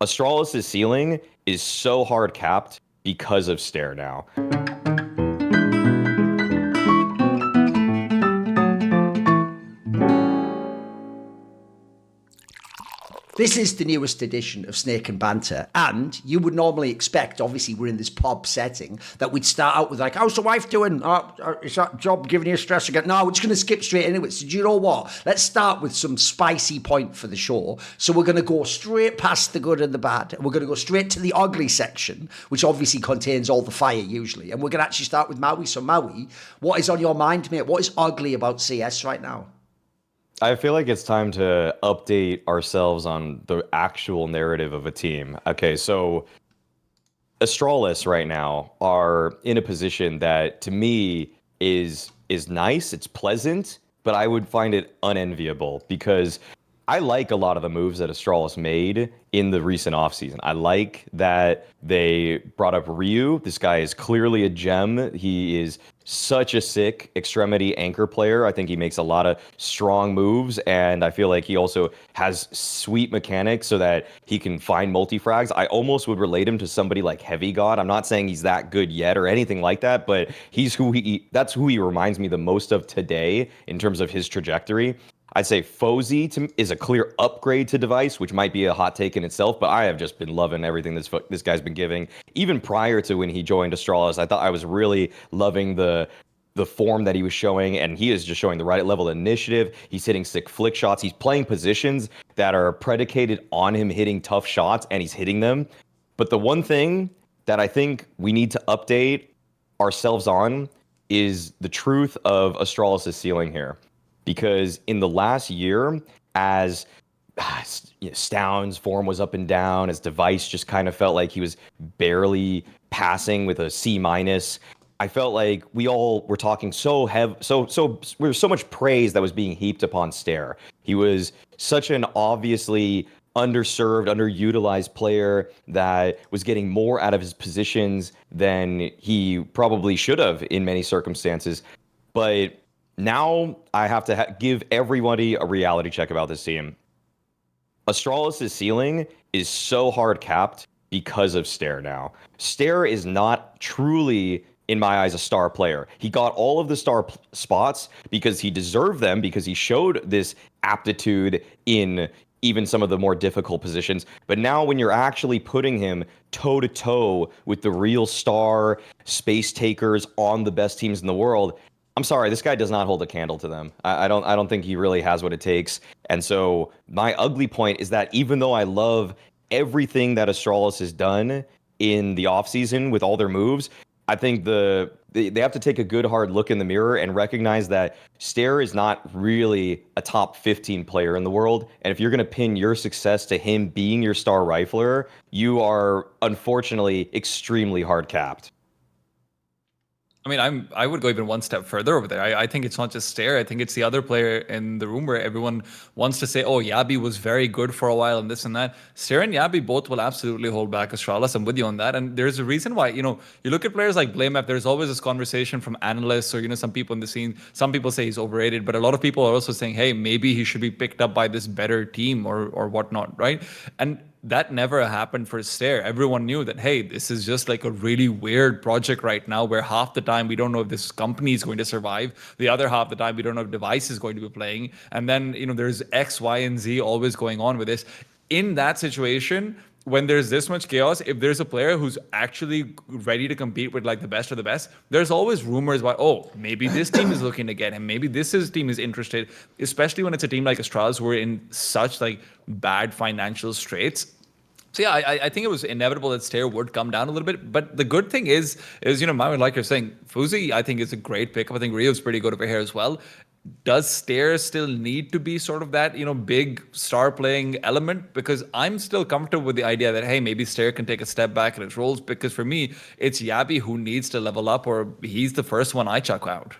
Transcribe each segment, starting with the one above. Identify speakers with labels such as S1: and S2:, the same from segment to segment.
S1: Astralis' ceiling is so hard capped because of Stair now.
S2: This is the newest edition of Snake and Banter, and you would normally expect, obviously we're in this pub setting, that we'd start out with like, how's the wife doing? Is that job giving you stress again? No, we're just going to skip straight into it. So do you know what? Let's start with some spicy point for the show. So we're going to go straight past the good and the bad. We're going to go straight to the ugly section, which obviously contains all the fire usually. And we're going to actually start with Maui. So Maui, what is on your mind, mate? What is ugly about CS right now?
S1: I feel like it's time to update ourselves on the actual narrative of a team. Okay, so Astralis right now are in a position that to me is nice, it's pleasant, but I would find it unenviable because I like a lot of the moves that Astralis made in the recent offseason. I like that they brought up Ryu. This guy is clearly a gem. He is such a sick extremity anchor player. I think he makes a lot of strong moves, and I feel like he also has sweet mechanics so that he can find multi-frags. I almost would relate him to somebody like Heavy God. I'm not saying he's that good yet or anything like that, but that's who he reminds me the most of today in terms of his trajectory. I'd say Fozy is a clear upgrade to Device, which might be a hot take in itself, but I have just been loving everything this guy's been giving. Even prior to when he joined Astralis, I thought I was really loving the form that he was showing, and he is just showing the right level of initiative. He's hitting sick flick shots. He's playing positions that are predicated on him hitting tough shots, and he's hitting them. But the one thing that I think we need to update ourselves on is the truth of Astralis' ceiling here. Because in the last year, as Stound's form was up and down, as Device just kind of felt like he was barely passing with a C minus. I felt like we all were talking so heavy, there was so much praise that was being heaped upon Staehr. He was such an obviously underserved, underutilized player that was getting more out of his positions than he probably should have in many circumstances. But now I have to give everybody a reality check about this team. Astralis' ceiling is so hard capped because of Staehr now. Staehr is not truly, in my eyes, a star player. He got all of the spots because he deserved them, because he showed this aptitude in even some of the more difficult positions. But now when you're actually putting him toe to toe with the real star space takers on the best teams in the world, I'm sorry, this guy does not hold a candle to them. I don't think he really has what it takes. And so my ugly point is that even though I love everything that Astralis has done in the offseason with all their moves, I think they have to take a good hard look in the mirror and recognize that Staehr is not really a top 15 player in the world. And if you're going to pin your success to him being your star rifler, you are unfortunately extremely hard capped.
S3: I mean, I would go even one step further over there. I think it's not just Staehr. I think it's the other player in the room where everyone wants to say, oh, Yabi was very good for a while and this and that. Staehr and Yabi both will absolutely hold back Astralis. I'm with you on that. And there's a reason why, you look at players like Blamep, there's always this conversation from analysts or, some people in the scene. Some people say he's overrated, but a lot of people are also saying, hey, maybe he should be picked up by this better team or whatnot, right? And that never happened for Staehr. Everyone knew that, hey, this is just like a really weird project right now where half the time we don't know if this company is going to survive. The other half the time we don't know if Device is going to be playing. And then, there's X, Y, and Z always going on with this. In that situation, when there's this much chaos, if there's a player who's actually ready to compete with like the best of the best, there's always rumors about, oh, maybe this team is looking to get him. Maybe team is interested, especially when it's a team like Astralis who are in such like bad financial straits. So yeah, I think it was inevitable that Staehr would come down a little bit. But the good thing is Maui, like you're saying, Fuzi, I think is a great pickup. I think Rio's pretty good over here as well. Does Staehr still need to be sort of that, big star playing element? Because I'm still comfortable with the idea that, hey, maybe Staehr can take a step back in his roles. Because for me, it's Yabi who needs to level up, or he's the first one I chuck out.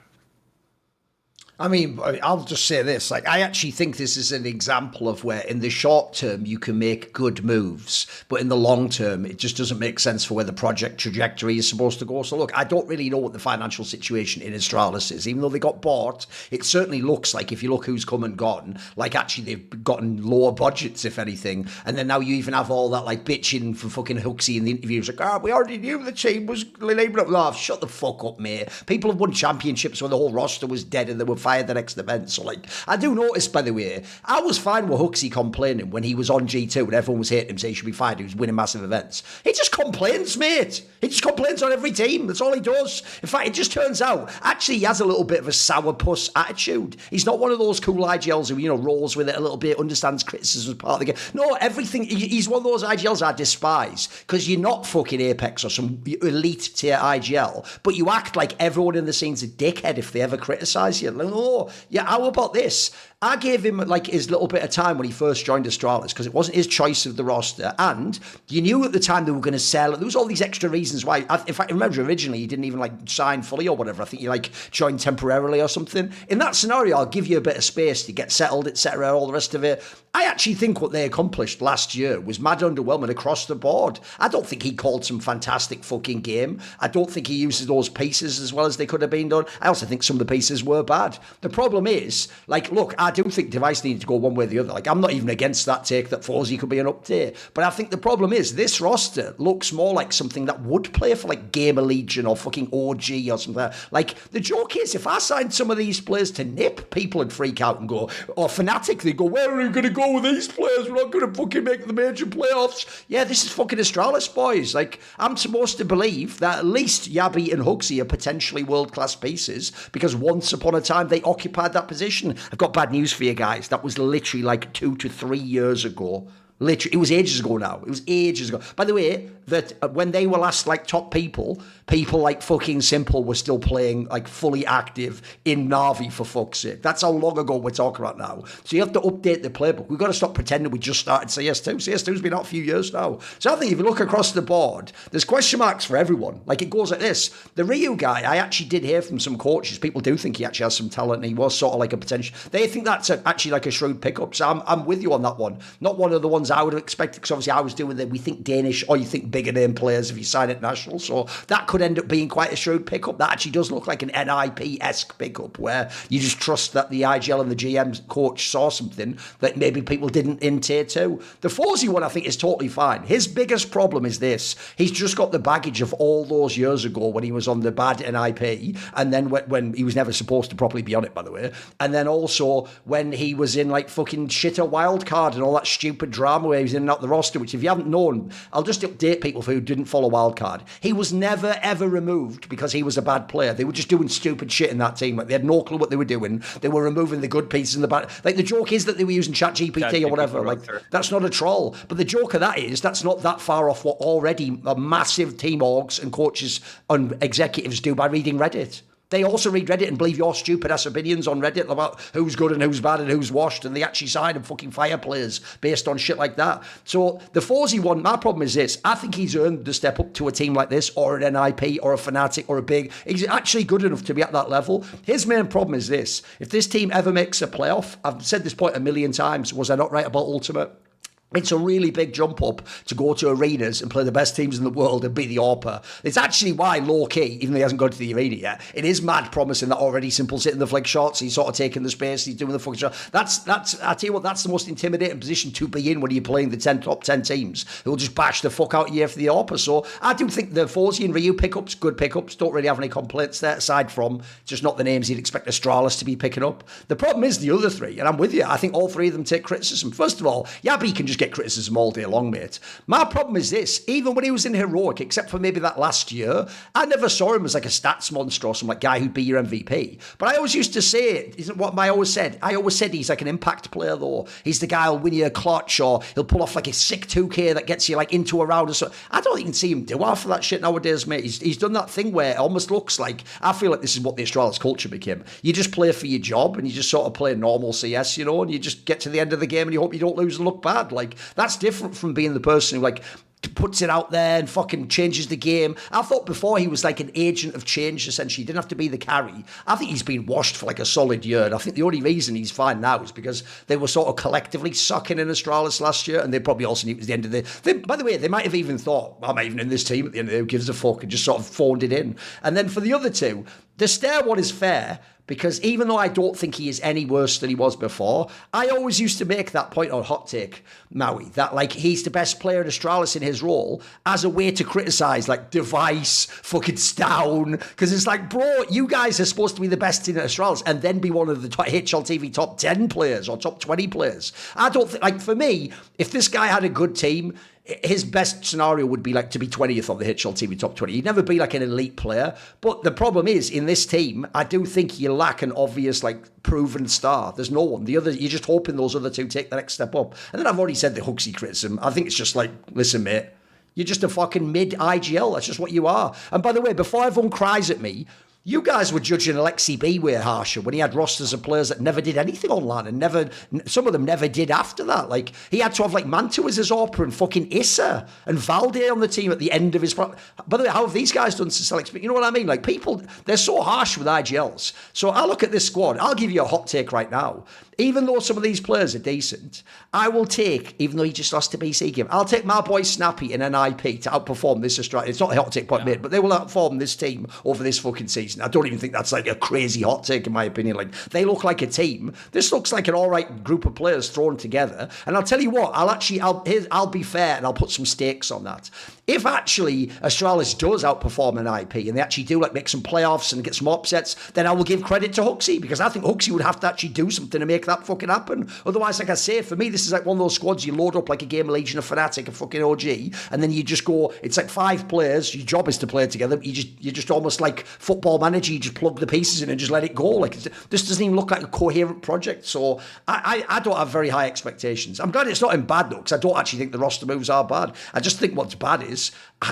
S2: I mean, I'll just say this. Like, I actually think this is an example of where in the short term you can make good moves, but in the long term it just doesn't make sense for where the project trajectory is supposed to go. So look, I don't really know what the financial situation in Astralis is. Even though they got bought, it certainly looks like, if you look who's come and gone, like actually they've gotten lower budgets, if anything. And then now you even have all that like bitching from fucking Hooksy in the interviews, like, we already knew the team was labouring up. Oh, shut the fuck up, mate. People have won championships when the whole roster was dead and they were fired the next event. So, like, I do notice, by the way, I was fine with Hooksy complaining when he was on G2 and everyone was hating him, saying he should be fired. He was winning massive events. He just complains, mate. He just complains on every team. That's all he does. In fact, it just turns out, actually, he has a little bit of a sourpuss attitude. He's not one of those cool IGLs who, rolls with it a little bit, understands criticism as part of the game. No, everything. He's one of those IGLs I despise, because you're not fucking Apex or some elite tier IGL, but you act like everyone in the scene's a dickhead if they ever criticise you. Like, oh, yeah, how about this? I gave him like his little bit of time when he first joined Astralis because it wasn't his choice of the roster, and you knew at the time they were going to sell. There was all these extra reasons why. In fact, I remember originally he didn't even like sign fully or whatever. I think he like joined temporarily or something. In that scenario, I'll give you a bit of space to get settled, etc., all the rest of it. I actually think what they accomplished last year was mad underwhelming across the board. I don't think he called some fantastic fucking game. I don't think he uses those pieces as well as they could have been done. I also think some of the pieces were bad. The problem is, like, look, I do think Device needed to go one way or the other. Like, I'm not even against that take that Forzy could be an update. But I think the problem is this roster looks more like something that would play for like Gamer Legion or fucking OG or something. Like, the joke is, if I signed some of these players to NIP, people would freak out and go, or Fnatic, they'd go, where are you going to go with these players? We're not going to fucking make the major playoffs. Yeah, this is fucking Astralis, boys. Like, I'm supposed to believe that at least Yabi and Hooksy are potentially world-class pieces because once upon a time they occupied that position. I've got bad news for you guys. That was literally like 2 to 3 years ago. Literally, it was ages ago now. It was ages ago. By the way, that when they were last like top people like fucking Simple were still playing like fully active in Navi, for fuck's sake. That's how long ago we're talking about now. So you have to update the playbook. We've got to stop pretending we just started CS2. CS2's been out a few years now. So I think if you look across the board, there's question marks for everyone. Like, it goes like this. The Ryu guy, I actually did hear from some coaches. People do think he actually has some talent and he was sort of like a potential. They think that's actually like a shrewd pickup. So I'm with you on that one. Not one of the ones I would have expected, because obviously I was doing the we think Danish or you think bigger name players if you sign at national. So that could end up being quite a shrewd pickup. That actually does look like an NIP-esque pickup where you just trust that the IGL and the GM coach saw something that maybe people didn't in tier 2. The Forzy one I think is totally fine. His biggest problem is this. He's just got the baggage of all those years ago when he was on the bad NIP, and then when he was never supposed to properly be on it, by the way, and then also when he was in like fucking shitter wildcard and all that stupid drama where he was in and out the roster, which if you haven't known, I'll just update people who didn't follow wildcard. He was never ever removed because he was a bad player. They were just doing stupid shit in that team. Like, they had no clue what they were doing. They were removing the good pieces and the bad. Like, the joke is that they were using ChatGPT or whatever. Like, that's not a troll. But the joke of that is that's not that far off what already a massive team orgs and coaches and executives do by reading Reddit. They also read Reddit and believe your stupid ass opinions on Reddit about who's good and who's bad and who's washed, and they actually sign and fucking fire players based on shit like that. So the Forzy one, my problem is this. I think he's earned the step up to a team like this, or an NIP, or a Fnatic, or a big. He's actually good enough to be at that level. His main problem is this. If this team ever makes a playoff, I've said this point a million times, was I not right about Ultimate? It's a really big jump up to go to arenas and play the best teams in the world and be the AWPer. It's actually why, low-key, even though he hasn't gone to the arena yet, it is mad promising that already Simple's hitting the flick shots, he's sort of taking the space, he's doing the fucking shot. That's I tell you what, that's the most intimidating position to be in when you're playing the top 10 teams who will just bash the fuck out of you for the AWPer. So I do think the Forzy and Ryu pickups, good pickups, don't really have any complaints there, aside from just not the names you'd expect Astralis to be picking up. The problem is the other three, and I'm with you, I think all three of them take criticism. First of all, Yabi can just get criticism all day long, mate. My problem is this. Even when he was in Heroic, except for maybe that last year, I never saw him as like a stats monster or some like guy who'd be your MVP. But I always used to say, isn't what I always said? I always said he's like an impact player, though. He's the guy who'll win you a clutch, or he'll pull off like a sick 2K that gets you like into a round or so. I don't even see him do half of that shit nowadays, mate. He's done that thing where it almost looks like, I feel like this is what the Astralis culture became. You just play for your job and you just sort of play normal CS, and you just get to the end of the game and you hope you don't lose and look bad. Like, that's different from being the person who like puts it out there and fucking changes the game. I thought before he was like an agent of change, essentially. He didn't have to be the carry. I think he's been washed for like a solid year. And I think the only reason he's fine now is because they were sort of collectively sucking in Astralis last year, and they probably also knew it was the end of by the way, they might have even thought, I'm not even in this team at the end of the day, who gives a fuck, and just sort of phoned it in. And then for the other two, the Staehr one is fair, because even though I don't think he is any worse than he was before, I always used to make that point on Hot Take, Maui, that like he's the best player in Astralis in his role as a way to criticise like Device, fucking Stown, because it's like, bro, you guys are supposed to be the best in Astralis and then be one of the HLTV top 10 players or top 20 players. I don't think, like for me, if this guy had a good team, his best scenario would be like to be 20th on the HLTV top 20. He'd never be like an elite player. But the problem is, in this team, I do think you lack an obvious, like, proven star. There's no one. You're just hoping those other two take the next step up. And then I've already said the Huxley criticism. I think it's just like, listen, mate, you're just a fucking mid-IGL. That's just what you are. And by the way, before everyone cries at me, you guys were judging Alexi B way harsher when he had rosters of players that never did anything online and some of them never did after that. Like, he had to have like Mantua as his AWPer and fucking Issa and Valde on the team at the end of his... By the way, how have these guys done since Alex? You know what I mean? Like, people, they're so harsh with IGLs. So I look at this squad. I'll give you a hot take right now. Even though some of these players are decent, I will take, even though he just lost to BC game, I'll take my boy Snappy in an IP to outperform this Australia. It's not a hot take point made, but they will outperform this team over this fucking season. I don't even think that's like a crazy hot take in my opinion. Like, they look like a team. This looks like an all right group of players thrown together. And I'll tell you what, I'll be fair and I'll put some stakes on that. If actually Astralis does outperform an IP and they actually do like make some playoffs and get some upsets, then I will give credit to Huxley, because I think Huxley would have to actually do something to make that fucking happen. Otherwise, like I say, for me, this is like one of those squads you load up like a game of Legion of Fnatic, a fucking OG, and then you just go, it's like 5 players, your job is to play together, but you're just almost like Football Manager, you just plug the pieces in and just let it go. Like, this doesn't even look like a coherent project, so I don't have very high expectations. I'm glad it's not in bad though, because I don't actually think the roster moves are bad. I just think what's bad is,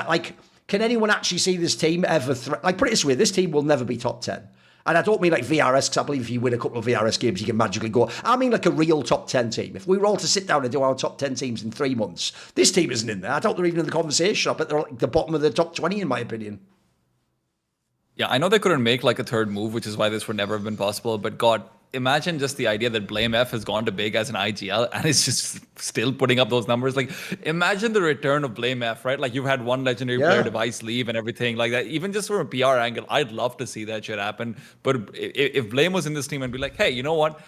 S2: like, can anyone actually see this team ever like, put it this way, this team will never be top 10. And I don't mean like VRS, because I believe if you win a couple of VRS games, you can magically go. I mean like a real top 10 team. If we were all to sit down and do our top 10 teams in 3 months, this team isn't in there. I don't think they're even in the conversation. I bet they're like the bottom of the top 20, in my opinion.
S3: Yeah, I know they couldn't make like a third move, which is why this would never have been possible. But God, imagine just the idea that Blame F has gone to big as an IGL and is just still putting up those numbers. Like, imagine the return of Blame F, right? Like, you've had one legendary player Device leave and everything like that. Even just from a PR angle, I'd love to see that shit happen. But if Blame was in this team and be like, hey, you know what?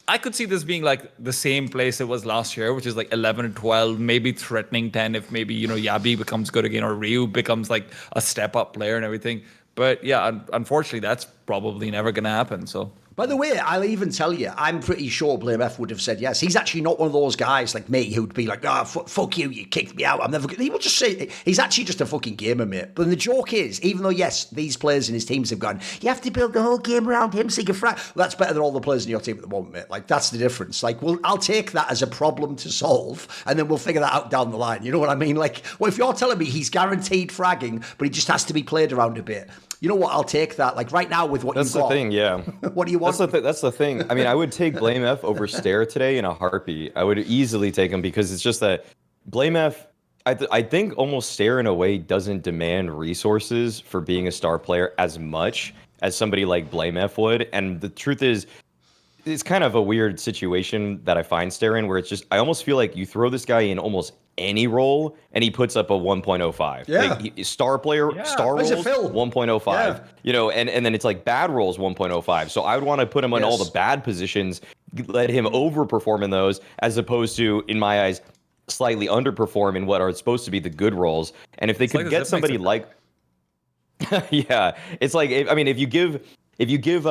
S3: I could see this being like the same place it was last year, which is like 11 and 12, maybe threatening 10 if maybe, you know, Yabi becomes good again or Ryu becomes like a step up player and everything. But yeah, unfortunately, that's probably never going to happen. So.
S2: By the way, I'll even tell you, I'm pretty sure Blame F would have said yes. He's actually not one of those guys like me who'd be like, fuck you, you kicked me out, I'm never gonna... He would just say, he's actually just a fucking gamer, mate. But the joke is, even though, yes, these players in his teams have gone, you have to build the whole game around him so you can frag. Well, that's better than all the players in your team at the moment, mate. Like, that's the difference. Like, well, I'll take that as a problem to solve, and then we'll figure that out down the line. You know what I mean? Like, well, if you're telling me he's guaranteed fragging, but he just has to be played around a bit, you know what? I'll take that. Like, right now with what you've got.
S1: That's the thing, yeah.
S2: What do you want?
S1: That's the thing. I mean, I would take Blame F over Staehr today in a heartbeat. I would easily take him, because it's just that Blame F, I think almost Staehr in a way doesn't demand resources for being a star player as much as somebody like Blame F would. And the truth is, it's kind of a weird situation that I find Staehr in, where it's just, I almost feel like you throw this guy in almost any role and he puts up a 1.05.
S2: Yeah.
S1: Like, star player, star roles, 1.05.
S2: Yeah.
S1: You know, and then it's like bad roles, 1.05. So I would want to put him in all the bad positions, let him overperform in those, as opposed to, in my eyes, slightly underperform in what are supposed to be the good roles. And if they could get somebody like... yeah, it's like, if you give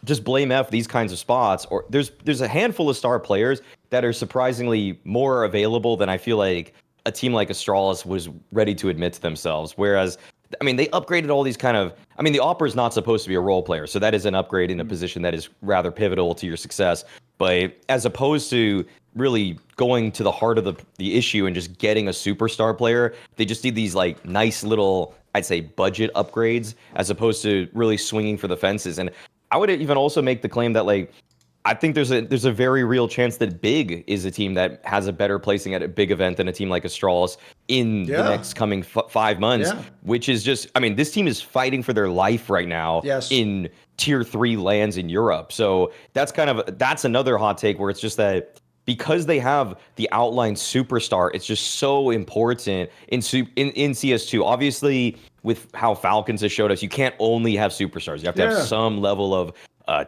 S1: just Blame F these kinds of spots, or there's a handful of star players that are surprisingly more available than I feel like a team like Astralis was ready to admit to themselves. Whereas, I mean, they upgraded all these kind of... I mean, the AWPer is not supposed to be a role player, so that is an upgrade in a position that is rather pivotal to your success. But as opposed to really going to the heart of the issue and just getting a superstar player, they just need these like nice little, I'd say, budget upgrades, as opposed to really swinging for the fences. And I would even also make the claim that, like, I think there's a very real chance that Big is a team that has a better placing at a big event than a team like Astralis. in the next coming 5 months, which is just, I mean, this team is fighting for their life right now in tier 3 lands in Europe. So that's another hot take where it's just that because they have the outline superstar, it's just so important in CS2. Obviously, with how Falcons has showed us, you can't only have superstars. You have to have some level of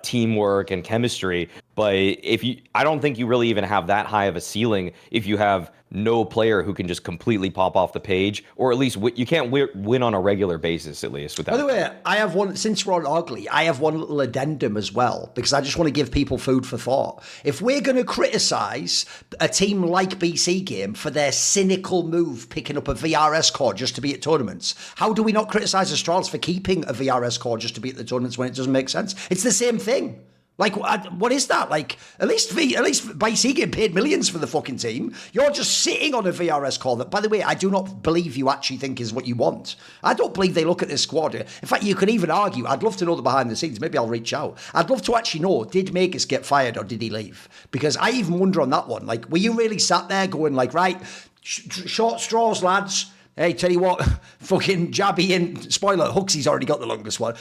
S1: teamwork and chemistry. But I don't think you really even have that high of a ceiling if you have no player who can just completely pop off the page, or at least you can't win on a regular basis, at least with that.
S2: By the way, I have one, since we're on ugly, I have one little addendum as well, because I just want to give people food for thought. If we're going to criticize a team like BC Game for their cynical move picking up a VRS core just to be at tournaments, how do we not criticize Astralis for keeping a VRS core just to be at the tournaments when it doesn't make sense? It's the same thing. Like, what is that? Like, at least BC getting paid millions for the fucking team. You're just sitting on a VRS call that, by the way, I do not believe you actually think is what you want. I don't believe they look at this squad. In fact, you could even argue, I'd love to know the behind the scenes. Maybe I'll reach out. I'd love to actually know, did Magus get fired or did he leave? Because I even wonder on that one, like, were you really sat there going like, right, short straws, lads? Hey, tell you what, fucking Jabby and, spoiler, Huxley's already got the longest one.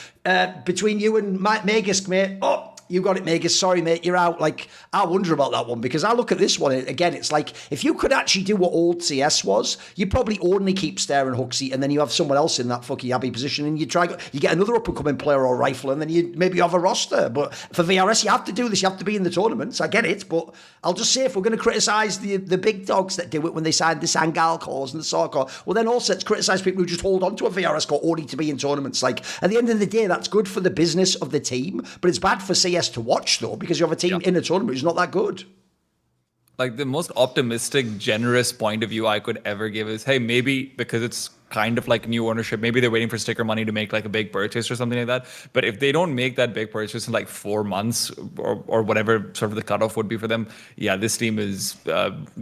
S2: Between you and Magus, mate, you got it, Magus. Sorry, mate, you're out. Like, I wonder about that one because I look at this one, again, it's like, if you could actually do what old CS was, you probably only keep Staehr and Huxley, and then you have someone else in that fucking Abbey position, and you get another up-and-coming player or rifle, and then you maybe have a roster. But for VRS, you have to do this. You have to be in the tournaments. I get it, but I'll just say, if we're going to criticise the big dogs that do it when they signed the Sangal cores and the SAR core, well, then also let's criticise people who just hold on to a VRS core only to be in tournaments. Like, at the end of the day, that's good for the business of the team, but it's bad for CS to watch, though, because you have a team in a tournament who's not that good.
S3: Like, the most optimistic, generous point of view I could ever give is, hey, maybe because it's kind of like new ownership, maybe they're waiting for sticker money to make like a big purchase or something like that. But if they don't make that big purchase in like 4 months or whatever sort of the cutoff would be for them, this team is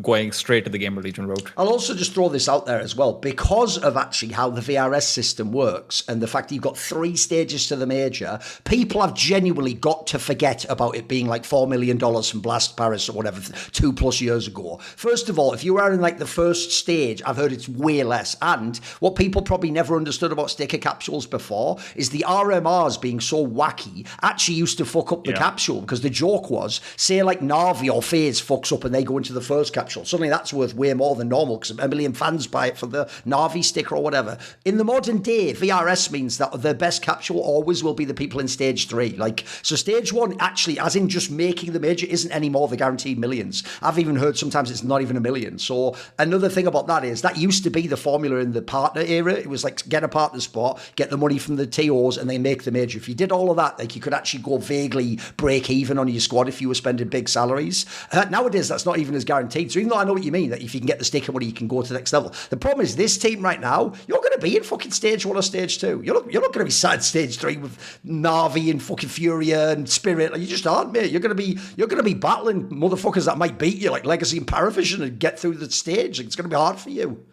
S3: going straight to the Gamer Legion road.
S2: I'll also just throw this out there as well, because of actually how the VRS system works and the fact that you've got 3 stages to the major, people have genuinely got to forget about it being like $4 million from Blast Paris or whatever 2+ years ago. First of all, if you were in like the first stage, I've heard it's way less. And what people probably never understood about sticker capsules before is the RMRs being so wacky actually used to fuck up the capsule, because the joke was, say like NAVI or FaZe fucks up and they go into the first capsule. Suddenly that's worth way more than normal because 1 million fans buy it for the NAVI sticker or whatever. In the modern day, VRS means that the best capsule always will be the people in stage 3. Like, so stage 1 actually, as in just making the major, isn't anymore the guaranteed millions. I've even heard sometimes it's not even 1 million. So another thing about that is that used to be the formula in the partner era. It was like, get a partner spot, get the money from the TOs, and they make the major. If you did all of that, like, you could actually go vaguely break even on your squad if you were spending big salaries. Nowadays, that's not even as guaranteed. So even though I know what you mean, that if you can get the sticker money, you can go to the next level. The problem is this team right now, you're going to be in fucking stage 1 or stage 2. You're not going to be sat in stage 3 with Navi and fucking Furia and Spirit. Like, you just aren't, mate. You're going to be battling motherfuckers that might beat you, like Legacy and Paravision, and get through the stage. Like, it's going to be hard for you.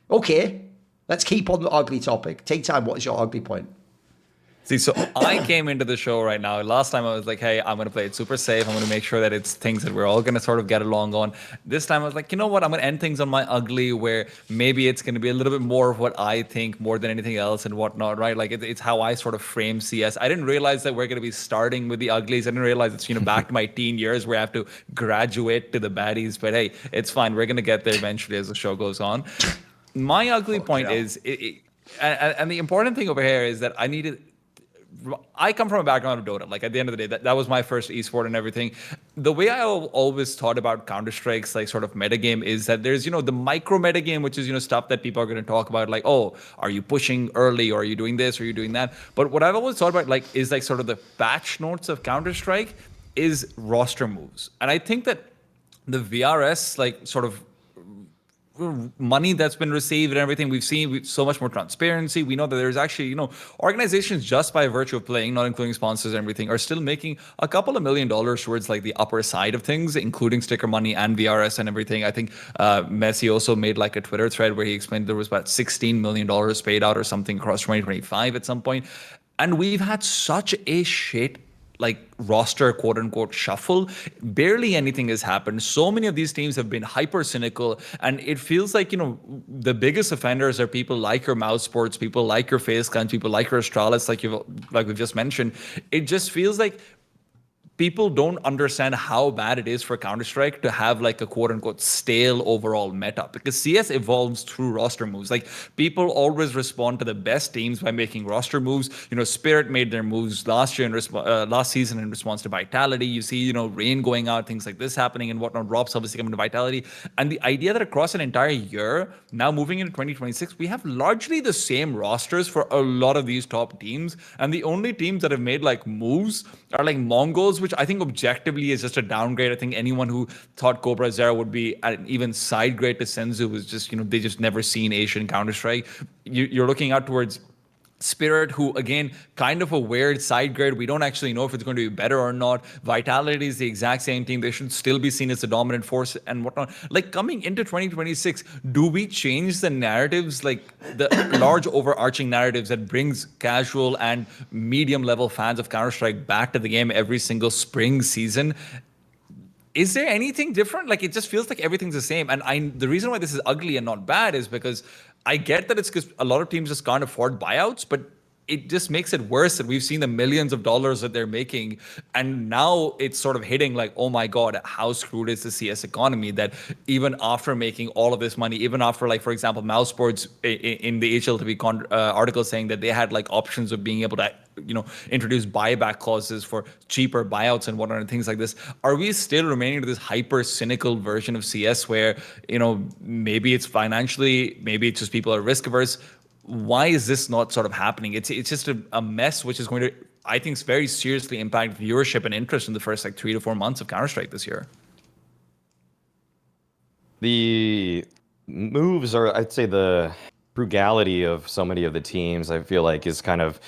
S2: Okay. Let's keep on the ugly topic. TeaTime, what is your ugly point?
S3: See, so I came into the show right now. Last time I was like, hey, I'm going to play it super safe. I'm going to make sure that it's things that we're all going to sort of get along on. This time I was like, you know what? I'm going to end things on my ugly, where maybe it's going to be a little bit more of what I think more than anything else and whatnot, right? Like, it's how I sort of frame CS. I didn't realize that we're going to be starting with the uglies. I didn't realize it's, back to my teen years where I have to graduate to the baddies. But hey, it's fine. We're going to get there eventually as the show goes on. My ugly point is, and the important thing over here is that I come from a background of Dota. Like, at the end of the day, that was my first esport and everything. The way I always thought about Counter-Strike's like sort of metagame is that there's, the micro metagame, which is, stuff that people are going to talk about, like, oh, are you pushing early, or are you doing this, or are you doing that? But what I've always thought about, like, is like sort of the patch notes of Counter-Strike is roster moves. And I think that the VRS, like, sort of money that's been received and everything, we've seen so much more transparency. We know that there's actually, organizations just by virtue of playing, not including sponsors and everything, are still making a couple of $1 million towards like the upper side of things, including sticker money and VRS and everything. I think Messi also made like a Twitter thread where he explained there was about $16 million paid out or something across 2025 at some point. And we've had such a shit like roster quote unquote shuffle, barely anything has happened. So many of these teams have been hyper cynical, and it feels like, the biggest offenders are people like your Mouse Sports, people like your Face Guns, people like your Astralis, like we've just mentioned. It just feels like people don't understand how bad it is for Counter-Strike to have like a quote-unquote stale overall meta, because CS evolves through roster moves. Like, people always respond to the best teams by making roster moves. Spirit made their moves last year last season in response to Vitality. You see, Rain going out, things like this happening and whatnot. Rob's obviously coming to Vitality, and the idea that across an entire year, now moving into 2026, we have largely the same rosters for a lot of these top teams, and the only teams that have made like moves are like Mongols, which I think objectively is just a downgrade. I think anyone who thought Cobra Zero would be at an even side grade to Senzu was just, they just never seen Asian Counter-Strike. You're looking out towards Spirit, who again, kind of a weird side grade. We don't actually know if it's going to be better or not. Vitality is the exact same team. They should still be seen as a dominant force and whatnot. Like, coming into 2026, do we change the narratives, like the large overarching narratives that brings casual and medium level fans of Counter-Strike back to the game every single spring season? Is there anything different? Like, it just feels like everything's the same. And the reason why this is ugly and not bad is because I get that it's because a lot of teams just can't afford buyouts, but it just makes it worse that we've seen the millions of dollars that they're making. And now it's sort of hitting like, oh my God, how screwed is the CS economy, that even after making all of this money, even after, like, for example, Mouse Sports in the HLTV article saying that they had like options of being able to, introduce buyback clauses for cheaper buyouts and whatnot and things like this. Are we still remaining to this hyper cynical version of CS where, maybe it's financially, maybe it's just people are risk averse? Why is this not sort of happening? It's just a mess, which is going to, I think, very seriously impact viewership and interest in the first like 3 to 4 months of Counter-Strike this year.
S1: The moves are, I'd say, the frugality of so many of the teams, I feel like, is kind of,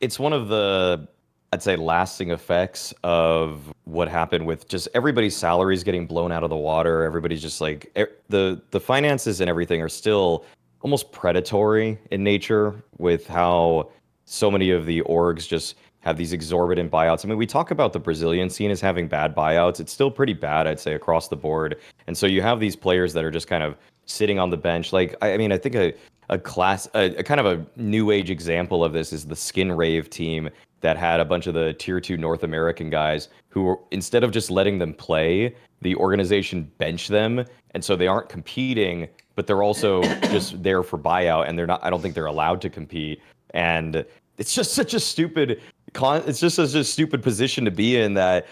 S1: it's one of the, I'd say, lasting effects of what happened with just everybody's salaries getting blown out of the water. Everybody's just like, the finances and everything are still almost predatory in nature with how so many of the orgs just have these exorbitant buyouts. I mean, we talk about the Brazilian scene as having bad buyouts. It's still pretty bad, I'd say, across the board. And so you have these players that are just kind of sitting on the bench. Like, I mean, I think a kind of a new age example of this is the Skin Rave team that had a bunch of the tier 2 North American guys who were, instead of just letting them play, the organization benched them. And so they aren't competing, but they're also just there for buyout, and I don't think they're allowed to compete. And it's just such a stupid it's just such a stupid position to be in, that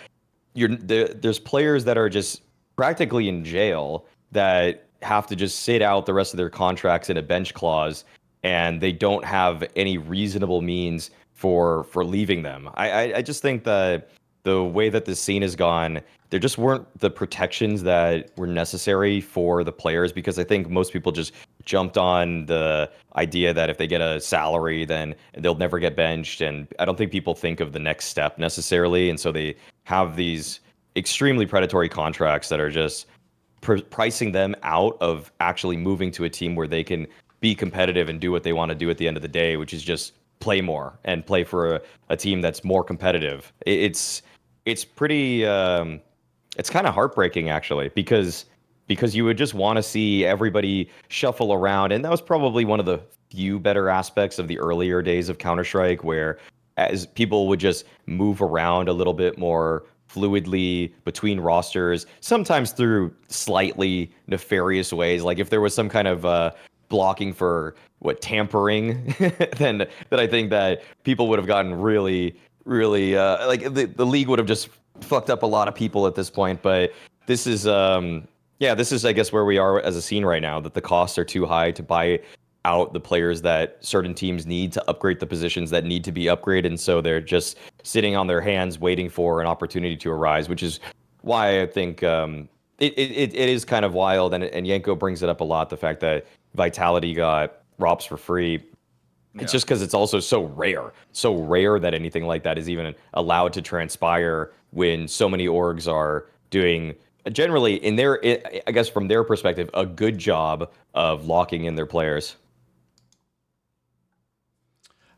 S1: there's players that are just practically in jail that have to just sit out the rest of their contracts in a bench clause, and they don't have any reasonable means for leaving them. I just think that the way that this scene has gone, there just weren't the protections that were necessary for the players, because I think most people just jumped on the idea that if they get a salary, then they'll never get benched. And I don't think people think of the next step necessarily. And so they have these extremely predatory contracts that are just pricing them out of actually moving to a team where they can be competitive and do what they want to do at the end of the day, which is just play more and play for a team that's more competitive. It's pretty it's kind of heartbreaking, actually, because you would just want to see everybody shuffle around. And that was probably one of the few better aspects of the earlier days of Counter-Strike, where as people would just move around a little bit more fluidly between rosters, sometimes through slightly nefarious ways. Like if there was some kind of blocking for tampering, then I think that people would have gotten really like the league would have just fucked up a lot of people at this point. But this is this is, I guess, where we are as a scene right now, that the costs are too high to buy out the players that certain teams need to upgrade the positions that need to be upgraded. And so they're just sitting on their hands waiting for an opportunity to arise, which is why I think it is kind of wild. And Yanko brings it up a lot, the fact that Vitality got ROPS for free. It's just because it's also so rare that anything like that is even allowed to transpire, when so many orgs are doing, generally, I guess from their perspective, a good job of locking in their players.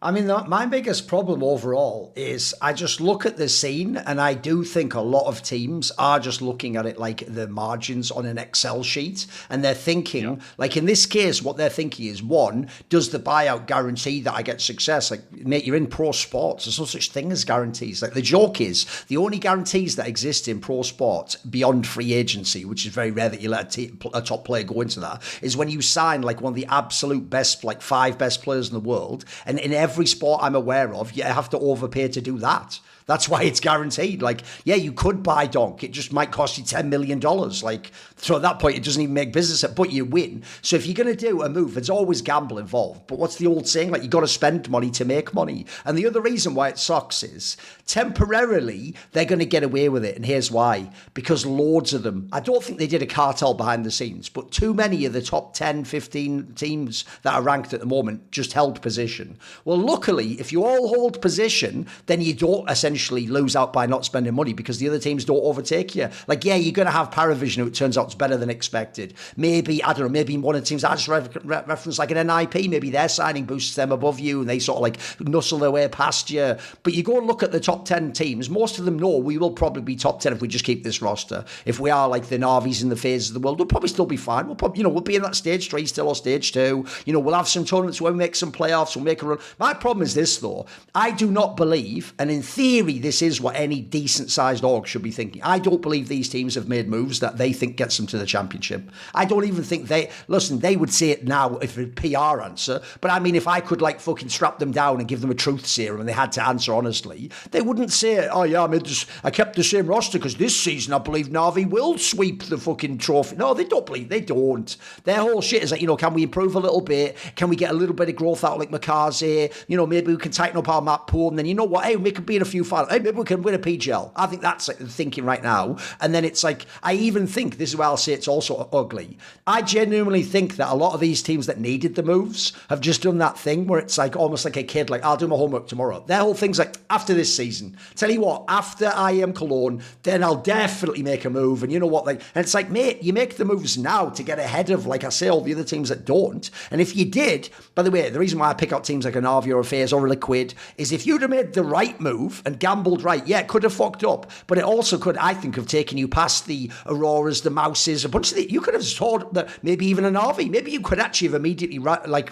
S2: I mean, my biggest problem overall is I just look at the scene and I do think a lot of teams are just looking at it like the margins on an Excel sheet. And they're thinking, like in this case, what they're thinking is, one, does the buyout guarantee that I get success? Like, mate, you're in pro sports. There's no such thing as guarantees. Like, the joke is the only guarantees that exist in pro sports beyond free agency, which is very rare that you let a top player go into that, is when you sign like one of the absolute best, like 5 best players in the world. And in every sport I'm aware of, you have to overpay to do that. That's why it's guaranteed. Like, yeah, you could buy Donk. It just might cost you $10 million. Like, so at that point, it doesn't even make business, but you win. So if you're going to do a move, there's always gamble involved. But what's the old saying? Like, you got to spend money to make money. And the other reason why it sucks is temporarily they're going to get away with it. And here's why. Because loads of them, I don't think they did a cartel behind the scenes, but too many of the top 10, 15 teams that are ranked at the moment just held position. Well, luckily, if you all hold position, then you don't essentially lose out by not spending money because the other teams don't overtake you. Like, yeah, you're going to have Paravision who it turns out is better than expected. Maybe, I don't know, maybe one of the teams I just reference like an NIP, maybe their signing boosts them above you and they sort of like nuzzle their way past you. But you go and look at the top 10 teams, most of them know we will probably be top 10 if we just keep this roster. If we are like the NAVIs and the phases of the world, we'll probably still be fine. We'll probably, we'll be in that stage 3 still or stage 2. We'll have some tournaments where we make some playoffs, we'll make a run. My problem is this though, I do not believe, and in theory this is what any decent sized org should be thinking. I don't believe these teams have made moves that they think gets them to the championship. I don't even think they would say it now if a PR answer, but I mean, if I could like fucking strap them down and give them a truth serum and they had to answer honestly, they wouldn't say, oh yeah, I kept the same roster because this season I believe Navi will sweep the fucking trophy. No, they don't. Their whole shit is like, can we improve a little bit? Can we get a little bit of growth out like Makaze? Maybe we can tighten up our map pool and then hey, we can be in a few finals. Hey, maybe we can win a PGL. I think that's like the thinking right now. And then it's like, I even think, this is where I'll say it's also ugly. I genuinely think that a lot of these teams that needed the moves have just done that thing where it's like almost like a kid, like, I'll do my homework tomorrow. Their whole thing's like, after this season, tell you what, after I am Cologne, then I'll definitely make a move. And you know what? And it's like, mate, you make the moves now to get ahead of, like I say, all the other teams that don't. And if you did, by the way, the reason why I pick out teams like a NAVI or a FaZe or a Liquid is if you'd have made the right move and gambled right, yeah, it could have fucked up, but it also could, I think, have taken you past the Auroras, the Mouses, a bunch of you could have thought that maybe even an RV, maybe you could actually have immediately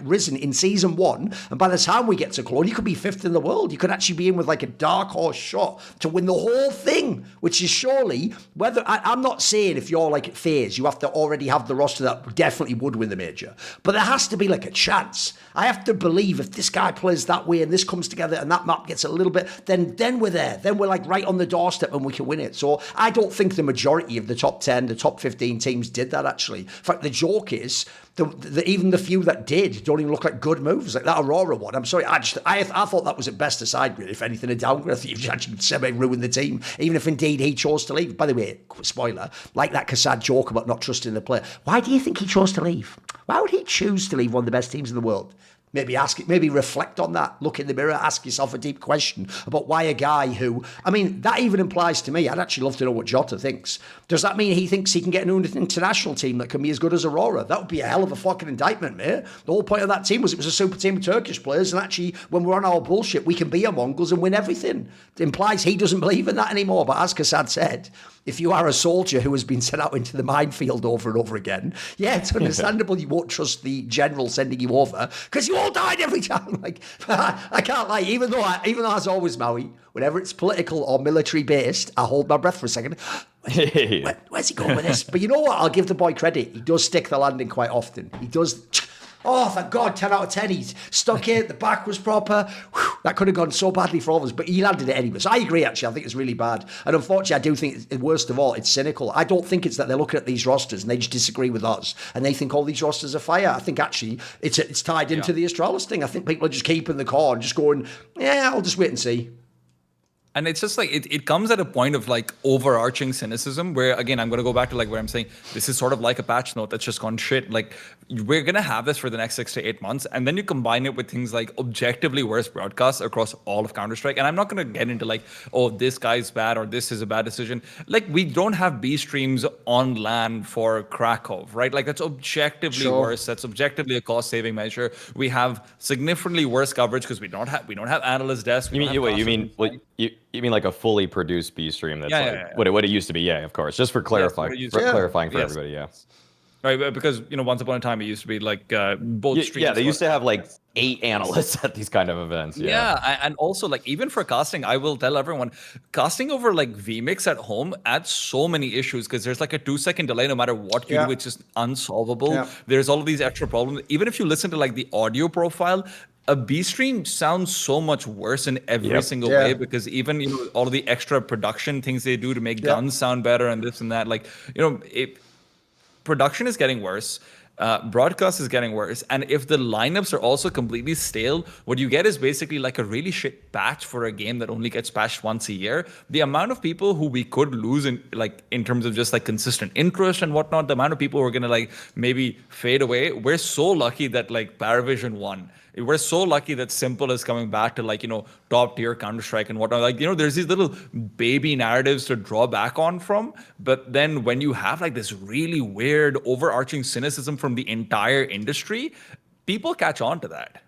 S2: risen in season 1, and by the time we get to Cologne, you could be 5th in the world. You could actually be in with like a dark horse shot to win the whole thing, which is surely, I'm not saying if you're like FaZe, you have to already have the roster that definitely would win the major, but there has to be like a chance. I have to believe if this guy plays that way and this comes together and that map gets a little bit, then we're there. Then we're like right on the doorstep and we can win it. So I don't think the majority of the top 10, the top 15 teams did that actually. In fact, the joke is even the few that did don't even look like good moves. Like that Aurora one. I'm sorry, I thought that was at best a side grade, if anything, a downgrade. I think you've actually semi-ruined the team, even if indeed he chose to leave. By the way, spoiler, like that Kassad joke about not trusting the player. Why do you think he chose to leave? Why would he choose to leave one of the best teams in the world? Maybe reflect on that. Look in the mirror, ask yourself a deep question about why a guy who, I mean, that even implies to me, I'd actually love to know what Jota thinks. Does that mean he thinks he can get an international team that can be as good as Aurora? That would be a hell of a fucking indictment, mate. The whole point of that team was it was a super team of Turkish players, and actually, when we're on our bullshit, we can be a Mongols and win everything. It implies he doesn't believe in that anymore. But as Kassad said, if you are a soldier who has been sent out into the minefield over and over again, yeah, it's understandable you won't trust the general sending you over because you all died every time. Like, I can't lie, even though as always, Maui, whenever it's political or military based, I hold my breath for a second. Where's he going with this? But you know what? I'll give the boy credit. He does stick the landing quite often. He does. Oh, thank God, 10 out of 10. He's stuck it. The back was proper. Whew, that could have gone so badly for all of us, but he landed it anyway. So I agree, actually. I think it's really bad. And unfortunately, I do think, worst of all, it's cynical. I don't think it's that they're looking at these rosters and they just disagree with us and they think all these rosters are fire. I think, actually, it's tied into the Astralis thing. I think people are just keeping the core and just going, yeah, I'll just wait and see.
S3: And it's just like it comes at a point of like overarching cynicism where, again, I'm going to go back to like where I'm saying this is sort of like a patch note that's just gone shit. Like we're going to have this for the next 6 to 8 months. And then you combine it with things like objectively worse broadcasts across all of Counter-Strike. And I'm not going to get into like, oh, this guy's bad or this is a bad decision. Like we don't have B streams on LAN for Krakow, right? Like that's objectively worse. That's objectively a cost saving measure. We have significantly worse coverage because we don't have analyst desks.
S1: You mean like a fully produced B stream that's what it used to be? Yeah, of course. Just for clarifying, clarifying for everybody. Yeah.
S3: Right, because once upon a time it used to be like both streams.
S1: Yeah, they used to have like 8 analysts at these kind of events.
S3: Yeah, and also like even for casting, I will tell everyone, casting over like vMix at home adds so many issues because there's like a 2-second delay no matter what you do. It's just unsolvable. Yeah. There's all of these extra problems. Even if you listen to like the audio profile, a B stream sounds so much worse in every single way because even all of the extra production things they do to make guns sound better and this and that, like production is getting worse. Broadcast is getting worse, and if the lineups are also completely stale, what you get is basically like a really shit patch for a game that only gets patched once a year. The amount of people who we could lose in terms of just like consistent interest and whatnot, the amount of people who are gonna like maybe fade away. We're so lucky that like Paravision won. We're so lucky that Simple is coming back to like, top tier Counter-Strike and whatnot. Like, there's these little baby narratives to draw back on from. But then when you have like this really weird overarching cynicism from the entire industry, people catch on to that.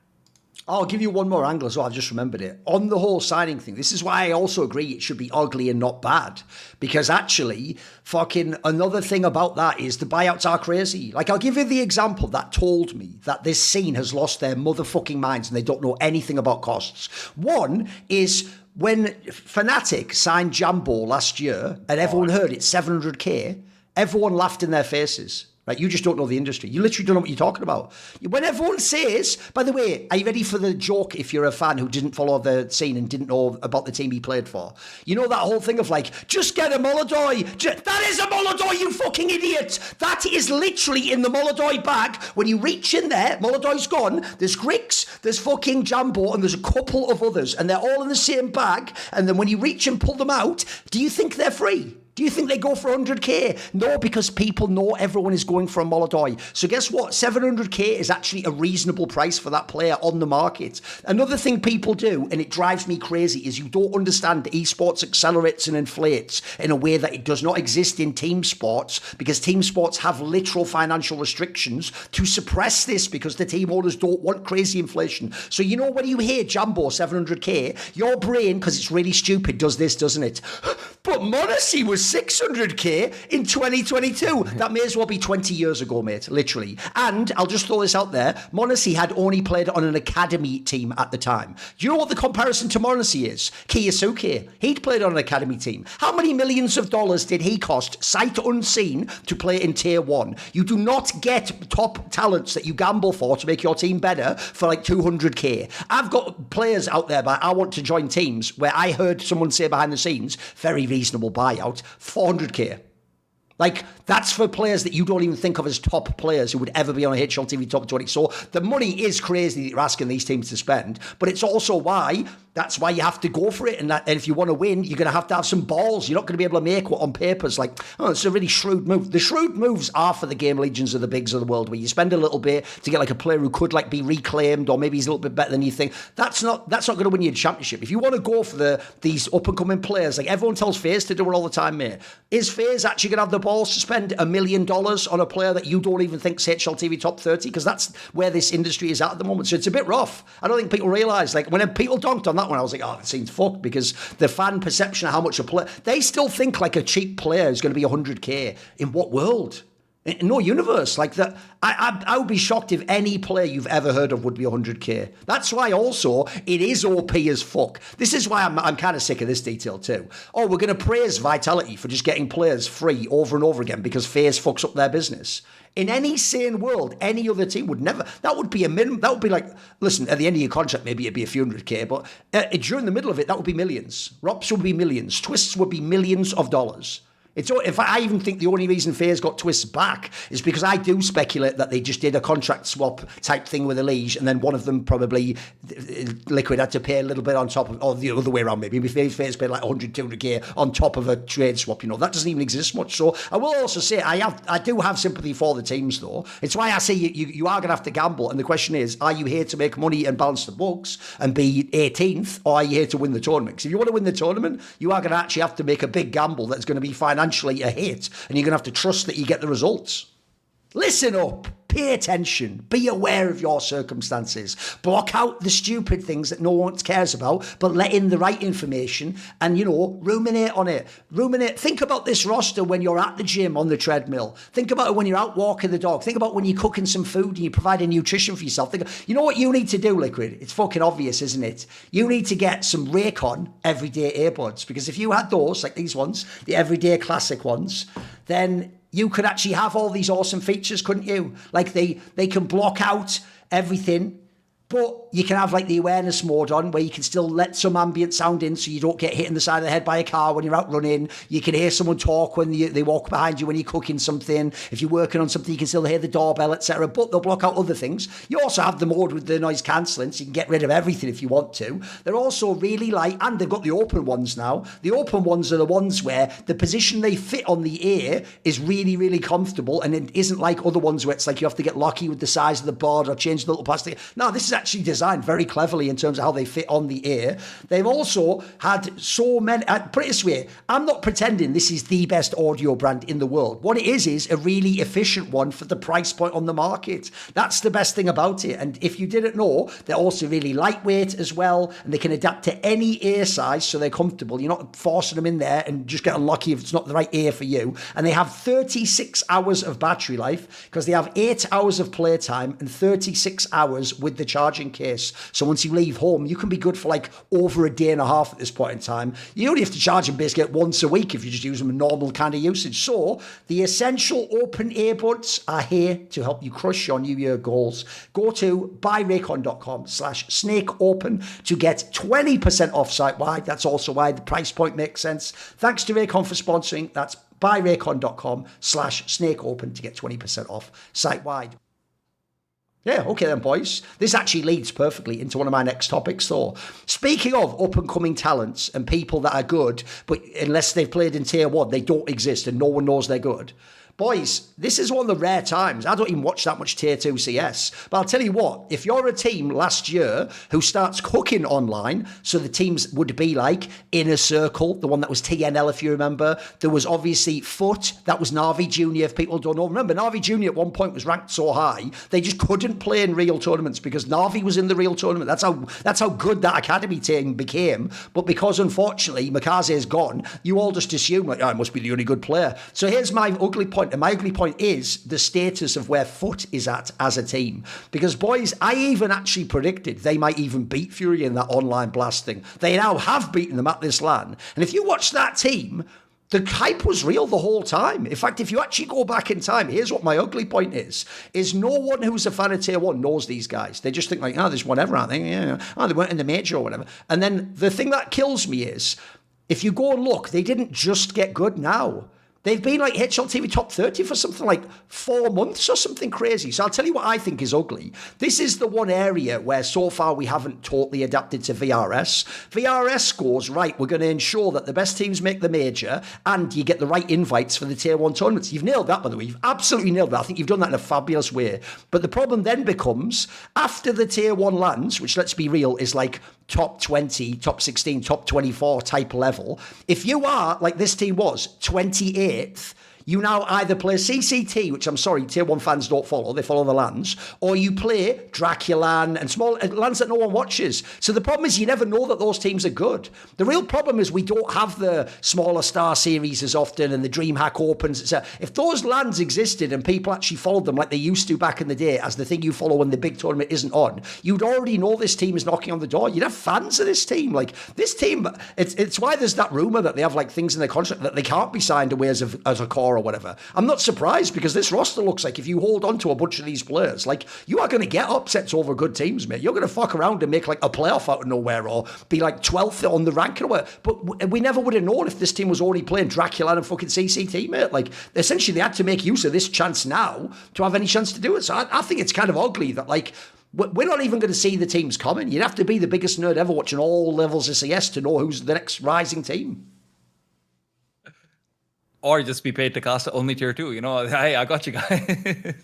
S2: I'll give you one more angle as well. I've just remembered it. On the whole signing thing, this is why I also agree it should be ugly and not bad. Because actually, fucking another thing about that is the buyouts are crazy. Like, I'll give you the example that told me that this scene has lost their motherfucking minds and they don't know anything about costs. One is when Fnatic signed Jambo last year and everyone heard it's 700k, everyone laughed in their faces. Right, you just don't know the industry. You literally don't know what you're talking about. When everyone says, by the way, are you ready for the joke if you're a fan who didn't follow the scene and didn't know about the team he played for? You know that whole thing of like, just get a Molodoi. That is a Molodoi, you fucking idiot. That is literally in the Molodoi bag. When you reach in there, Molodoi's gone. There's Grix, there's fucking Jambo, and there's a couple of others. And they're all in the same bag. And then when you reach and pull them out, do you think they're free? Do you think they go for 100k? No, because people know everyone is going for a Molodoi. So guess what? 700k is actually a reasonable price for that player on the market. Another thing people do, and it drives me crazy, is you don't understand esports accelerates and inflates in a way that it does not exist in team sports, because team sports have literal financial restrictions to suppress this because the team owners don't want crazy inflation. So when you hear Jambo 700k, your brain, because it's really stupid, does this, doesn't it? But Monacy was 600k in 2022. That may as well be 20 years ago, mate, literally. And I'll just throw this out there. Monacy had only played on an academy team at the time. Do you know what the comparison to Monacy is? Kiyosuke. He'd played on an academy team. How many millions of dollars did he cost, sight unseen, to play in tier 1? You do not get top talents that you gamble for to make your team better for like 200k. I've got players out there, but I want to join teams where I heard someone say behind the scenes, very reasonable buyout, 400k. Like, that's for players that you don't even think of as top players who would ever be on a HLTV top 20. So the money is crazy that you're asking these teams to spend, but it's also that's why you have to go for it. And if you want to win, you're going to have some balls. You're not going to be able to make what on paper's like, oh, it's a really shrewd move. The shrewd moves are for the game legions of the bigs of the world, where you spend a little bit to get like a player who could like be reclaimed, or maybe he's a little bit better than you think. That's not going to win you a championship. If you want to go for these up and coming players, like everyone tells FaZe to do it all the time, mate. Is FaZe actually going to have the balls to spend $1 million on a player that you don't even think's HLTV top 30? Because that's where this industry is at the moment. So it's a bit rough. I don't think people realise. Like when people donked on that one, I was like, oh, that seems fucked, because the fan perception of how much a player, they still think like a cheap player is going to be 100k. In what world? In no universe. Like that, I would be shocked if any player you've ever heard of would be 100k. That's why also it is OP as fuck. This is why I'm kind of sick of this detail too. Oh, we're going to praise Vitality for just getting players free over and over again because FaZe fucks up their business. In any sane world, any other team would never. That would be a minimum. That would be like, listen, at the end of your contract, maybe it'd be a few 100k, but during the middle of it, that would be millions. Rops would be millions. Twists would be millions of dollars. In fact, I even think the only reason Fair's got twists back is because I do speculate that they just did a contract swap type thing with a Liege, and then one of them probably Liquid had to pay a little bit on top of, or the other way around maybe. Fair's paid like 100, 200k on top of a trade swap. That doesn't even exist much. So I will also say I do have sympathy for the teams though. It's why I say you are going to have to gamble, and the question is, are you here to make money and balance the books and be 18th, or are you here to win the tournament? Because if you want to win the tournament, you are going to actually have to make a big gamble that's going to be financially a hit, and you're going to have to trust that you get the results. Listen up, pay attention, be aware of your circumstances, block out the stupid things that no one cares about, but let in the right information and, ruminate on it. Think about this roster when you're at the gym on the treadmill. Think about it when you're out walking the dog. Think about when you're cooking some food and you're providing nutrition for yourself. You know what you need to do, Liquid? It's fucking obvious, isn't it? You need to get some Raycon everyday earbuds, because if you had those, like these ones, the everyday classic ones, then you could actually have all these awesome features, couldn't you? Like they can block out everything, but you can have like the awareness mode on where you can still let some ambient sound in so you don't get hit in the side of the head by a car when you're out running. You can hear someone talk when they walk behind you when you're cooking something. If you're working on something, you can still hear the doorbell, etc. But they'll block out other things. You also have the mode with the noise cancelling, so you can get rid of everything if you want to. They're also really light, and they've got the open ones now. The open ones are the ones where the position they fit on the ear is really, really comfortable, and it isn't like other ones where it's like you have to get lucky with the size of the board or change the little plastic. No, this is actually designed very cleverly in terms of how they fit on the ear. They've also had so many, put it this way, I'm not pretending this is the best audio brand in the world. What it is a really efficient one for the price point on the market. That's the best thing about it. And if you didn't know, they're also really lightweight as well, and they can adapt to any ear size, so they're comfortable. You're not forcing them in there and just getting lucky if it's not the right ear for you. And they have 36 hours of battery life, because they have 8 hours of playtime and 36 hours with the charging case. So once you leave home, you can be good for like over a day and a half at this point in time. You only have to charge them basically once a week if you just use them in normal kind of usage. So the essential open earbuds are here to help you crush your New Year goals. Go to buyraycon.com/snakeopen to get 20% off site-wide. That's also why the price point makes sense. Thanks to Raycon for sponsoring. That's buyraycon.com/snakeopen to get 20% off site-wide. Yeah, okay then, boys. This actually leads perfectly into one of my next topics, though. Speaking of up-and-coming talents and people that are good, but unless they've played in Tier 1, they don't exist and no one knows they're good. Boys, this is one of the rare times. I don't even watch that much Tier 2 CS. But I'll tell you what, if you're a team last year who starts cooking online, so the teams would be like Inner Circle, the one that was TNL, if you remember. There was obviously Foot, that was NAVI Junior, if people don't know. Remember, NAVI Junior at one point was ranked so high, they just couldn't play in real tournaments because NAVI was in the real tournament. That's how good that academy team became. But because, unfortunately, Makaze is gone, you all just assume, like, I must be the only good player. So here's my ugly point. And my ugly point is the status of where Foot is at as a team. Because, boys, I even actually predicted they might even beat Fury in that online blasting. They now have beaten them at this LAN. And if you watch that team, the hype was real the whole time. In fact, if you actually go back in time, here's what my ugly point is no one who's a fan of Tier 1 knows these guys. They just think like, there's whatever, aren't they? Yeah. Oh, they weren't in the major or whatever. And then the thing that kills me is, if you go and look, they didn't just get good now. They've been like HLTV top 30 for something like 4 months or something crazy. So I'll tell you what I think is ugly. This is the one area where so far we haven't totally adapted to VRS. VRS scores, right, we're going to ensure that the best teams make the major and you get the right invites for the Tier 1 tournaments. You've nailed that, by the way. You've absolutely nailed that. I think you've done that in a fabulous way. But the problem then becomes, after the Tier 1 lands, which let's be real, is like top 20, top 16, top 24 type level. If you are, like this team was, 28th, you now either play CCT, which I'm sorry, Tier 1 fans don't follow, they follow the lands, or you play Draculan and small lands that no one watches. So the problem is you never know that those teams are good. The real problem is we don't have the smaller star series as often and the DreamHack Opens, etc. If those lands existed and people actually followed them like they used to back in the day as the thing you follow when the big tournament isn't on, you'd already know this team is knocking on the door. You'd have fans of this team. Like this team, it's why there's that rumour that they have like things in their contract that they can't be signed away as a core for or whatever. I'm not surprised because this roster looks like if you hold on to a bunch of these players, like you are going to get upsets over good teams, mate. You're going to fuck around and make like a playoff out of nowhere or be like 12th on the ranking or whatever. But we never would have known if this team was already playing Dracula and fucking CCT, mate. Like essentially they had to make use of this chance now to have any chance to do it. So I think it's kind of ugly that like we're not even going to see the teams coming. You'd have to be the biggest nerd ever watching all levels of CS to know who's the next rising team.
S3: Or just be paid to cast only tier 2, hey, I got you guys.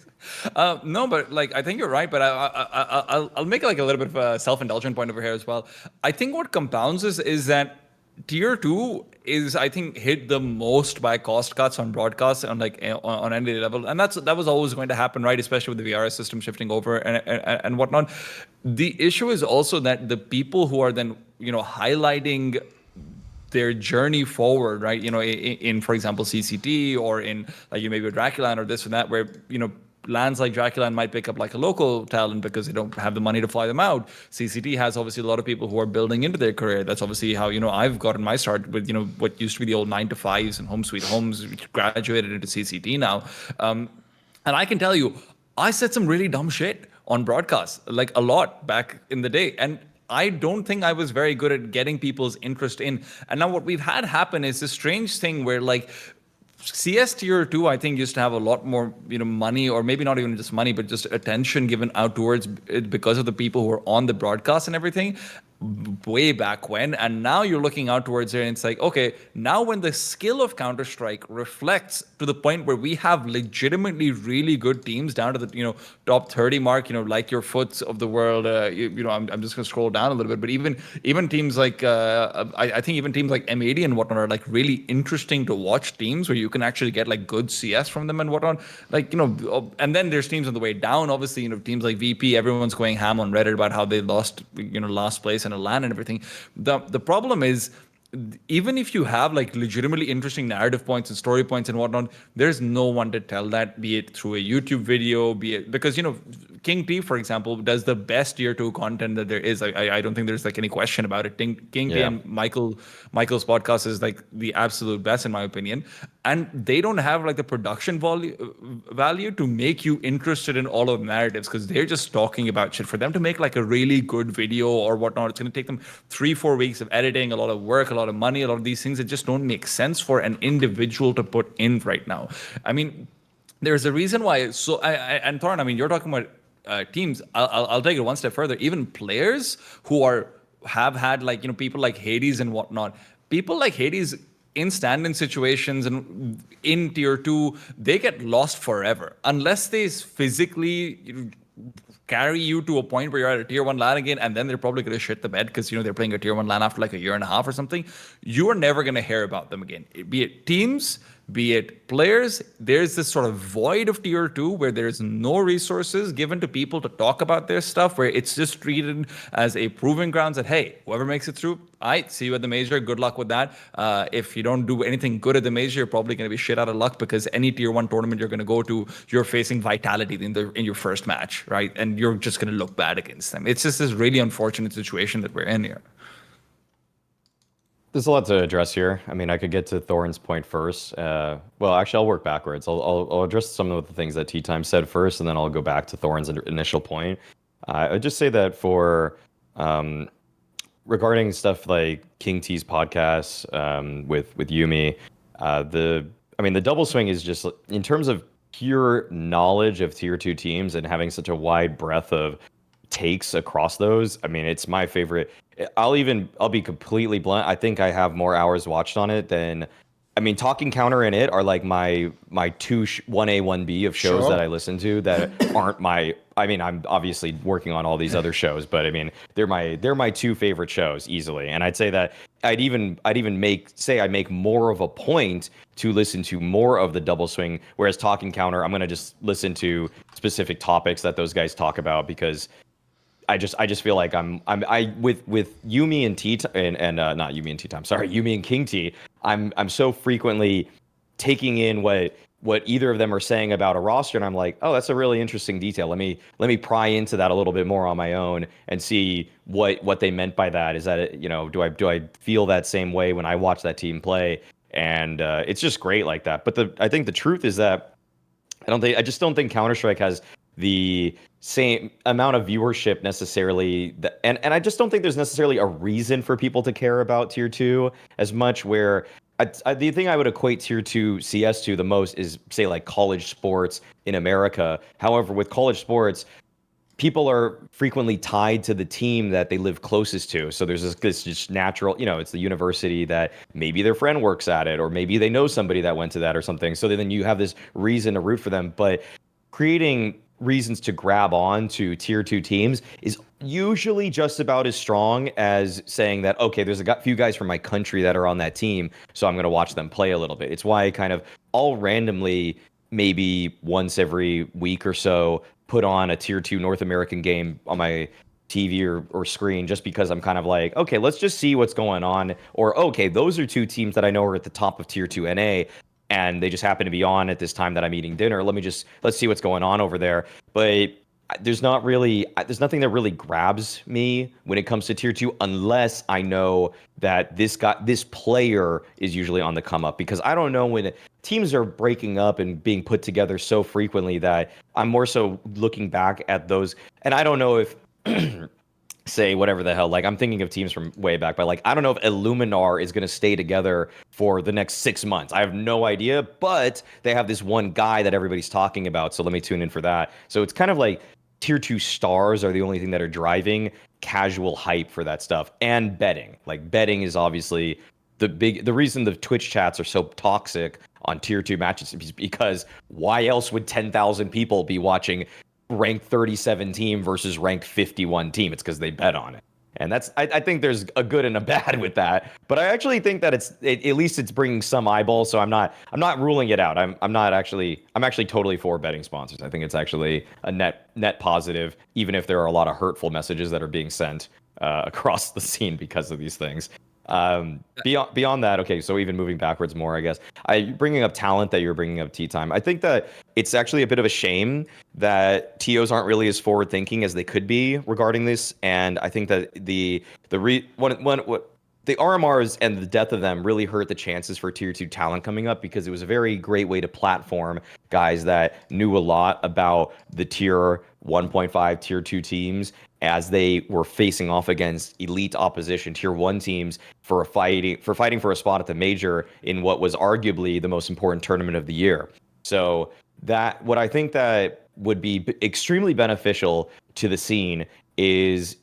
S3: No, but like I think you're right, but I'll make like a little bit of a self-indulgent point over here as well. I think what compounds this is that tier 2 is, I think, hit the most by cost cuts on broadcasts on like on any level, and that was always going to happen, right? Especially with the VRS system shifting over and whatnot. The issue is also that the people who are then highlighting their journey forward, right? In for example CCT or in like maybe Draculan or this or that, where lands like Draculan might pick up like a local talent because they don't have the money to fly them out. CCT has obviously a lot of people who are building into their career. That's obviously how I've gotten my start with what used to be the old 9-to-5s and home sweet homes, which graduated into CCT now. And I can tell you, I said some really dumb shit on broadcast, like a lot back in the day, and I don't think I was very good at getting people's interest in. And now what we've had happen is this strange thing where like CS tier 2, I think, used to have a lot more, money, or maybe not even just money, but just attention given out towards it because of the people who are on the broadcast and everything way back when. And now you're looking out towards it and it's like, okay, now when the skill of Counter-Strike reflects to the point where we have legitimately really good teams down to the, top 30 mark, like your Foots of the world, I'm just going to scroll down a little bit, but even teams like, I think even teams like M80 and whatnot are like really interesting to watch teams where you can actually get like good CS from them and whatnot. Like, and then there's teams on the way down, obviously, teams like VP, everyone's going ham on Reddit about how they lost, last place in a LAN and everything. The problem is, even if you have like legitimately interesting narrative points and story points and whatnot, there's no one to tell that, be it through a YouTube video, be it because King T, for example, does the best tier 2 content that there is. I don't think there's like any question about it. King T and Michael's podcast is like the absolute best in my opinion, and they don't have like the production value to make you interested in all of the narratives because they're just talking about shit. For them to make like a really good video or whatnot, it's going to take them 3-4 weeks of editing, a lot of work, a lot of money, a lot of these things that just don't make sense for an individual to put in right now. I mean, there's a reason why. And Thorin, I mean, you're talking about teams. I'll take it one step further. Even players who have had like people like Hades and whatnot. People like Hades in stand-in situations and in tier 2, they get lost forever unless they physically carry you to a point where you're at a tier 1 LAN again, and then they're probably going to shit the bed because they're playing a tier 1 LAN after like a year and a half or something. You are never going to hear about them again. Be it teams, be it players, there's this sort of void of tier 2 where there's no resources given to people to talk about their stuff, where it's just treated as a proving grounds that, hey, whoever makes it through, I see you at the major, good luck with that. If you don't do anything good at the major, you're probably going to be shit out of luck because any tier 1 tournament you're going to go to, you're facing Vitality in your first match, right? And you're just going to look bad against them. It's just this really unfortunate situation that we're in here.
S1: There's a lot to address here. I mean, I could get to Thorin's point first. Well, actually, I'll work backwards. I'll address some of the things that TeaTime said first, and then I'll go back to Thorin's initial point. I'd just say that for regarding stuff like King T's podcast with Yumi, the double swing is just in terms of pure knowledge of tier 2 teams and having such a wide breadth of takes across those. I mean, it's my favorite. I'll be completely blunt. I think I have more hours watched on it than, Talking Counter and it are like my two 1A, 1B of shows that I listen to that aren't I'm obviously working on all these other shows, but they're my two favorite shows easily. And I'd say that I'd even make more of a point to listen to more of the double swing, whereas Talking Counter, I'm going to just listen to specific topics that those guys talk about because I just feel like with Yumi and TeaTime and not Yumi and TeaTime, sorry, Yumi and King T, I'm so frequently taking in what either of them are saying about a roster, and I'm like, oh, that's a really interesting detail. Let me pry into that a little bit more on my own and see what they meant by that. Is that do I feel that same way when I watch that team play? and it's just great like that. But I think the truth is that I just don't think Counter-Strike has the same amount of viewership necessarily, and I just don't think there's necessarily a reason for people to care about tier 2 as much. Where the thing I would equate tier 2 CS to the most is, say, like college sports in America. However, with college sports, people are frequently tied to the team that they live closest to. So there's this just natural, it's the university that maybe their friend works at it, or maybe they know somebody that went to that or something. So then you have this reason to root for them. But creating reasons to grab on to tier 2 teams is usually just about as strong as saying that, okay, there's a few guys from my country that are on that team, so I'm going to watch them play a little bit. It's why I kind of all randomly, maybe once every week or so, put on a tier 2 North American game on my TV or screen, just because I'm kind of like, okay, let's just see what's going on. Or, okay, those are two teams that I know are at the top of tier 2 NA, and they just happen to be on at this time that I'm eating dinner. Let's see what's going on over there. But there's nothing that really grabs me when it comes to tier 2, unless I know that this player is usually on the come up, because I don't know, when teams are breaking up and being put together so frequently, that I'm more so looking back at those. And I don't know if say whatever the hell, like, I'm thinking of teams from way back, but like, I don't know if Illuminar is going to stay together for the next 6 months. I have no idea, but they have this one guy that everybody's talking about, so let me tune in for that. So it's kind of like tier 2 stars are the only thing that are driving casual hype for that stuff. And betting, like, betting is obviously the reason the Twitch chats are so toxic on tier 2 matches, is because why else would 10,000 people be watching ranked 37 team versus ranked 51 team? It's because they bet on it. And I think there's a good and a bad with that, but I actually think that at least it's bringing some eyeballs. So I'm not ruling it out. I'm actually totally for betting sponsors. I think it's actually a net positive, even if there are a lot of hurtful messages that are being sent across the scene because of these things. Beyond that, okay, so even moving backwards more, I guess, bringing up talent, that you're bringing up TeaTime, I think that it's actually a bit of a shame that TOs aren't really as forward thinking as they could be regarding this. And I think that the RMRs and the death of them really hurt the chances for tier 2 talent coming up, because it was a very great way to platform guys that knew a lot about the tier 1.5, tier 2 teams, as they were facing off against elite opposition tier 1 teams for fighting for a spot at the major in what was arguably the most important tournament of the year. So that what I think that would be extremely beneficial to the scene is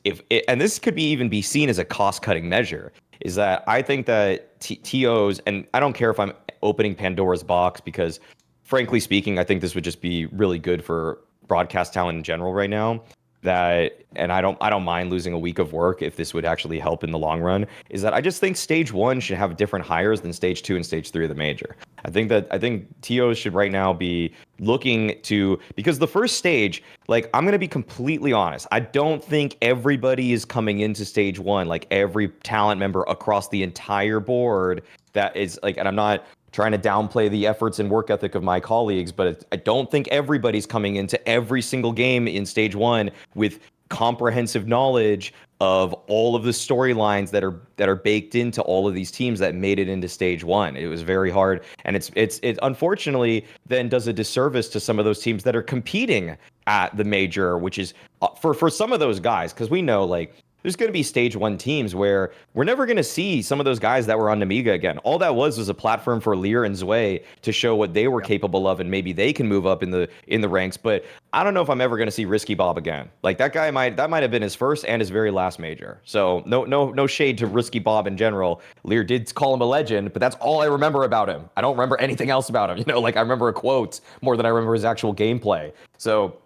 S1: and this could even be seen as a cost-cutting measure, is that I think that TOs, and I don't care if I'm opening Pandora's box, because frankly speaking, I think this would just be really good for broadcast talent in general right now. And I don't mind losing a week of work if this would actually help in the long run, is that I just think stage 1 should have different hires than stage 2 and stage 3 of the major. I think TOs should right now be looking to, because the first stage, like, I'm going to be completely honest, I don't think everybody is coming into stage 1, like every talent member across the entire board, that is like, and I'm not trying to downplay the efforts and work ethic of my colleagues, but I don't think everybody's coming into every single game in stage 1 with comprehensive knowledge of all of the storylines that are baked into all of these teams that made it into stage 1. It was very hard, and it unfortunately then does a disservice to some of those teams that are competing at the major, which is for some of those guys, because we know, like, there's going to be stage 1 teams where we're never going to see some of those guys that were on Namiga again. All that was a platform for Lear and Zwei to show what they were capable of, and maybe they can move up in the ranks. But I don't know if I'm ever going to see Risky Bob again. Like, that might have been his first and his very last major. So no shade to Risky Bob in general. Lear did call him a legend, but that's all I remember about him. I don't remember anything else about him. Like, I remember a quote more than I remember his actual gameplay. So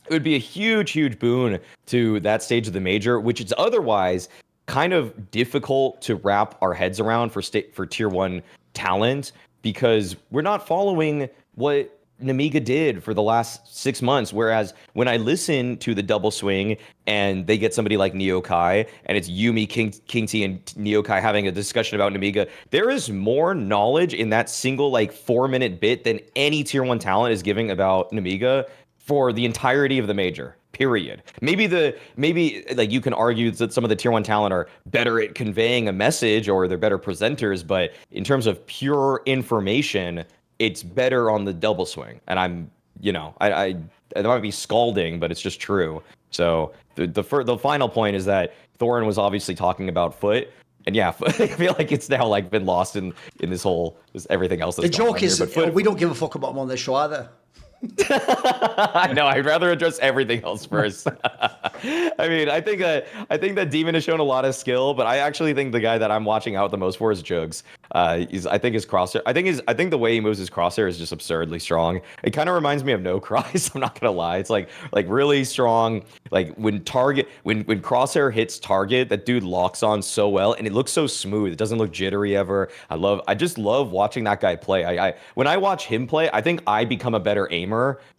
S1: it would be a huge boon to that stage of the major, which is otherwise kind of difficult to wrap our heads around for tier 1 talent, because we're not following what Namiga did for the last 6 months. Whereas when I listen to the double swing and they get somebody like Neokai, and it's Yumi, King T, and Neokai having a discussion about Namiga, there is more knowledge in that single, like, 4-minute bit than any tier 1 talent is giving about Namiga for the entirety of the major. period. Maybe like you can argue that some of the tier 1 talent are better at conveying a message or they're better presenters, but in terms of pure information, it's better on the double swing. And I'm, I might be scalding, but it's just true. So the final point is that Thorin was obviously talking about foot. And yeah, I feel like it's now like been lost in this everything else. That's
S2: The joke is,
S1: here,
S2: we don't give a fuck about them on this show either.
S1: No, I'd rather address everything else first. I mean, I think that Demon has shown a lot of skill, but I actually think the guy that I'm watching out the most for is Jugs. I think his crosshair. I think the way he moves his crosshair is just absurdly strong. It kind of reminds me of No Cries. I'm not gonna lie. It's like really strong. Like when crosshair hits target, that dude locks on so well, and it looks so smooth. It doesn't look jittery ever. I just love watching that guy play. When I watch him play, I think I become a better aimer.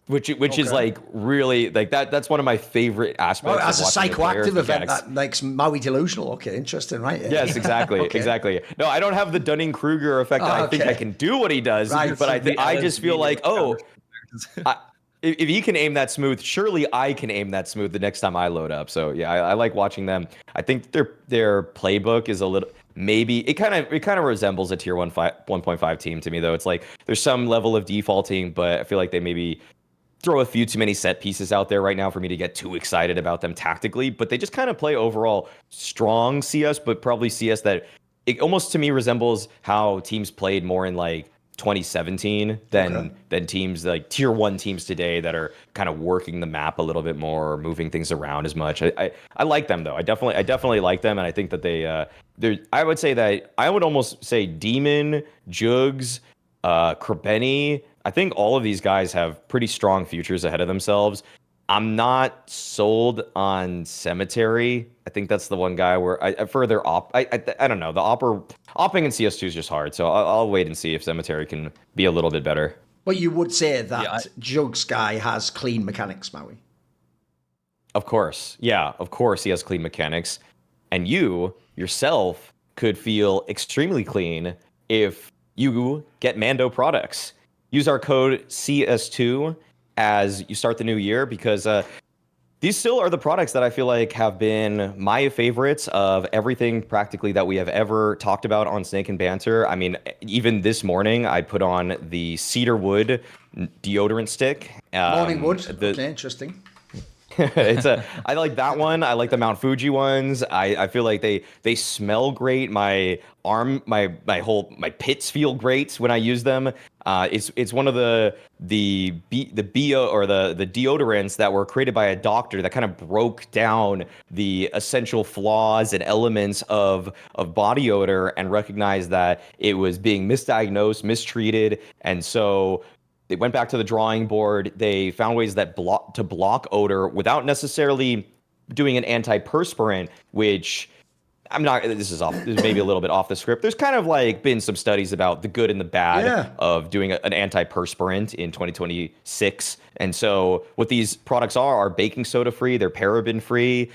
S1: Which is like really like that's one of my favorite aspects.
S2: As a psychoactive event that makes Maui delusional. Okay, interesting, right? Yeah.
S1: Yes, exactly, exactly. No, I don't have the Dunning-Kruger effect. I think I can do what he does, right. But I just feel like, if he can aim that smooth, surely I can aim that smooth the next time I load up. So yeah, I like watching them. I think their playbook is a little. Maybe it kind of resembles a tier 1.5 team to me, though. It's like there's some level of defaulting, but I feel like they maybe throw a few too many set pieces out there right now for me to get too excited about them tactically. But they just kind of play overall strong CS, but probably CS that it almost to me resembles how teams played more in like 2017 than teams like tier 1 teams today that are kind of working the map a little bit more or moving things around as much. I like them though. I definitely like them, and I think that I would say that I would almost say Demon, Jugs, Krebeni. I think all of these guys have pretty strong futures ahead of themselves. I'm not sold on Cemetery. I think that's the one guy where I further I don't know. The opping in CS2 is just hard, so I'll wait and see if Cemetery can be a little bit better.
S2: But you would say that Jugs guy has clean mechanics, Maui.
S1: Of course. Yeah, of course he has clean mechanics. And you yourself could feel extremely clean if you get Mando products. Use our code CS2 as you start the new year, because these still are the products that I feel like have been my favorites of everything practically that we have ever talked about on Snake and Banter. I mean, even this morning, I put on the cedarwood deodorant stick.
S2: Morning wood. Okay, interesting.
S1: I like that one. I like the Mount Fuji ones. I feel like they smell great. My pits feel great when I use them. It's one of the bio or the deodorants that were created by a doctor that kind of broke down the essential flaws and elements of body odor and recognized that it was being misdiagnosed, mistreated, and so they went back to the drawing board. They found ways that block odor without necessarily doing an antiperspirant, which this is maybe a little bit off the script. There's kind of like been some studies about the good and the bad of doing an antiperspirant in 2026. And so what these products are baking soda free. They're paraben free.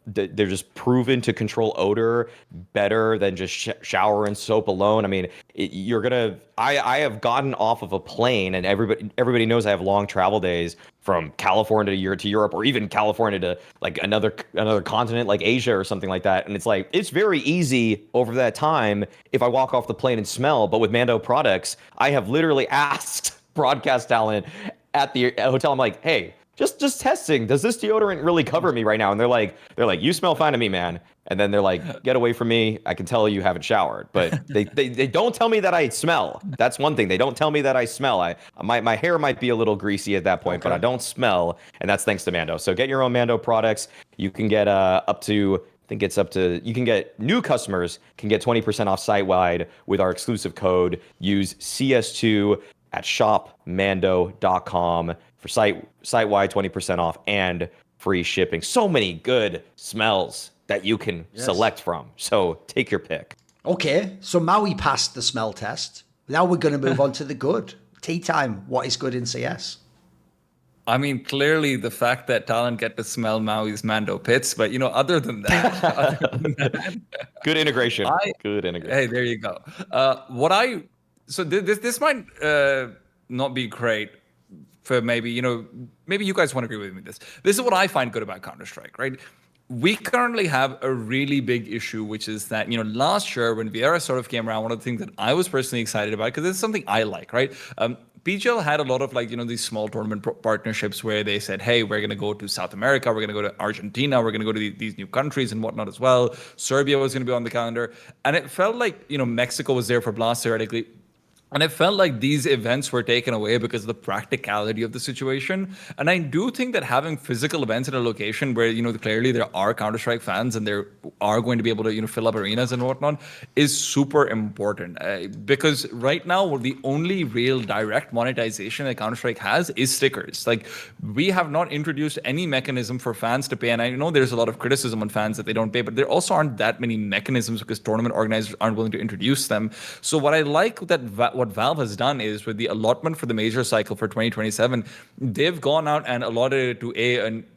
S1: They're just proven to control odor better than just shower and soap alone. I mean, I have gotten off of a plane, and everybody knows I have long travel days from California to Europe, or even California to like another continent like Asia or something like that. And it's like, it's very easy over that time if I walk off the plane and smell. But with Mando products, I have literally asked broadcast talent at the hotel, I'm like, hey, just testing, does this deodorant really cover me right now? And they're like, you smell fine to me, man. And then they're like, get away from me. I can tell you haven't showered. But they don't tell me that I smell. That's one thing. They don't tell me that I smell. My hair might be a little greasy at that point, but I don't smell. And that's thanks to Mando. So get your own Mando products. You can get you can get new customers can get 20% off site-wide with our exclusive code. Use CS2 at shopmando.com for site-wide 20% off and free shipping. So many good smells that you can select from. So take your pick.
S2: Okay, so Maui passed the smell test. Now we're going to move on to the good. TeaTime, what is good in CS?
S3: I mean, clearly the fact that talent get to smell Maui's Mando pits, but other than that,
S1: good integration. Good integration.
S3: Hey, there you go. So this might not be great for maybe, maybe you guys won't agree with me with this. This is what I find good about Counter-Strike, right? We currently have a really big issue, which is that, last year when VR sort of came around, one of the things that I was personally excited about, because it's something I like, right? PGL had a lot of these small tournament partnerships where they said, hey, we're going to go to South America, we're going to go to Argentina, we're going to go to these new countries and whatnot as well. Serbia was going to be on the calendar. And it felt like, Mexico was there for Blast theoretically. And it felt like these events were taken away because of the practicality of the situation. And I do think that having physical events in a location where, clearly there are Counter-Strike fans and there are going to be able to, fill up arenas and whatnot is super important. Because right now, the only real direct monetization that Counter-Strike has is stickers. Like, we have not introduced any mechanism for fans to pay. And I know there's a lot of criticism on fans that they don't pay, but there also aren't that many mechanisms because tournament organizers aren't willing to introduce them. So what I like that what Valve has done is with the allotment for the major cycle for 2027, they've gone out and allotted it to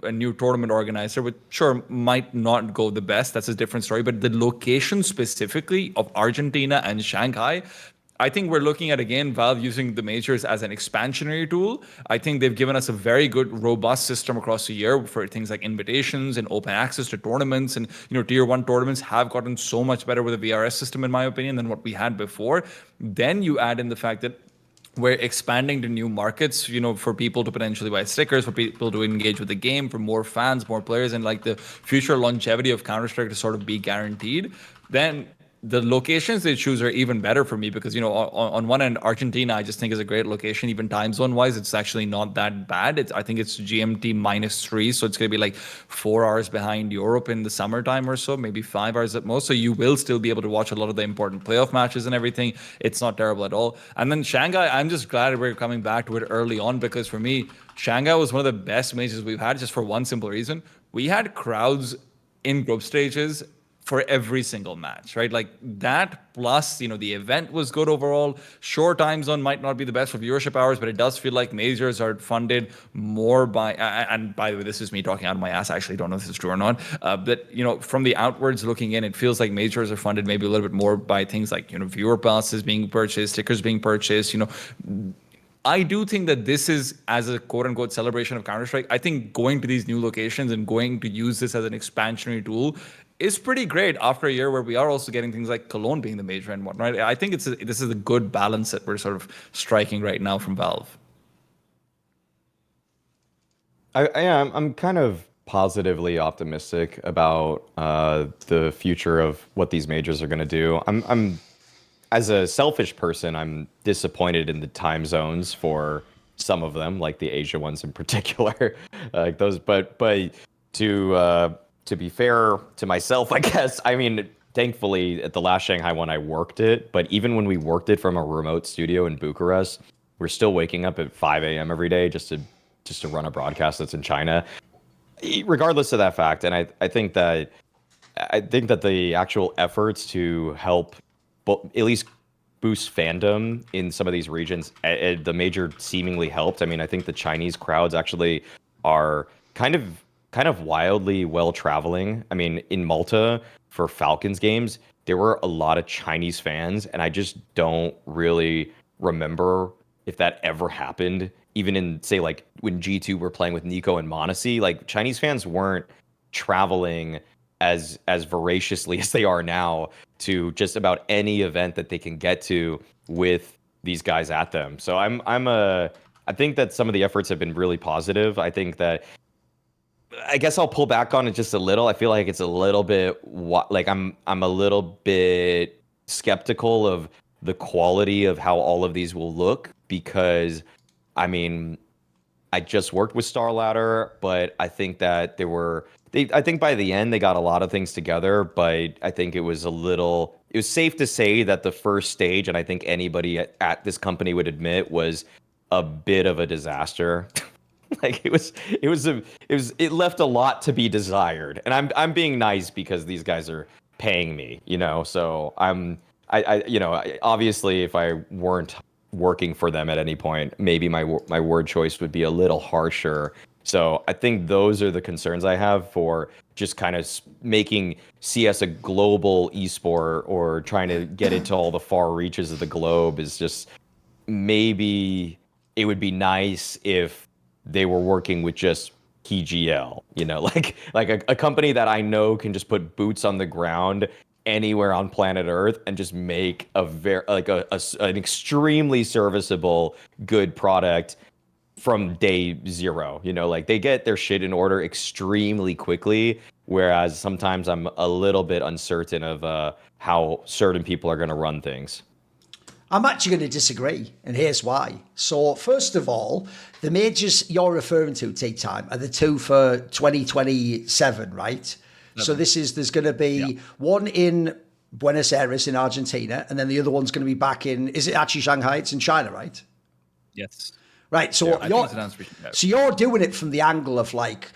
S3: a new tournament organizer, which sure might not go the best. That's a different story. But the location specifically of Argentina and Shanghai, I think we're looking at, again, Valve using the majors as an expansionary tool. I think they've given us a very good, robust system across the year for things like invitations and open access to tournaments. And, tier 1 tournaments have gotten so much better with the VRS system, in my opinion, than what we had before. Then you add in the fact that we're expanding to new markets, for people to potentially buy stickers, for people to engage with the game, for more fans, more players, and like the future longevity of Counter-Strike to sort of be guaranteed. Then the locations they choose are even better for me because, on one end, Argentina, I just think is a great location. Even time zone wise, it's actually not that bad. I think it's GMT -3. So it's going to be like 4 hours behind Europe in the summertime or so, maybe 5 hours at most. So you will still be able to watch a lot of the important playoff matches and everything. It's not terrible at all. And then Shanghai, I'm just glad we're coming back to it early on because for me, Shanghai was one of the best majors we've had just for one simple reason. We had crowds in group stages for every single match, right? Like that plus, the event was good overall. Sure, time zone might not be the best for viewership hours, but it does feel like majors are funded more by, and by the way, this is me talking out of my ass. I actually don't know if this is true or not. But, from the outwards looking in, it feels like majors are funded maybe a little bit more by things like, viewer passes being purchased, stickers being purchased, I do think that this is, as a quote-unquote celebration of Counter-Strike, I think going to these new locations and going to use this as an expansionary tool is pretty great after a year where we are also getting things like Cologne being the major and whatnot. I think this is a good balance that we're sort of striking right now from Valve.
S1: I'm kind of positively optimistic about the future of what these majors are going to do. I'm as a selfish person, I'm disappointed in the time zones for some of them, like the Asia ones in particular, like those. But to be fair to myself, I guess, I mean, thankfully at the last Shanghai one, I worked it. But even when we worked it from a remote studio in Bucharest, we're still waking up at 5 a.m. every day just to run a broadcast that's in China. Regardless of that fact, and I think that the actual efforts to help, at least boost fandom in some of these regions, the major seemingly helped. I mean, I think the Chinese crowds actually are kind of wildly well traveling. I mean, in Malta for Falcons games, there were a lot of Chinese fans, and I just don't really remember if that ever happened. Even in, say, like when G2 were playing with Nico and Monacy, like Chinese fans weren't traveling as voraciously as they are now to just about any event that they can get to with these guys at them. So I think that some of the efforts have been really positive. I think that, I guess I'll pull back on it just a little. I feel like it's a little bit like I'm a little bit skeptical of the quality of how all of these will look because, I mean, I just worked with Star Ladder, but I think that I think by the end they got a lot of things together, but I think it was safe to say that the first stage, and I think anybody at this company would admit, was a bit of a disaster. Like it left a lot to be desired, and I'm being nice because these guys are paying me, so obviously if I weren't working for them at any point, maybe my word choice would be a little harsher. So I think those are the concerns I have for just kind of making CS a global esport or trying to get into all the far reaches of the globe is just maybe it would be nice if they were working with just PGL, like a company that I know can just put boots on the ground anywhere on planet Earth and just make a very an extremely serviceable, good product from day zero. Like they get their shit in order extremely quickly, whereas sometimes I'm a little bit uncertain of how certain people are going to run things.
S2: I'm actually going to disagree, and here's why. So, first of all, the majors you're referring to, TeaTime, are the two for 2027, right? So there's going to be one in Buenos Aires in Argentina, and then the other one's going to be back in, is it actually Shanghai? It's in China, right?
S3: Yes.
S2: Right, so you're doing it from the angle of like,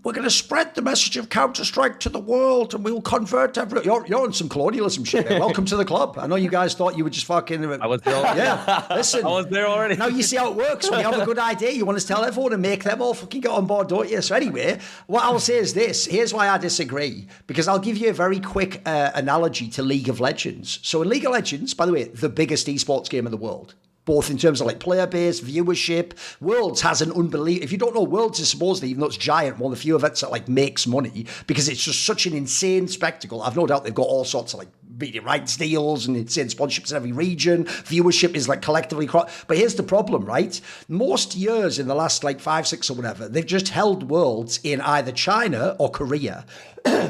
S2: we're going to spread the message of Counter-Strike to the world and we'll convert everyone. You're on some colonialism shit. Welcome to the club. I know you guys thought you were just fucking...
S3: I was there already.
S2: Yeah, listen.
S3: I was there already.
S2: Now you see how it works. When you have a good idea, you want to tell everyone and make them all fucking get on board, don't you? So anyway, what I'll say is this. Here's why I disagree. Because I'll give you a very quick analogy to League of Legends. So in League of Legends, by the way, the biggest esports game in the world, both in terms of like player base, viewership. Worlds has an unbelievable... If you don't know, Worlds is supposedly, even though it's giant, one of the few events that like makes money because it's just such an insane spectacle. I've no doubt they've got all sorts of like media rights deals and insane sponsorships in every region. Viewership is like collectively... But here's the problem, right? Most years in the last like 5, 6 or whatever, they've just held Worlds in either China or Korea.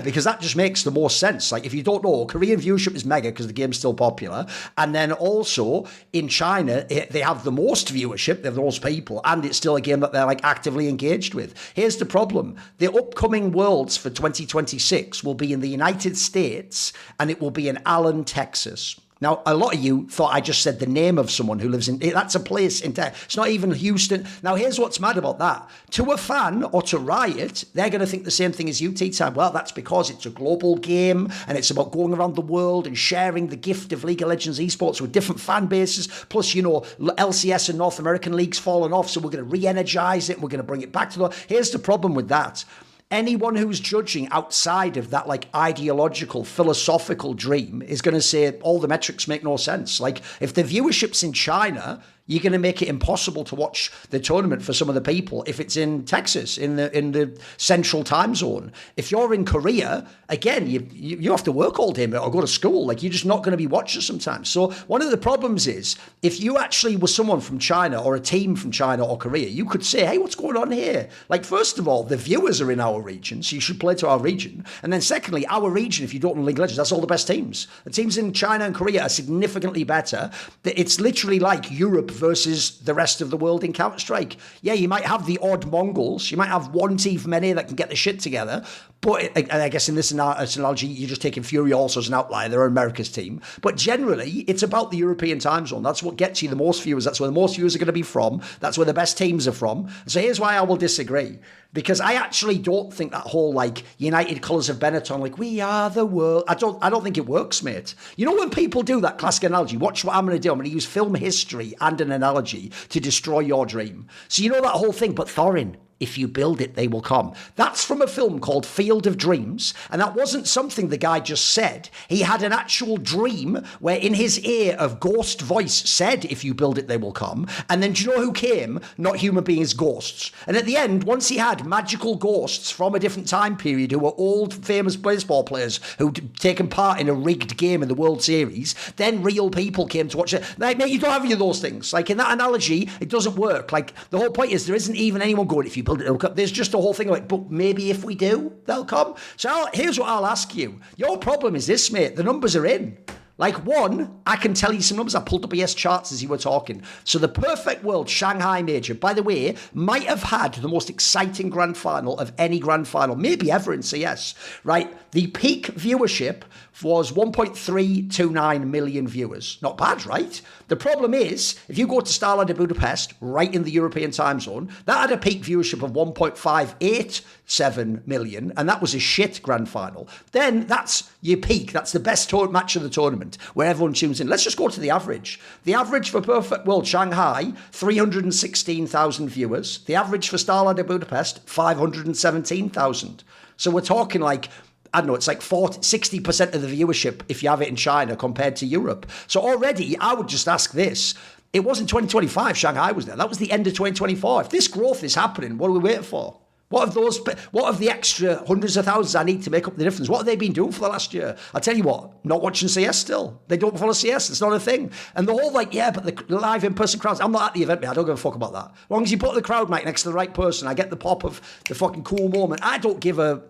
S2: Because that just makes the most sense. Like, if you don't know, Korean viewership is mega because the game's still popular. And then also in China, they have the most viewership, they have the most people, and it's still a game that they're like actively engaged with. Here's the problem. The upcoming Worlds for 2026 will be in the United States, and it will be in Allen, Texas. Now, a lot of you thought I just said the name of someone who lives in... That's a place in... It's not even Houston. Now, here's what's mad about that. To a fan or to Riot, they're going to think the same thing as you, TeaTime. Well, that's because it's a global game and it's about going around the world and sharing the gift of League of Legends esports with different fan bases. Plus, LCS and North American leagues fallen off, so we're going to re-energize it and we're going to bring it back to the... Here's the problem with that. Anyone who's judging outside of that like ideological, philosophical dream is going to say all the metrics make no sense. Like if the viewership's in China, you're going to make it impossible to watch the tournament for some of the people if it's in Texas, in the central time zone. If you're in Korea, again, you have to work all day or go to school. Like you're just not going to be watching sometimes. So one of the problems is if you actually were someone from China or a team from China or Korea, you could say, hey, what's going on here? Like, first of all, the viewers are in our region, so you should play to our region. And then secondly, our region, if you don't know League of Legends, that's all the best teams. The teams in China and Korea are significantly better. It's literally like Europe versus the rest of the world in Counter-Strike. Yeah, you might have the odd Mongols. You might have one team from NA that can get the shit together. But I guess in this analogy, you're just taking Fury also as an outlier. They're America's team. But generally, it's about the European time zone. That's what gets you the most viewers. That's where the most viewers are going to be from. That's where the best teams are from. So here's why I will disagree. Because I actually don't think that whole like United Colours of Benetton, like we are the world. I don't think it works, mate. You know when people do that classic analogy, watch what I'm going to do. I'm going to use film history and an analogy to destroy your dream. So you know that whole thing, but Thorin, if you build it, they will come. That's from a film called Field of Dreams. And that wasn't something the guy just said. He had an actual dream where in his ear a ghost voice said, if you build it, they will come. And then do you know who came? Not human beings, ghosts. And at the end, once he had magical ghosts from a different time period who were old famous baseball players who'd taken part in a rigged game in the World Series, then real people came to watch it. Like, mate, you don't have any of those things. Like in that analogy, it doesn't work. Like the whole point is there isn't even anyone going, if you build it, they'll come. There's just a whole thing like, but maybe if we do, they'll come. So here's what I'll ask you. Your problem is this, mate. The numbers are in. Like one, I can tell you some numbers. I pulled up ES charts as you were talking. So the Perfect World Shanghai Major, by the way, might have had the most exciting grand final of any grand final, maybe ever in CS, right? The peak viewership was 1.329 million viewers. Not bad, right? The problem is, if you go to Staehr de Budapest, right in the European time zone, that had a peak viewership of 1.587 million, and that was a shit grand final. Then that's your peak. That's the best match of the tournament, where everyone tunes in. Let's just go to the average. The average for Perfect World Shanghai, 316,000 viewers. The average for Staehr de Budapest, 517,000. So we're talking like, I don't know, it's like 60% of the viewership if you have it in China compared to Europe. So already, I would just ask this. It wasn't 2025 Shanghai was there. That was the end of 2024. If this growth is happening, what are we waiting for? What of the extra hundreds of thousands I need to make up the difference? What have they been doing for the last year? I'll tell you what, not watching CS still. They don't follow CS. It's not a thing. And the whole but the live in-person crowds. I'm not at the event, mate. I don't give a fuck about that. As long as you put the crowd mic next to the right person, I get the pop of the fucking cool moment. I don't give a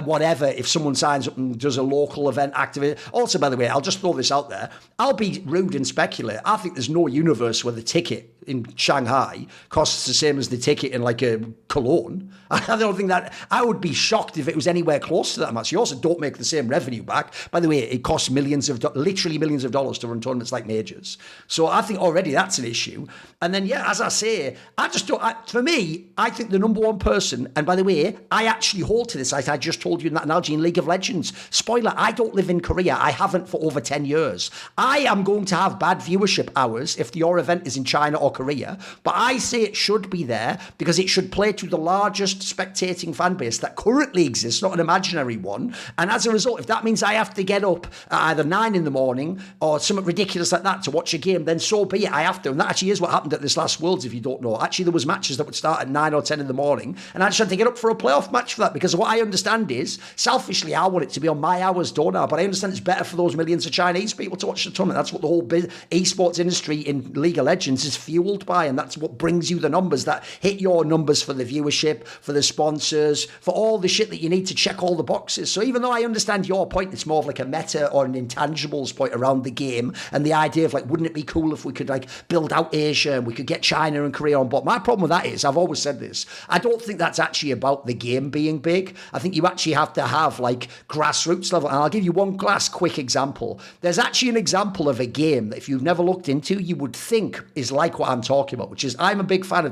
S2: whatever if someone signs up and does a local event activity. Also, by the way, I'll just throw this out there. I'll be rude and speculate. I think there's no universe where the ticket in Shanghai costs the same as the ticket in like a Cologne. I don't think that. I would be shocked if it was anywhere close to that much. You also don't make the same revenue back. By the way, it costs literally millions of dollars to run tournaments like majors. So I think already that's an issue. And then, as I say, I just don't. For me, I think the number one person, and by the way, I actually hold to this, as I just told you in that analogy in League of Legends. Spoiler, I don't live in Korea. I haven't for over 10 years. I am going to have bad viewership hours if your event is in China or Korea, but I say it should be there because it should play to the largest spectating fan base that currently exists, not an imaginary one. And as a result, if that means I have to get up at either 9 in the morning or something ridiculous like that to watch a game, then so be it. I have to. And that actually is what happened at this last Worlds, if you don't know. Actually, there was matches that would start at 9 or 10 in the morning, and I just had to get up for a playoff match for that because what I understand is, selfishly, I want it to be on my hours, don't I? But I understand it's better for those millions of Chinese people to watch the tournament. That's what the whole esports industry in League of Legends is fueled by, and that's what brings you the numbers that hit your numbers for the viewership, for the sponsors, for all the shit that you need to check all the boxes. So even though I understand your point, it's more of like a meta or an intangibles point around the game and the idea of like, wouldn't it be cool if we could like build out Asia and we could get China and Korea on board? My problem with that is, I've always said this, I don't think that's actually about the game being big. I think you actually have to have like grassroots level. And I'll give you one quick example. There's actually an example of a game that if you've never looked into, you would think is like what I'm talking about, which is I'm a big fan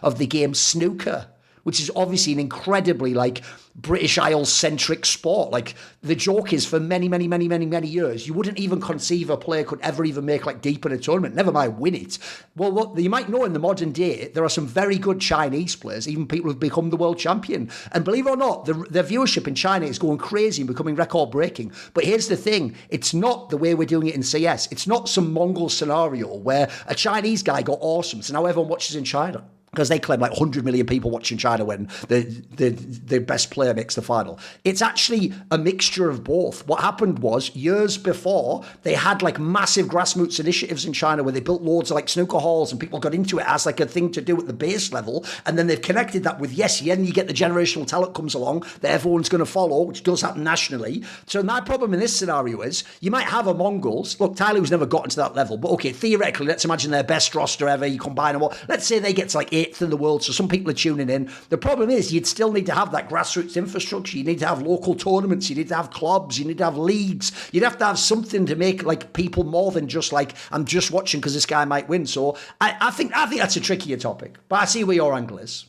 S2: of the game snooker, which is obviously an incredibly like British Isles centric sport. Like the joke is for many years, you wouldn't even conceive a player could ever even make like deep in a tournament, never mind win it. Well, what you might know in the modern day, there are some very good Chinese players, even people who've become the world champion. And believe it or not, the viewership in China is going crazy and becoming record breaking. But here's the thing, it's not the way we're doing it in CS. It's not some Mongol scenario where a Chinese guy got awesome, so now everyone watches in China. Because they claim like 100 million people watching China when the best player makes the final. It's actually a mixture of both. What happened was, years before, they had like massive grassroots initiatives in China where they built loads of like snooker halls and people got into it as like a thing to do at the base level. And then they've connected that with, then you get the generational talent comes along that everyone's going to follow, which does happen nationally. So my problem in this scenario is, you might have a Mongols. Look, Tyloo's never gotten to that level. But okay, theoretically, let's imagine their best roster ever. You combine them all. Let's say they get to like 8th in the world, so some people are tuning in. The problem is you'd still need to have that grassroots infrastructure. You need to have local tournaments. You need to have clubs. You need to have leagues. You'd have to have something to make like people more than just like, I'm just watching because this guy might win. So I think that's a trickier topic, but I see where your angle is.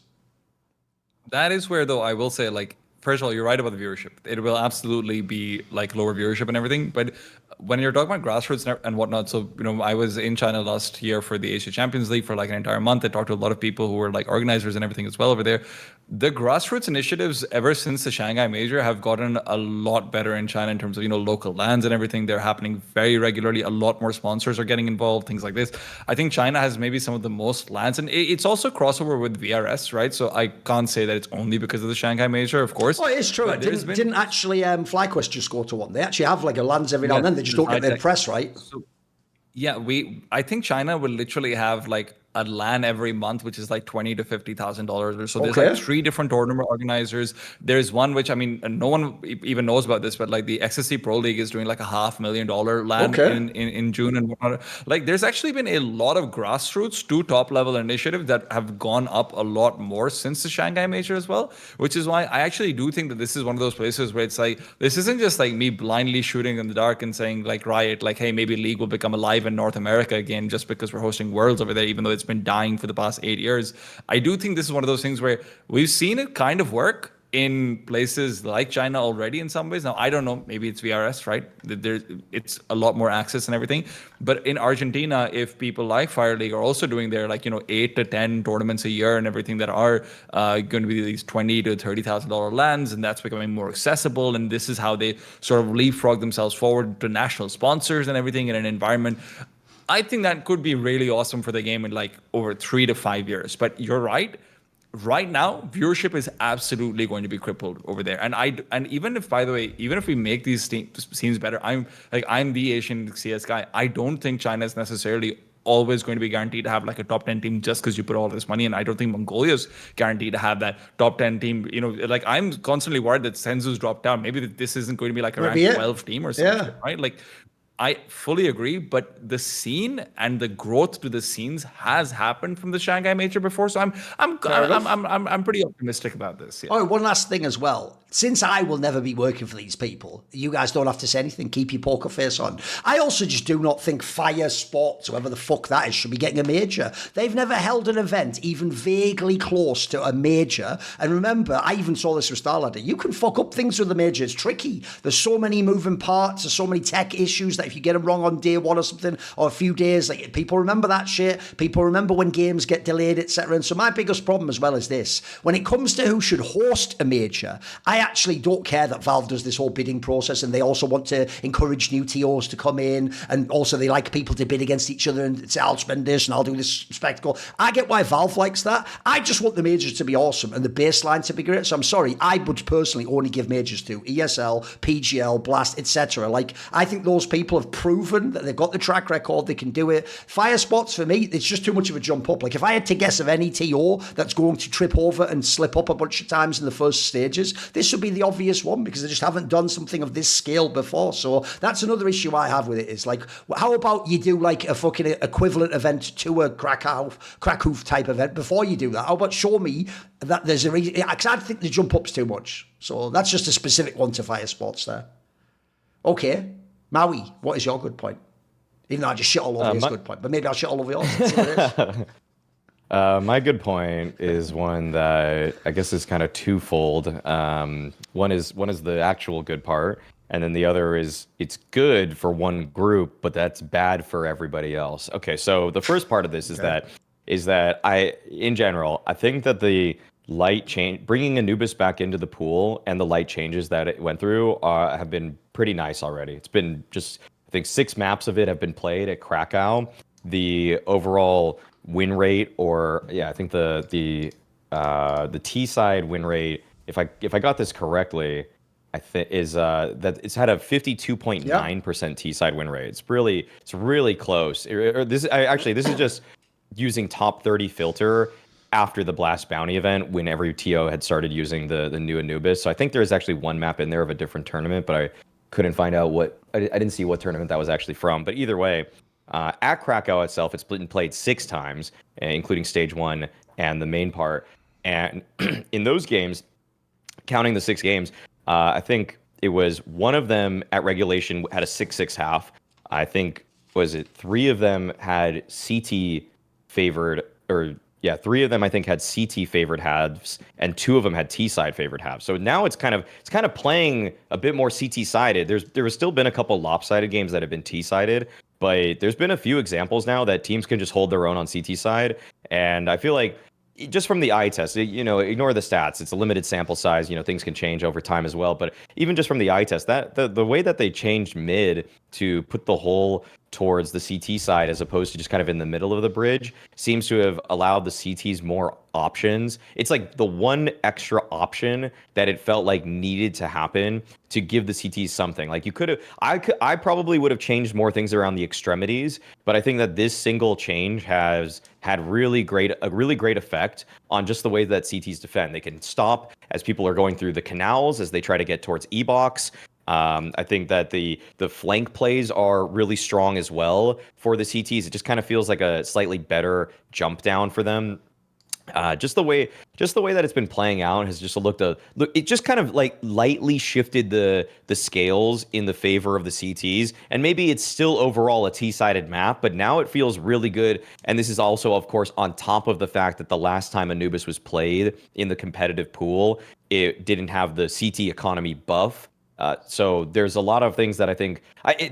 S3: That is where, though, I will say, like, first of all, you're right about the viewership. It will absolutely be like lower viewership and everything. But when you're talking about grassroots and whatnot, so, I was in China last year for the Asia Champions League for like an entire month. I talked to a lot of people who were like organizers and everything as well over there. The grassroots initiatives ever since the Shanghai Major have gotten a lot better in China in terms of, local lands and everything. They're happening very regularly. A lot more sponsors are getting involved, things like this. I think China has maybe some of the most lands, and it's also crossover with VRS, right? So I can't say that it's only because of the Shanghai Major, of course.
S2: Oh, it's true. Didn't actually FlyQuest just go to one? They actually have like a lands every now and then. They just don't get their press, right?
S3: So, I think China will literally have like a LAN every month, which is like $20,000 to $50,000 or so. There's like 3 different tournament organizers. There's one which, no one even knows about this, but like the XSC Pro League is doing like a $500,000 LAN in June and whatnot. Like there's actually been a lot of grassroots to top level initiatives that have gone up a lot more since the Shanghai Major as well, which is why I actually do think that this is one of those places where it's like, this isn't just like me blindly shooting in the dark and saying like Riot, like, hey, maybe League will become alive in North America again just because we're hosting Worlds over there, even though it's been dying for the past 8 years. I do think this is one of those things where we've seen it kind of work in places like China already in some ways. Now, I don't know, maybe it's VRS, right? It's a lot more access and everything. But in Argentina, if people like Fire League are also doing their 8 to 10 tournaments a year and everything that are going to be these $20,000 to $30,000 lands, and that's becoming more accessible. And this is how they sort of leapfrog themselves forward to national sponsors and everything in an environment. I think that could be really awesome for the game in like over 3 to 5 years. But you're right. Right now, viewership is absolutely going to be crippled over there. And even if, by the way, even if we make these scenes better, I'm the Asian CS guy. I don't think China is necessarily always going to be guaranteed to have like a top 10 team just because you put all this money in. I don't think Mongolia's guaranteed to have that top 10 team. You know, like I'm constantly worried that Senzu's dropped down. Maybe this isn't going to be like a ranked 12 team or something, right? Like I fully agree, but the scene and the growth to the scenes has happened from the Shanghai Major before, so I'm pretty optimistic about this. Yeah.
S2: Oh, one last thing as well. Since I will never be working for these people, you guys don't have to say anything. Keep your poker face on. I also just do not think Fire Sports, whoever the fuck that is, should be getting a major. They've never held an event even vaguely close to a major. And remember, I even saw this with Starladder. You can fuck up things with the major. It's tricky. There's so many moving parts. There's so many tech issues that if you get them wrong on day one or something, or a few days, like people remember that shit. People remember when games get delayed, etc. And so my biggest problem as well is this: when it comes to who should host a major, I actually don't care that Valve does this whole bidding process, and they also want to encourage new TOs to come in, and also they like people to bid against each other and say, I'll spend this and I'll do this spectacle. I get why Valve likes that. I just want the majors to be awesome and the baseline to be great. So I'm sorry, I would personally only give majors to ESL, PGL, Blast, etc. Like, I think those people have proven that they've got the track record, they can do it. Fire Spots, for me, it's just too much of a jump up. Like, if I had to guess of any TO that's going to trip over and slip up a bunch of times in the first stages, this would be the obvious one, because they just haven't done something of this scale before. So that's another issue I have with it, is like, how about you do like a fucking equivalent event to a Crackhoof type event before you do that? How about show me that there's a reason? Because I think the jump up's too much. So that's just a specific one to Fire Sports there. Okay, Maui, what is your good point? Even though I just shit all over his good point, but maybe I'll shit all over yours. Let's see what it is.
S1: My good point is one that I guess is kind of twofold. One is the actual good part, and then the other is it's good for one group, but that's bad for everybody else. Okay, so the first part of this is that in general, I think that the light change, bringing Anubis back into the pool, and the light changes that it went through have been pretty nice already. It's been just, I think 6 maps of it have been played at Krakow. The overall win rate, I think the T side win rate, if I got this correctly, I think is that it's had a 52.9% T side win rate. It's really close. This is just using top 30 filter after the Blast Bounty event, when every TO had started using the new Anubis. So I think there's actually one map in there of a different tournament, but I couldn't find out I didn't see what tournament that was actually from. But either way, at Krakow itself, it's been played 6 times, including stage 1 and the main part. And in those games, counting the 6 games, I think it was one of them at regulation had a 6-6 half. I think, 3 of them had CT favored, 3 of them I think had CT favored halves, and 2 of them had T side favored halves. So now it's kind of playing a bit more CT sided. There has still been a couple lopsided games that have been T sided, but there's been a few examples now that teams can just hold their own on CT side. And I feel like, just from the eye test, ignore the stats. It's a limited sample size. Things can change over time as well. But even just from the eye test, that the way that they changed mid to put the hole towards the CT side as opposed to just kind of in the middle of the bridge seems to have allowed the CTs more options. It's like the one extra option that it felt like needed to happen to give the CTs something. Like, you could have, I probably would have changed more things around the extremities, but I think that this single change has had a really great effect on just the way that CTs defend. They can stop as people are going through the canals as they try to get towards E-box. I think that the flank plays are really strong as well for the CTs. It just kind of feels like a slightly better jump down for them. Just the way that it's been playing out has just looked. It just kind of like lightly shifted the scales in the favor of the CTs, and maybe it's still overall a T-sided map, but now it feels really good. And this is also, of course, on top of the fact that the last time Anubis was played in the competitive pool, it didn't have the CT economy buff. So there's a lot of things that I think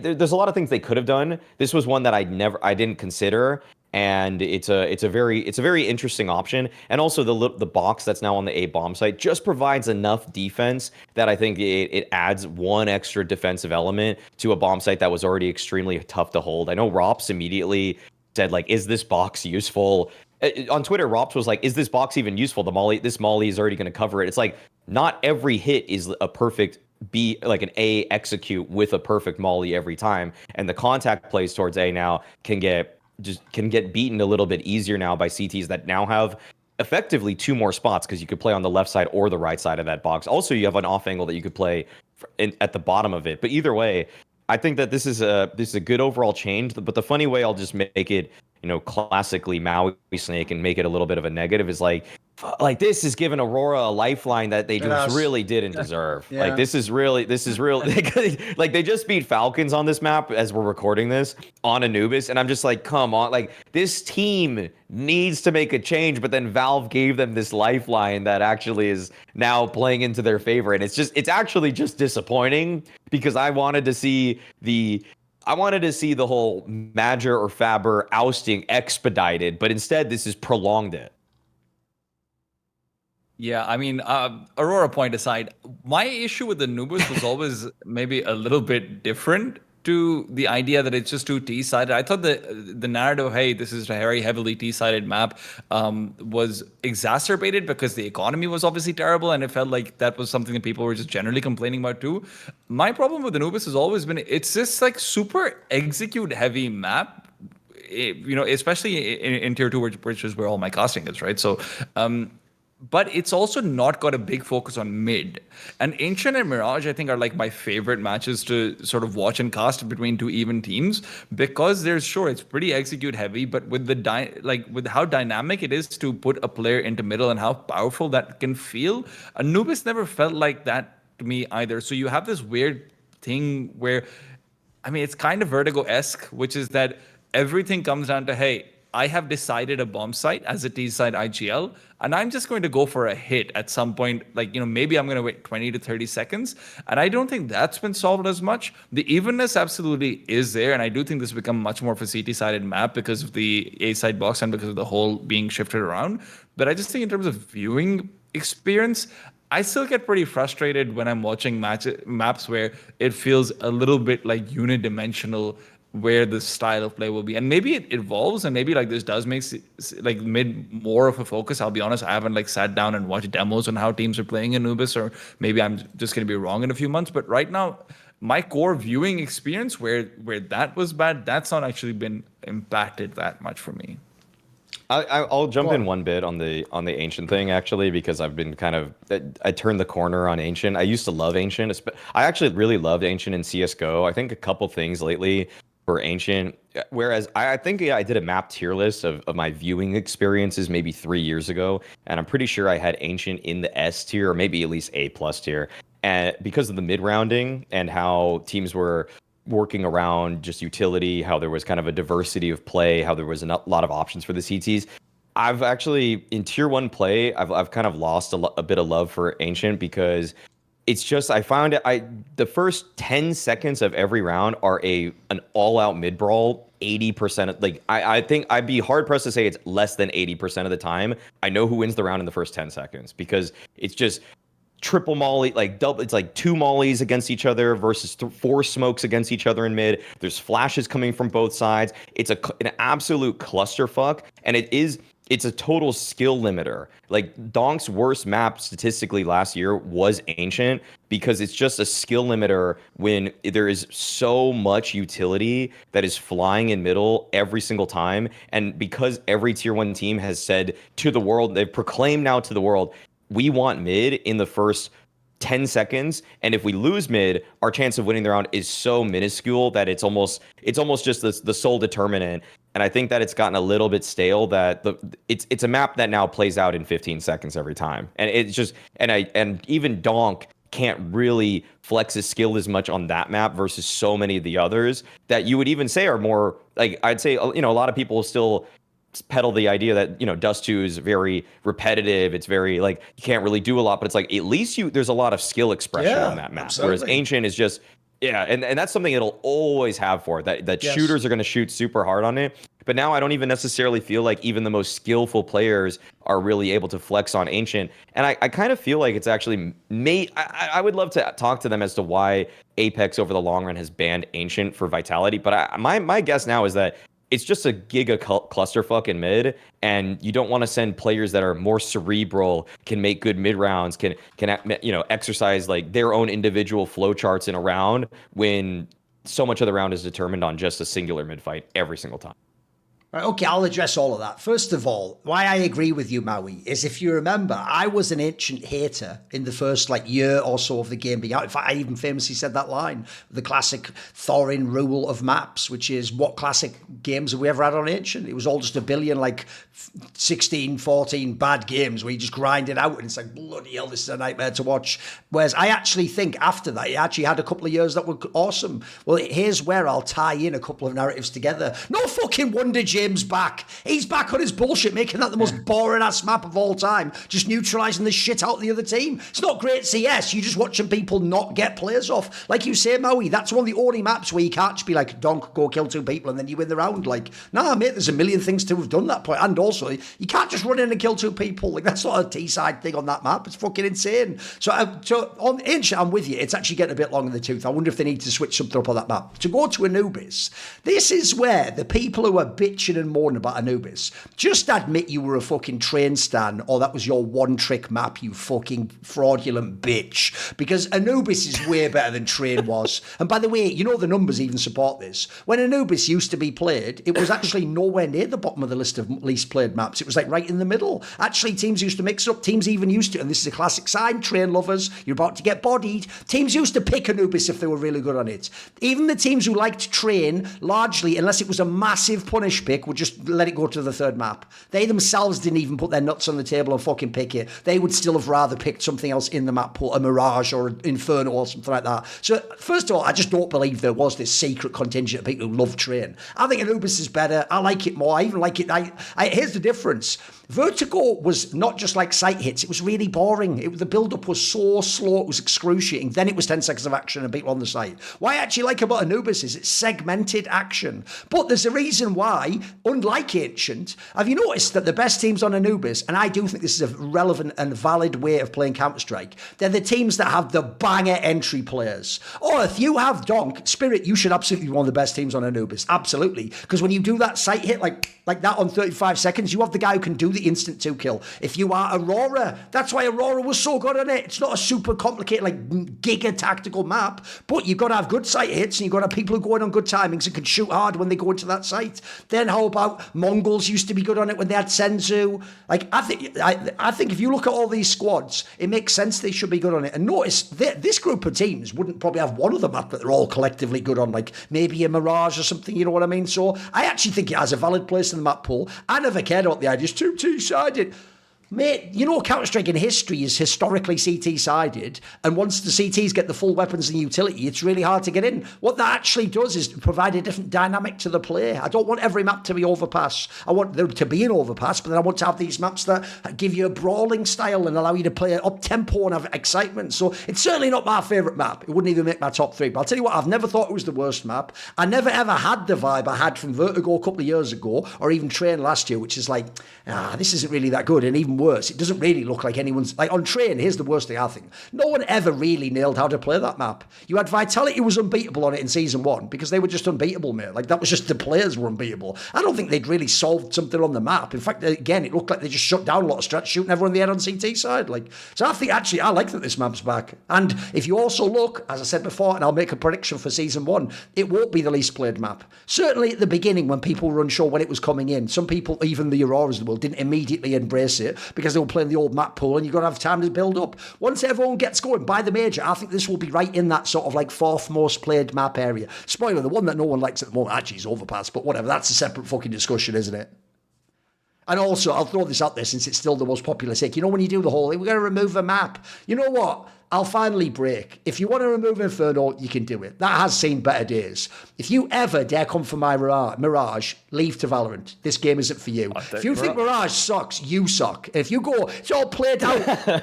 S1: there's a lot of things they could have done. This was one that I didn't consider. and it's a very interesting option. And also the box that's now on the A bomb site just provides enough defense that I think it adds one extra defensive element to a bomb site that was already extremely tough to hold. I know Rops immediately said, like, is this box useful? On Twitter, Rops was like, is this box even useful? This molly is already going to cover it. It's like, not every hit is a perfect B, like an A execute with a perfect molly every time. And the contact plays towards A now can get beaten a little bit easier now by CTs that now have effectively two more spots, because you could play on the left side or the right side of that box. Also, you have an off angle that you could play at the bottom of it. But either way, I think that this is a good overall change. But the funny way I'll just make it, classically Mauisnake and make it a little bit of a negative is like this is giving Aurora a lifeline that they just really didn't deserve.
S2: Yeah.
S1: Like this is really like they just beat Falcons on this map as we're recording this on Anubis, and I'm just like, come on, like this team needs to make a change, but then Valve gave them this lifeline that actually is now playing into their favor, and it's actually just disappointing because I wanted to see the whole Major or Faber ousting expedited, but instead this has prolonged it.
S3: Yeah, I mean, Aurora point aside, my issue with the Anubis was always maybe a little bit different to the idea that it's just too T-sided. I thought the narrative, hey, this is a very heavily T-sided map, was exacerbated because the economy was obviously terrible, and it felt like that was something that people were just generally complaining about too. My problem with Anubis has always been it's this like super execute-heavy map, especially in Tier 2, which is where all my casting is, right? So, but it's also not got a big focus on mid. And Ancient and Mirage, I think, are like my favorite matches to sort of watch and cast between two even teams, because it's pretty execute heavy, but with with how dynamic it is to put a player into middle and how powerful that can feel, Anubis never felt like that to me either. So you have this weird thing where, I mean, it's kind of Vertigo-esque, which is that everything comes down to, hey, I have decided a bomb site as a T-side IGL, and I'm just going to go for a hit at some point. Like, maybe I'm going to wait 20 to 30 seconds. And I don't think that's been solved as much. The evenness absolutely is there. And I do think this has become much more of a CT-sided map because of the A-side box and because of the whole being shifted around. But I just think in terms of viewing experience, I still get pretty frustrated when I'm watching maps where it feels a little bit like unidimensional where the style of play will be. And maybe it evolves, and maybe like this does make like mid more of a focus. I'll be honest, I haven't like sat down and watched demos on how teams are playing Anubis, or maybe I'm just going to be wrong in a few months. But right now, my core viewing experience where that was bad, that's not actually been impacted that much for me.
S1: I'll jump in one bit on the Ancient thing, actually, because I've been I turned the corner on Ancient. I used to love Ancient. I actually really loved Ancient in CSGO. I think a couple things lately for Ancient, whereas I think I did a map tier list of my viewing experiences maybe 3 years ago, and I'm pretty sure I had Ancient in the S tier, or maybe at least A+ tier, and because of the mid rounding and how teams were working around just utility, how there was kind of a diversity of play, how there was a lot of options for the CTs. I've actually, in tier 1 play, I've kind of lost a bit of love for Ancient, because it's just, I found the first 10 seconds of every round are an all-out mid-brawl. 80% of, like, I think I'd be hard-pressed to say it's less than 80% of the time I know who wins the round in the first 10 seconds, because it's just triple molly, like double, it's like 2 mollies against each other versus 4 smokes against each other in mid. There's flashes coming from both sides. It's an absolute clusterfuck, and it's a total skill limiter. Like, Donk's worst map statistically last year was Ancient, because it's just a skill limiter when there is so much utility that is flying in middle every single time. And because every tier 1 team has said to the world, they've proclaimed now to the world, we want mid in the first 10 seconds, and if we lose mid, our chance of winning the round is so minuscule that it's almost just the sole determinant. And I think that it's gotten a little bit stale, that it's a map that now plays out in 15 seconds every time. And it's just, and even Donk can't really flex his skill as much on that map versus so many of the others that you would even say are more, like, I'd say, a lot of people still peddle the idea that, Dust 2 is very repetitive. It's very, like, you can't really do a lot, but it's like, at least there's a lot of skill expression on that map.
S2: Absolutely.
S1: Whereas Ancient is just, and that's something it'll always have for it, that
S2: Yes.
S1: shooters are going to shoot super hard on it. But now I don't even necessarily feel like even the most skillful players are really able to flex on Ancient. And I kind of feel like it's actually I would love to talk to them as to why Apex over the long run has banned Ancient for Vitality. But my guess now is that it's just a giga clusterfuck in mid, and you don't want to send players that are more cerebral, can make good mid rounds, can exercise like their own individual flow charts in a round when so much of the round is determined on just a singular mid fight every single time.
S2: Right, okay, I'll address all of that. First of all, why I agree with you, Maui, is if you remember, I was an Ancient hater in the first year or so of the game being out. In fact, I even famously said that line, the classic Thorin rule of maps, which is what classic games have we ever had on Ancient? It was all just a billion 16, 14 bad games where you just grind it out and it's like, bloody hell, this is a nightmare to watch. Whereas I actually think after that, it actually had a couple of years that were awesome. Well, here's where I'll tie in a couple of narratives together. No fucking wonder James back. He's back on his bullshit, making that the most boring ass map of all time, just neutralizing the shit out of the other team. It's not great CS. You're just watching people not get players off. Like you say, Maui, that's one of the only maps where you can't just be like, Donk, go kill 2 people and then you win the round. Nah, mate, there's a million things to have done that point. And also, you can't just run in and kill 2 people. That's not a T-side thing on that map. It's fucking insane. So on Ancient, I'm with you. It's actually getting a bit long in the tooth. I wonder if they need to switch something up on that map. To go to Anubis, this is where the people who are bitching and moaning about Anubis, just admit you were a fucking train stan or that was your one-trick map, you fucking fraudulent bitch. Because Anubis is way better than Train was. And by the way, the numbers even support this. When Anubis used to be played, it was actually nowhere near the bottom of the list of least played maps. It was right in the middle. Actually, teams used to mix it up. Teams even used to, and this is a classic sign, Train lovers, you're about to get bodied. Teams used to pick Anubis if they were really good on it. Even the teams who liked Train, largely, unless it was a massive punish pick, would just let it go to the third map. They themselves didn't even put their nuts on the table and fucking pick it. They would still have rather picked something else in the map, put a Mirage or an Inferno or something like that. So, first of all, I just don't believe there was this secret contingent of people who love Train. I think Anubis is better. I like it more. I even like it. Here's the difference. Vertigo was not just like sight hits. It was really boring. The build-up was so slow. It was excruciating. Then it was 10 seconds of action and people on the site. What I actually like about Anubis is it's segmented action. But there's a reason why, unlike Ancient, have you noticed that the best teams on Anubis, and I do think this is a relevant and valid way of playing Counter-Strike, they're the teams that have the banger entry players. Or if you have Donk, Spirit, you should absolutely be one of the best teams on Anubis. Absolutely. Because when you do that sight hit like that on 35 seconds, you have the guy who can do the instant 2 kill. If you are Aurora, that's why Aurora was so good on it. It's not a super complicated, giga tactical map, but you've got to have good sight hits and you've got to have people who go in on good timings and can shoot hard when they go into that site. Then how about Mongols used to be good on it when they had Senzu? I think if you look at all these squads, it makes sense they should be good on it. And notice this group of teams wouldn't probably have one of the map that they're all collectively good on, maybe a Mirage or something, you know what I mean? So I actually think it has a valid place in the map pool. I never cared about the idea. It's too two-sided. Mate, Counter-Strike in history is historically CT-sided, and once the CTs get the full weapons and utility, it's really hard to get in. What that actually does is provide a different dynamic to the play. I don't want every map to be overpass. I want there to be an overpass, but then I want to have these maps that give you a brawling style and allow you to play up-tempo and have excitement. So it's certainly not my favourite map. It wouldn't even make my top 3. But I'll tell you what, I've never thought it was the worst map. I never ever had the vibe I had from Vertigo a couple of years ago, or even Train last year, which is this isn't really that good, and even worse, it doesn't really look like anyone's on Train. Here's the worst thing I think: no one ever really nailed how to play that map. You had Vitality was unbeatable on it in season 1 because they were just unbeatable, mate. That was just the players were unbeatable. I don't think they'd really solved something on the map. In fact, again, it looked like they just shut down a lot of strats, shooting everyone in the head on CT side. So I think actually I like that this map's back. And if you also look, as I said before, and I'll make a prediction for season 1, it won't be the least played map. Certainly at the beginning when people were unsure when it was coming in, some people, even the Auroras of the world, didn't immediately embrace it because they were playing the old map pool and you've got to have time to build up. Once everyone gets going by the major, I think this will be right in that sort of 4th most played map area. Spoiler, the one that no one likes at the moment actually is Overpass, but whatever, that's a separate fucking discussion, isn't it? And also, I'll throw this out there since it's still the most popular take. When you do the whole, we're going to remove a map. You know what? I'll finally break. If you want to remove Inferno, you can do it. That has seen better days. If you ever dare come for my Mirage, leave to Valorant. This game isn't for you. If you think Mirage sucks, you suck. If you go, it's all played out.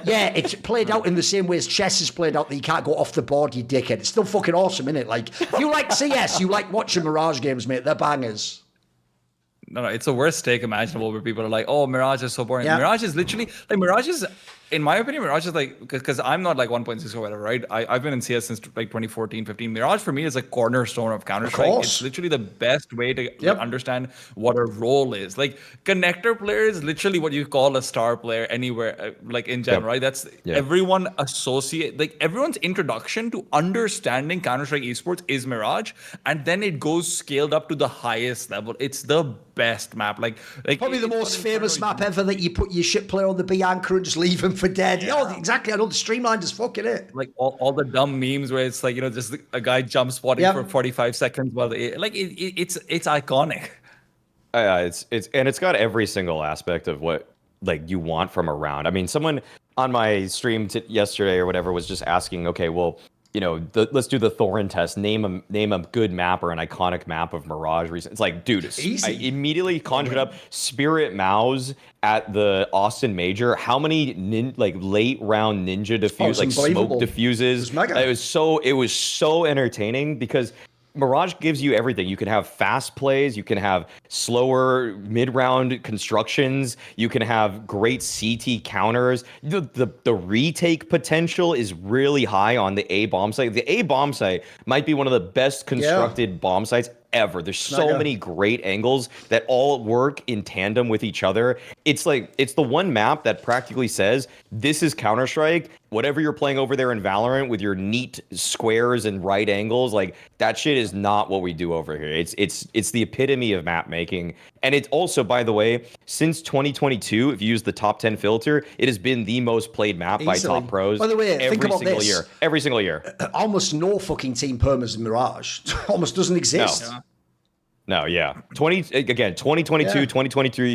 S2: Yeah, it's played out in the same way as chess is played out that you can't go off the board, you dickhead. It's still fucking awesome, innit? If you like CS, you like watching Mirage games, mate. They're bangers.
S3: No, it's the worst take imaginable where people are like, "Oh, Mirage is so boring."
S2: Yeah.
S3: Mirage is literally like Mirage is, in my opinion, Mirage is like because I'm not like 1.6 or whatever, right? I've been in CS since like 2014, 15. Mirage for me is a cornerstone of Counter-Strike.
S2: course.
S3: It's literally the best way to
S2: Yep.
S3: understand what a role is. Like connector player is literally what you call a star player anywhere, like in general, right? That's everyone associate like everyone's introduction to understanding Counter-Strike esports is Mirage, and then it goes scaled up to the highest level. It's the best map. Like
S2: Probably the most famous map ever that you put your ship player on the B anchor and just leave him for dead. Yeah, exactly. I know the streamlined as fucking it.
S3: Like all the dumb memes where it's like, you know, just a guy jump spotting for 45 seconds while it's iconic.
S1: It's got every single aspect of what like you want from a round. I mean, someone on my stream yesterday or whatever was just asking, okay, well, you know, let's do the Thorin test. Name a good map or an iconic map of Mirage. It's like, dude, I immediately conjured up Spirit Maus at the Austin Major. How many late round ninja diffuse smoke diffuses? It was so entertaining because Mirage gives you everything. You can have fast plays, you can have slower mid-round constructions, you can have great CT counters. The retake potential is really high on the A bomb site. The A bomb site might be one of the best constructed bomb sites ever. There's so many great angles that all work in tandem with each other. It's the one map that practically says this is Counter-Strike. Whatever you're playing over there in Valorant with your neat squares and right angles, like that shit is not what we do over here. It's the epitome of map making. And it's also, by the way, since 2022, if you use the top 10 filter, it has been the most played map by top pros.
S2: By the way, think about this.
S1: Every single year.
S2: Almost no fucking team permas in Mirage. Almost doesn't exist.
S1: No, 2022, 2023,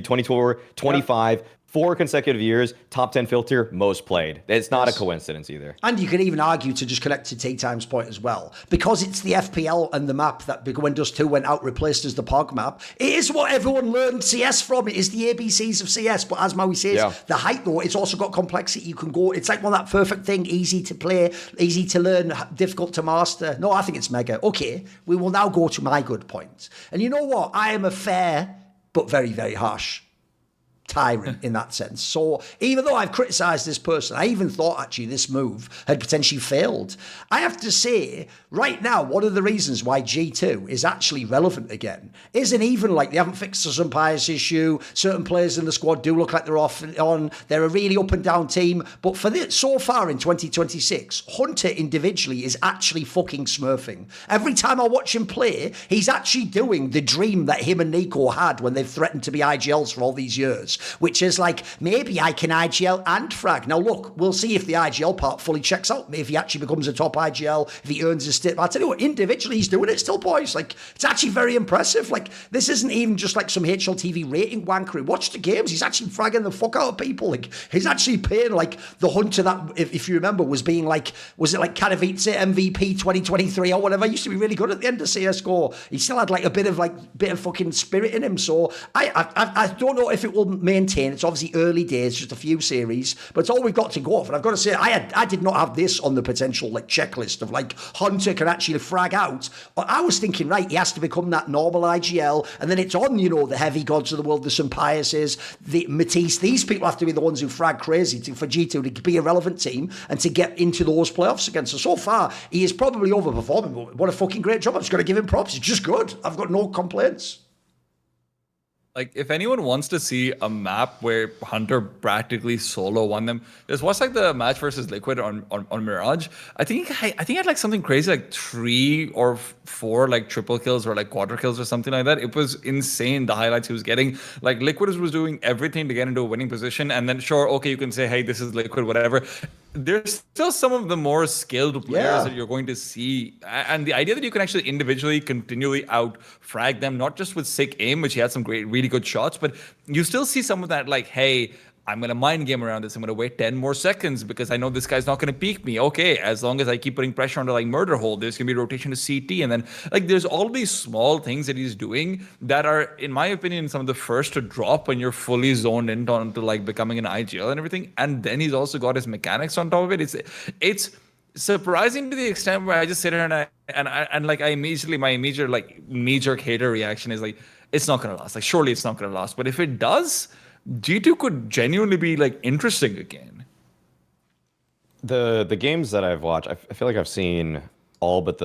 S1: 2024, 25, 4 consecutive years, top 10 filter, most played. It's not a coincidence either.
S2: And you can even argue, to just connect to TeaTime's point as well, because it's the FPL and the map that when Dust 2 went out replaced as the POG map, it is what everyone learned CS from. It is the ABCs of CS. But as Maui says, the height though, it's also got complexity. You can go, it's like that perfect thing, easy to play, easy to learn, difficult to master. No, I think it's mega. Okay, we will now go to my good point. And you know what? I am a fair, but very, very harsh tyrant in that sense. So even though I've criticised this person, I even thought actually this move had potentially failed. I have to say, right now, one of the reasons why G2 is actually relevant again isn't even like they haven't fixed the some bias issue. Certain players in the squad do look like they're off and on. They're a really up and down team. But for this, so far in 2026, Hunter individually is actually fucking smurfing. Every time I watch him play, he's actually doing the dream that him and Nico had when they've threatened to be IGLs for all these years, which is like, maybe I can IGL and frag. Now, look, we'll see if the IGL part fully checks out. If he actually becomes a top IGL, if he earns his stip. I tell you what, individually, he's doing it still, boys. Like, it's actually very impressive. Like, this isn't even just like some HLTV rating wankery. Watch the games. He's actually fragging the fuck out of people. Like, he's actually paying, like, the Hunter that, if you remember, was being like, was it like Katowice MVP 2023 or whatever? He used to be really good at the end of CSGO. He still had, like, a bit of fucking spirit in him. So, I don't know if it will maintain. It's obviously early days, just a few series, but it's all we've got to go off. And I've got to say, I did not have this on the potential like checklist of like Hunter can actually frag out. I was thinking, right, he has to become that normal IGL, and then it's on, you know, the heavy gods of the world, the Sampaises, the Matisse. These people have to be the ones who frag crazy for G2 to be a relevant team and to get into those playoffs again. So far, he is probably overperforming, but what a fucking great job. I'm just going to give him props. It's just good. I've got no complaints.
S3: Like, if anyone wants to see a map where Hunter practically solo won them, just watch like the match versus Liquid on Mirage. I think I had like something crazy, like 3 or 4 like triple kills or like quadra kills or something like that. It was insane, the highlights he was getting. Like, Liquid was doing everything to get into a winning position. And then sure, okay, you can say, hey, this is Liquid, whatever. There's still some of the more skilled players that you're going to see. And the idea that you can actually individually continually out frag them, not just with sick aim, which he had some really good shots, but you still see some of that like, hey, I'm going to mind game around this. I'm going to wait 10 more seconds because I know this guy's not going to peek me. Okay, as long as I keep putting pressure on the like murder hole, there's going to be rotation to CT. And then like there's all these small things that he's doing that are, in my opinion, some of the first to drop when you're fully zoned in onto like becoming an IGL and everything. And then he's also got his mechanics on top of it. It's surprising to the extent where I just sit here and my immediate like knee-jerk hater reaction is like, it's not going to last. Like, surely it's not going to last. But if it does, G2 could genuinely be like interesting again.
S1: The games that I've watched, I feel like I've seen all but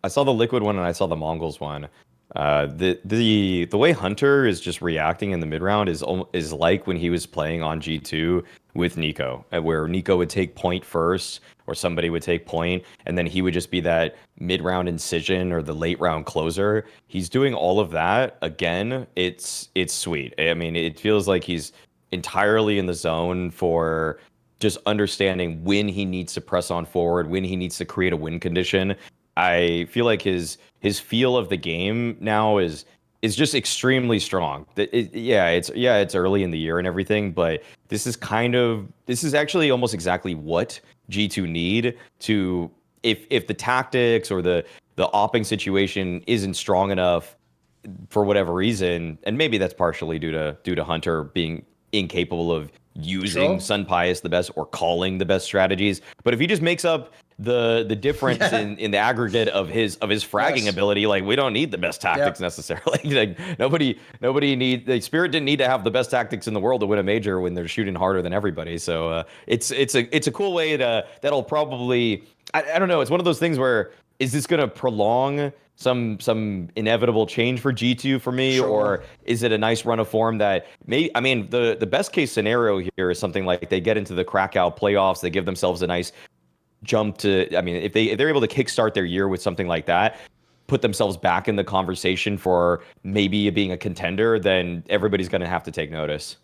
S1: I saw the Liquid one and I saw the Mongols one. The way Hunter is just reacting in the mid round is like when he was playing on G2 with Nico, where Nico would take point first, or somebody would take point, and then he would just be that mid round incision or the late round closer. He's doing all of that again. It's sweet. I mean, it feels like he's entirely in the zone for just understanding when he needs to press on forward, when he needs to create a win condition. I feel like his feel of the game now is just extremely strong. It's early in the year and everything, but this is actually almost exactly what G2 need to, if the tactics or the opping situation isn't strong enough for whatever reason, and maybe that's partially due to Hunter being incapable of using Sun Pius the best or calling the best strategies. But if he just makes up the difference in the aggregate of his fragging ability, like, we don't need the best tactics necessarily. Like, nobody the Spirit didn't need to have the best tactics in the world to win a major when they're shooting harder than everybody. So it's a cool way that'll probably, I don't know, it's one of those things where, is this going to prolong some inevitable change for G2 for me, or is it a nice run of form that the best case scenario here is something like they get into the Krakow playoffs, they give themselves a nice jump to, if they're able to kickstart their year with something like that, put themselves back in the conversation for maybe being a contender, then everybody's going to have to take notice.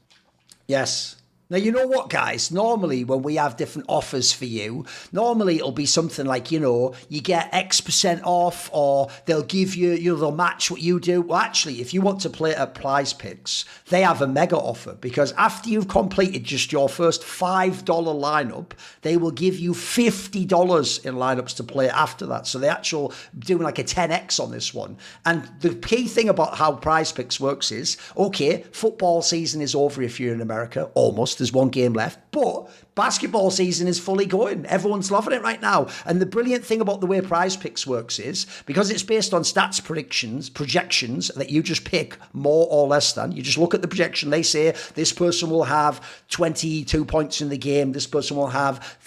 S2: Yes. Now, you know what, guys? Normally, when we have different offers for you, normally it'll be something like, you get X% off, or they'll give you, they'll match what you do. Well, actually, if you want to play at Prize Picks, they have a mega offer, because after you've completed just your first $5 lineup, they will give you $50 in lineups to play after that. So they're doing like a 10x on this one. And the key thing about how Prize Picks works is, okay, football season is over if you're in America, almost. There's one game left, but basketball season is fully going. Everyone's loving it right now. And the brilliant thing about the way Prize Picks works is, because it's based on stats projections that you just pick more or less than. You just look at the projection. They say this person will have 22 points in the game. This person will have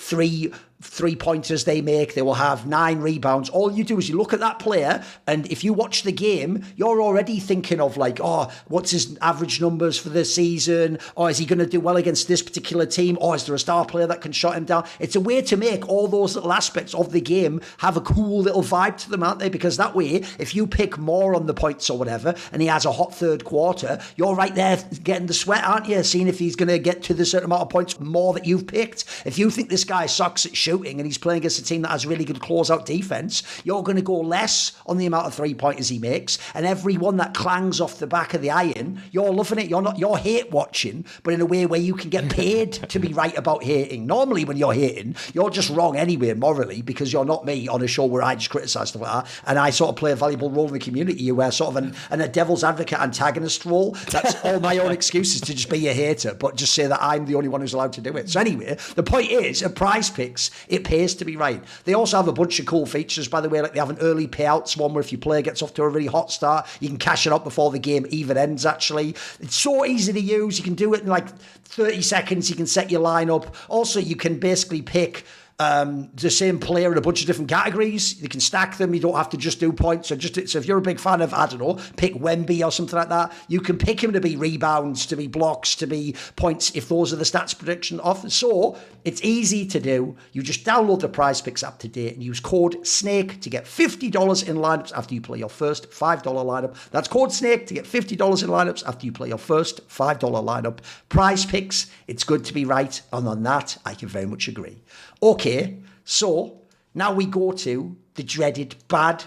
S2: three-pointers they make. They will have 9 rebounds. All you do is you look at that player, and if you watch the game, you're already thinking of like, oh, what's his average numbers for the season? Or is he going to do well against this particular team? Or is there a star player that can shut him down? It's a way to make all those little aspects of the game have a cool little vibe to them, aren't they? Because that way, if you pick more on the points or whatever, and he has a hot third quarter, you're right there getting the sweat, aren't you? Seeing if he's going to get to the certain amount of points more that you've picked. If you think this guy sucks at shooting and he's playing against a team that has really good closeout defense, you're going to go less on the amount of 3-pointers he makes, and every one that clangs off the back of the iron, you're loving it. You're hate watching, but in a way where you can get paid to be right about hating. Normally when you're hating, you're just wrong anyway morally, because you're not me on a show where I just criticise stuff like that, and I sort of play a valuable role in the community where sort of a devil's advocate antagonist role. That's all my own excuses to just be a hater, but just say that I'm the only one who's allowed to do it. So anyway, the point is, at Prize Picks, it pays to be right. They also have a bunch of cool features, by the way, like they have an early payouts one where if your player gets off to a really hot start, you can cash it up before the game even ends, actually. It's so easy to use. You can do it in like 30 seconds. You can set your lineup. Also, you can basically pick the same player in a bunch of different categories. You can stack them. You don't have to just do points. So if you're a big fan of, I don't know, pick Wemby or something like that, you can pick him to be rebounds, to be blocks, to be points, if those are the stats prediction of. So it's easy to do. You just download the Prize Picks app today and use code SNAKE to get $50 in lineups after you play your first $5 lineup. That's code SNAKE to get $50 in lineups after you play your first $5 lineup. Prize Picks, it's good to be right. And on that, I can very much agree. Okay, so now we go to the dreaded bad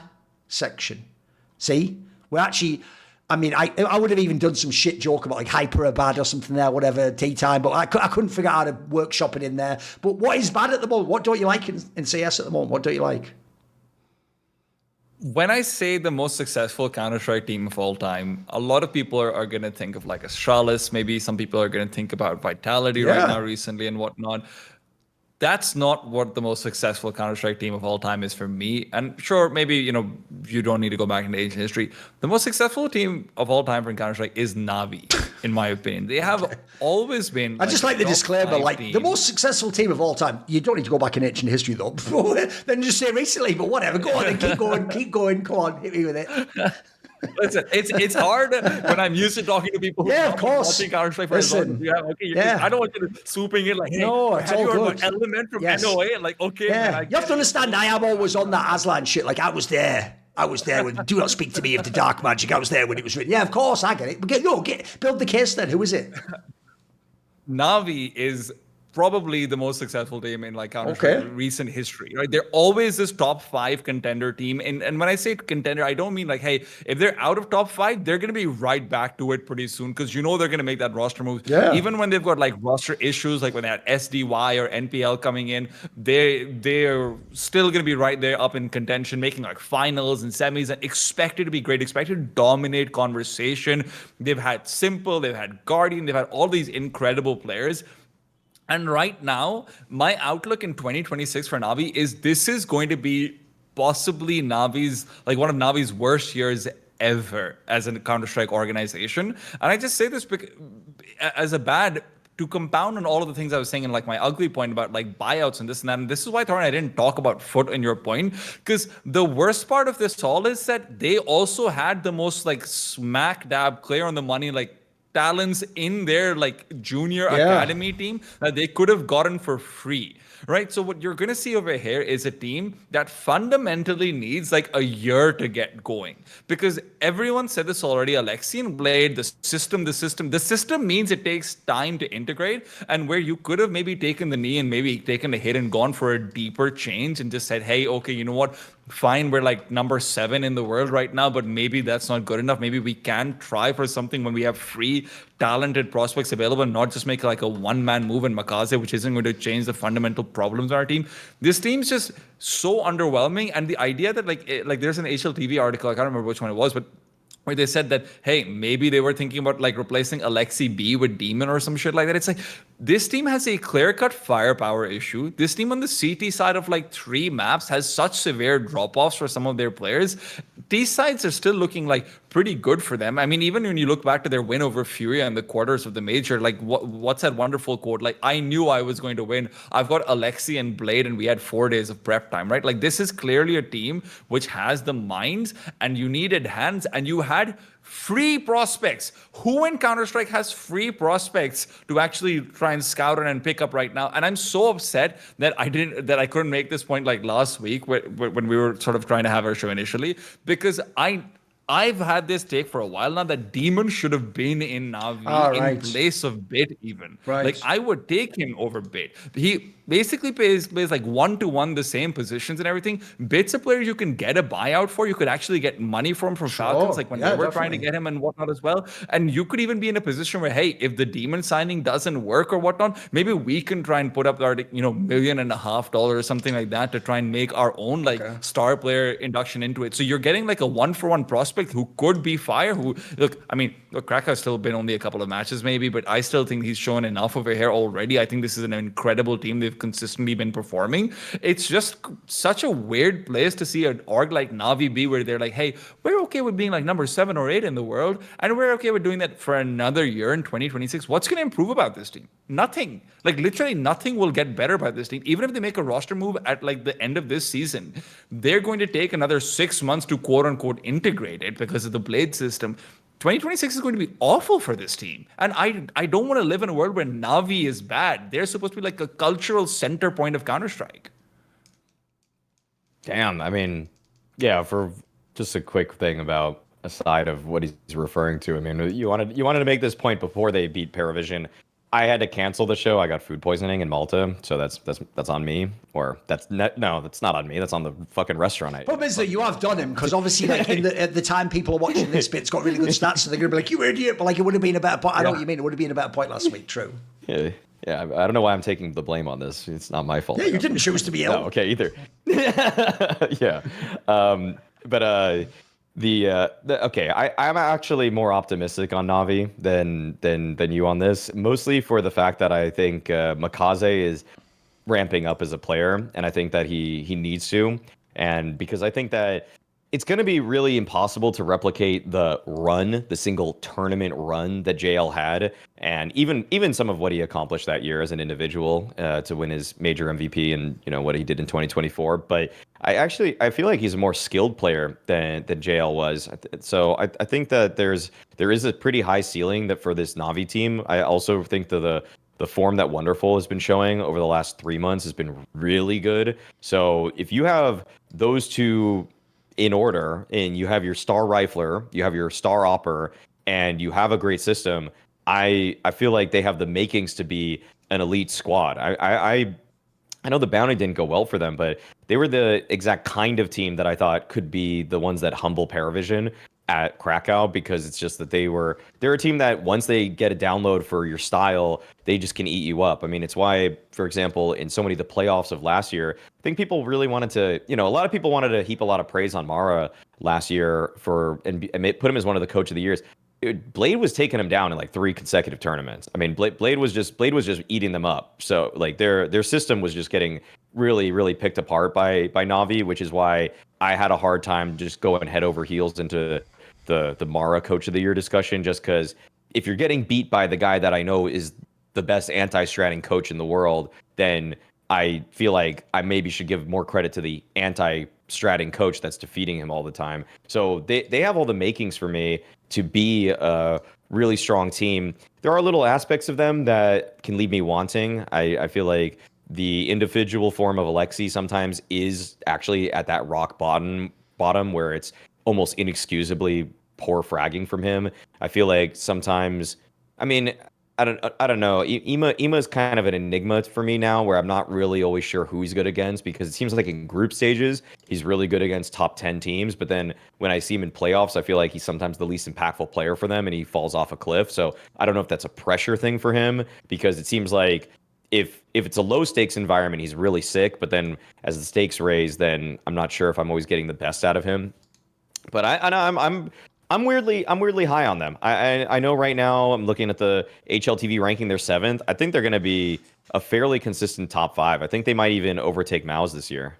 S2: section. See, we're actually, I would have even done some shit joke about like hyper bad or something there, whatever, TeaTime, but I couldn't figure out how to workshop it in there. But what is bad at the moment? What don't you like in CS at the moment? What don't you like?
S3: When I say the most successful Counter-Strike team of all time, a lot of people are going to think of like Astralis. Maybe some people are going to think about Vitality right now recently and whatnot. That's not what the most successful Counter-Strike team of all time is for me. And sure, maybe, you don't need to go back into ancient history. The most successful team of all time for Counter-Strike is NAVI, in my opinion. They have always been.
S2: I just like the
S3: top
S2: disclaimer,
S3: 5
S2: like
S3: team.
S2: the most successful team of all time. You don't need to go back in ancient history though. Then just say recently, but whatever. Go on and keep going. Come on, hit me with it.
S3: Listen, it's hard when I'm used to talking to people who
S2: Yeah, of
S3: have been
S2: course.
S3: watching Counter-Strike for as long as you have. Okay,
S2: Yeah.
S3: I don't want you to swooping in like, hey,
S2: No, it's
S3: have
S2: all
S3: you heard
S2: good.
S3: about Element from
S2: Yes.
S3: NOA? Like, okay,
S2: Yeah,
S3: man,
S2: you have to understand. I am always on that Aslan shit. Like I was there. When do not speak to me of the dark magic. I was there when it was written. Yeah, of course, I get it. But build the case then. Who is it?
S3: NAVI is probably the most successful team in like Counter-Strike recent history, right? They're always this top 5 contender team. And when I say contender, I don't mean like, hey, if they're out of top 5, they're going to be right back to it pretty soon because they're going to make that roster move.
S2: Yeah.
S3: Even when they've got like roster issues, like when they had SDY or NPL coming in, they're still going to be right there up in contention, making like finals and semis and expected to be great, expected to dominate conversation. They've had Simple, they've had Guardian, they've had all these incredible players. And right now, my outlook in 2026 for NAVI is this is going to be possibly one of NAVI's worst years ever as a Counter-Strike organization. And I just say this as a bad to compound on all of the things I was saying in like my ugly point about like buyouts and this and that. And this is why, Thorin, I didn't talk about Foot in your point, because the worst part of this all is that they also had the most like smack dab clear on the money, like talents in their like junior academy team that they could have gotten for free, right? So what you're going to see over here is a team that fundamentally needs like a year to get going, because everyone said this already. Alexi and Blade, the system means it takes time to integrate, and where you could have maybe taken the knee and maybe taken a hit and gone for a deeper change and just said, hey, okay, you know what? Fine, we're like number 7 in the world right now, but maybe that's not good enough. Maybe we can try for something when we have free, talented prospects available, and not just make like a one-man move in Mauisnake, which isn't going to change the fundamental problems on our team. This team's just so underwhelming, and the idea that like there's an HLTV article, I can't remember which one it was, but where they said that, hey, maybe they were thinking about like replacing Alexi B with Demon or some shit like that. It's like, this team has a clear-cut firepower issue. This team on the CT side of like 3 maps has such severe drop-offs for some of their players. These sides are still looking like pretty good for them. I mean, even when you look back to their win over Furia in the quarters of the major, like what's that wonderful quote? Like, I knew I was going to win. I've got Alexi and Blade, and we had 4 days of prep time, right? Like, this is clearly a team which has the minds, and you needed hands, and you had free prospects. Who in Counter-Strike has free prospects to actually try and scout and pick up right now? And I'm so upset that I couldn't make this point like last week when we were sort of trying to have our show initially, because I've had this take for a while now that Demon should have been in NAVI in place of Bit even.
S2: Right.
S3: Like, I would take him over Bit. He basically plays like 1-to-1 the same positions and everything. Bit's a player you can get a buyout for. You could actually get money from Falcons, like when they were trying to get him and whatnot as well. And you could even be in a position where, hey, if the Demon signing doesn't work or whatnot, maybe we can try and put up our $1.5 million or something like that to try and make our own like star player induction into it. So you're getting like a 1-for-1 prospect who could be fire. Krakow's still been only a couple of matches maybe, but I still think he's shown enough over here already. I think this is an incredible team. They've consistently been performing. It's just such a weird place to see an org like NAVI be, where they're like, hey, we're okay with being like number 7 or 8 in the world, and we're okay with doing that for another year in 2026. What's going to improve about this team? Nothing. Like, literally nothing will get better about this team. Even if they make a roster move at like the end of this season, they're going to take another 6 months to quote unquote integrate it because of the Blade system. 2026 is going to be awful for this team. And I don't want to live in a world where NAVI is bad. They're supposed to be like a cultural center point of Counter-Strike.
S1: Damn, I mean, yeah, for just a quick thing about aside of what he's referring to, I mean, you wanted to make this point before they beat Paravision. I had to cancel the show. I got food poisoning in Malta, so that's on me. Or that's not on me. That's on the fucking restaurant.
S2: Problem is that you have done him, because obviously, like at the time people are watching this bit, it's got really good stats, so they're gonna be like, "You idiot!" But like, it would have been a better point. I know what you mean. It would have been a better point last week. True.
S1: Yeah, I don't know why I'm taking the blame on this. It's not my fault.
S2: Yeah, you didn't choose to be ill.
S1: No, okay, either. Yeah, okay, I'm actually more optimistic on Navi than you on this, mostly for the fact that I think Mauisnake is ramping up as a player, and I think that he needs to, and because I think that it's going to be really impossible to replicate the single tournament run that JL had, and even some of what he accomplished that year as an individual to win his major MVP and what he did in 2024. But I feel like he's a more skilled player than JL was. So I think that there is a pretty high ceiling that for this Navi team. I also think that the form that Wonderful has been showing over the last 3 months has been really good. So if you have those two in order, and you have your star rifler, you have your star opper, and you have a great system, I feel like they have the makings to be an elite squad. I know the bounty didn't go well for them, but they were the exact kind of team that I thought could be the ones that humble Paravision at Krakow, because it's just that they're a team that once they get a download for your style, they just can eat you up. I mean, it's why, for example, in so many of the playoffs of last year, I think people really wanted to, a lot of people wanted to heap a lot of praise on Mara last year and put him as one of the coach of the years. Blade was taking him down in like 3 consecutive tournaments. I mean, Blade was just eating them up. So like their system was just getting really, really picked apart by Navi, which is why I had a hard time just going head over heels into the Mara Coach of the Year discussion, just because if you're getting beat by the guy that I know is the best anti-stratting coach in the world, then I feel like I maybe should give more credit to the anti-stratting coach that's defeating him all the time. So they have all the makings for me to be a really strong team. There are little aspects of them that can leave me wanting. I feel like the individual form of Alexi sometimes is actually at that rock bottom where it's almost inexcusably poor fragging from him. I feel like sometimes, I mean, I don't know. Ima is kind of an enigma for me now, where I'm not really always sure who he's good against, because it seems like in group stages he's really good against top 10 teams, but then when I see him in playoffs, I feel like he's sometimes the least impactful player for them and he falls off a cliff. So I don't know if that's a pressure thing for him, because it seems like if it's a low stakes environment, he's really sick, but then as the stakes raise, then I'm not sure if I'm always getting the best out of him. But I'm weirdly high on them. I know right now I'm looking at the HLTV ranking, they're 7th. I think they're going to be a fairly consistent top 5. I think they might even overtake Maus this year.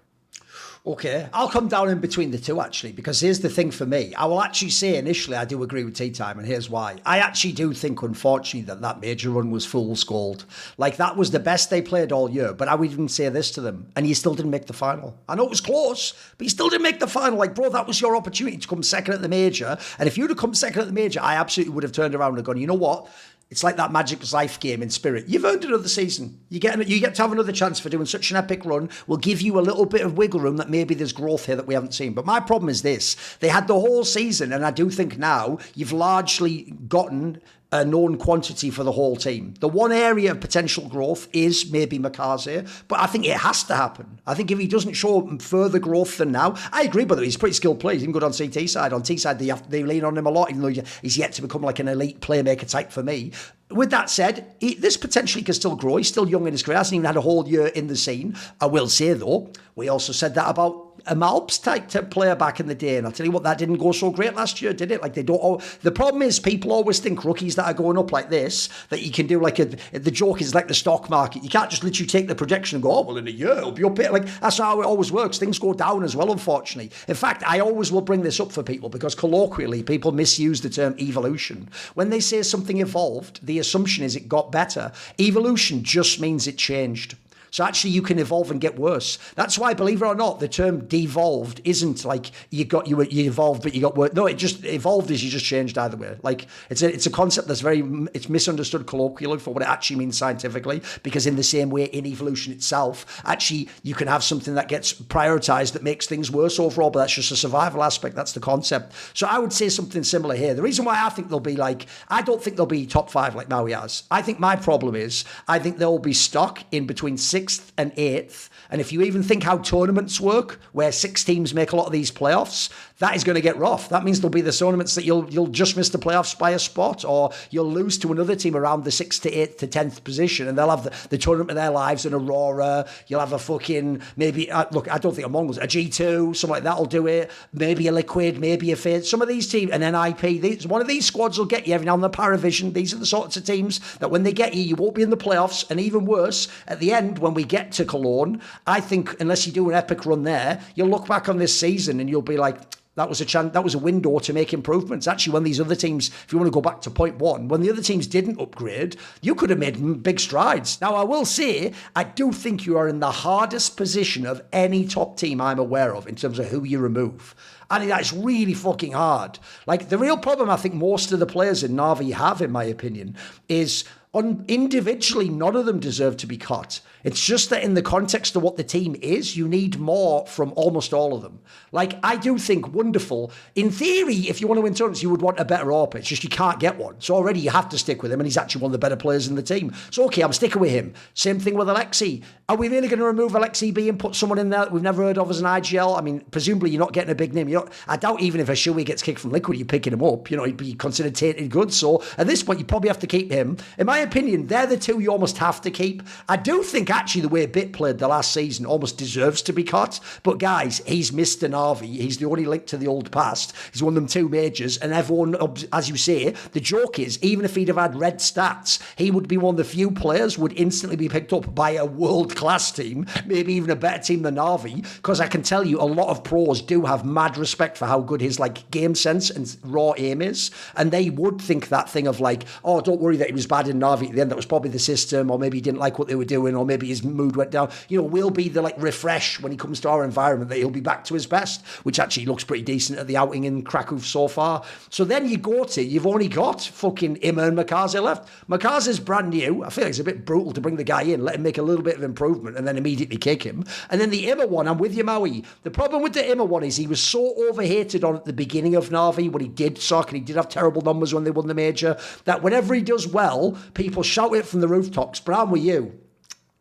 S2: Okay, I'll come down in between the two, actually, because here's the thing for me. I will actually say initially I do agree with TeaTime, and here's why. I actually do think, unfortunately, that major run was fool's gold. Like, that was the best they played all year, but I would even say this to them, and you still didn't make the final. I know it was close, but you still didn't make the final. Like, bro, that was your opportunity to come second at the major, and if you'd have come second at the major, I absolutely would have turned around and gone, you know what? It's like that Magic's Life game in Spirit. You've earned another season. You get to have another chance for doing such an epic run. We'll give you a little bit of wiggle room that maybe there's growth here that we haven't seen. But my problem is this. They had the whole season, and I do think now you've largely gotten a known quantity for the whole team. The one area of potential growth is maybe Makaze, but I think it has to happen. I think if he doesn't show further growth than now, I agree, by the way, he's a pretty skilled player. He's even good on CT side. On T side, they lean on him a lot, even though he's yet to become like an elite playmaker type for me. With that said, this potentially can still grow. He's still young in his career. Hasn't even had a whole year in the scene. I will say, though, we also said that about a Malps type player back in the day, and I'll tell you what, that didn't go so great last year, did it? Like, they don't. The problem is, people always think rookies that are going up like this, that you can do like the joke is like the stock market. You can't just literally take the projection and go, oh well, in a year it'll be up here. Like, that's not how it always works. Things go down as well, unfortunately. In fact, I always will bring this up for people because colloquially people misuse the term evolution. When they say something evolved, the assumption is it got better. Evolution just means it changed. So actually you can evolve and get worse. That's why, believe it or not, the term devolved isn't like you evolved but you got worse. No, it just evolved as you just changed either way. Like it's a concept that's it's misunderstood colloquially for what it actually means scientifically, because in the same way in evolution itself, actually you can have something that gets prioritized that makes things worse overall, but that's just a survival aspect. That's the concept. So I would say something similar here. The reason why I think they'll be I don't think they'll be top 5 like Maui has. I think my problem is I think they'll be stuck in between 6th and 8th. And if you even think how tournaments work, where 6 teams make a lot of these playoffs, that is going to get rough. That means there'll be the tournaments that you'll just miss the playoffs by a spot, or you'll lose to another team around the 6th to 8th to 10th position, and they'll have the tournament of their lives, an Aurora. You'll have a fucking, maybe, look, I don't think Among Us, a G2, something like that will do it. Maybe a Liquid, maybe a Fate. Some of these teams, and then IP, one of these squads will get you every now and then. Paravision. These are the sorts of teams that when they get you, you won't be in the playoffs, and even worse, at the end, when we get to Cologne, I think unless you do an epic run there, you'll look back on this season and you'll be like, That was a chance. That was a window to make improvements. Actually, when these other teams, if you want to go back to point one, when the other teams didn't upgrade, you could have made big strides. Now, I will say, I do think you are in the hardest position of any top team I'm aware of in terms of who you remove. I think that's really fucking hard. Like, the real problem I think most of the players in NAVI have, in my opinion, is individually, none of them deserve to be cut. It's just that in the context of what the team is, you need more from almost all of them. Like, I do think Wonderful, in theory, if you want to win tournaments, you would want a better AWP. It's just you can't get one. So already you have to stick with him, and he's actually one of the better players in the team. So, okay, I'm sticking with him. Same thing with Alexi. Are we really going to remove Alexi B and put someone in there that we've never heard of as an IGL? I mean, presumably you're not getting a big name. I doubt even if a Shui gets kicked from Liquid, you're picking him up. He'd be considered tainted goods. So at this point, you probably have to keep him. In my opinion, they're the two you almost have to keep. I do think actually the way Bit played the last season almost deserves to be cut. But guys, he's Mr. Navi. He's the only link to the old past. He's won them 2 majors, and everyone, as you say, the joke is, even if he'd have had red stats, he would be one of the few players would instantly be picked up by a world-class team, maybe even a better team than Navi, because I can tell you a lot of pros do have mad respect for how good his game sense and raw aim is, and they would think that thing of like, oh, don't worry that he was bad in Navi at the end, that was probably the system, or maybe he didn't like what they were doing, or maybe his mood went down. We'll be the refresh when he comes to our environment, that he'll be back to his best, which actually looks pretty decent at the outing in Krakow so far. So then you've only got fucking Imma and Makaza left. Makaza's brand new. I feel like it's a bit brutal to bring the guy in, let him make a little bit of improvement, and then immediately kick him. And then the Imma one, I'm with you, Maui. The problem with the Imma one is he was so overhated on at the beginning of Navi when he did suck, and he did have terrible numbers when they won the major, that whenever he does well, people shout it from the rooftops. But I'm with you.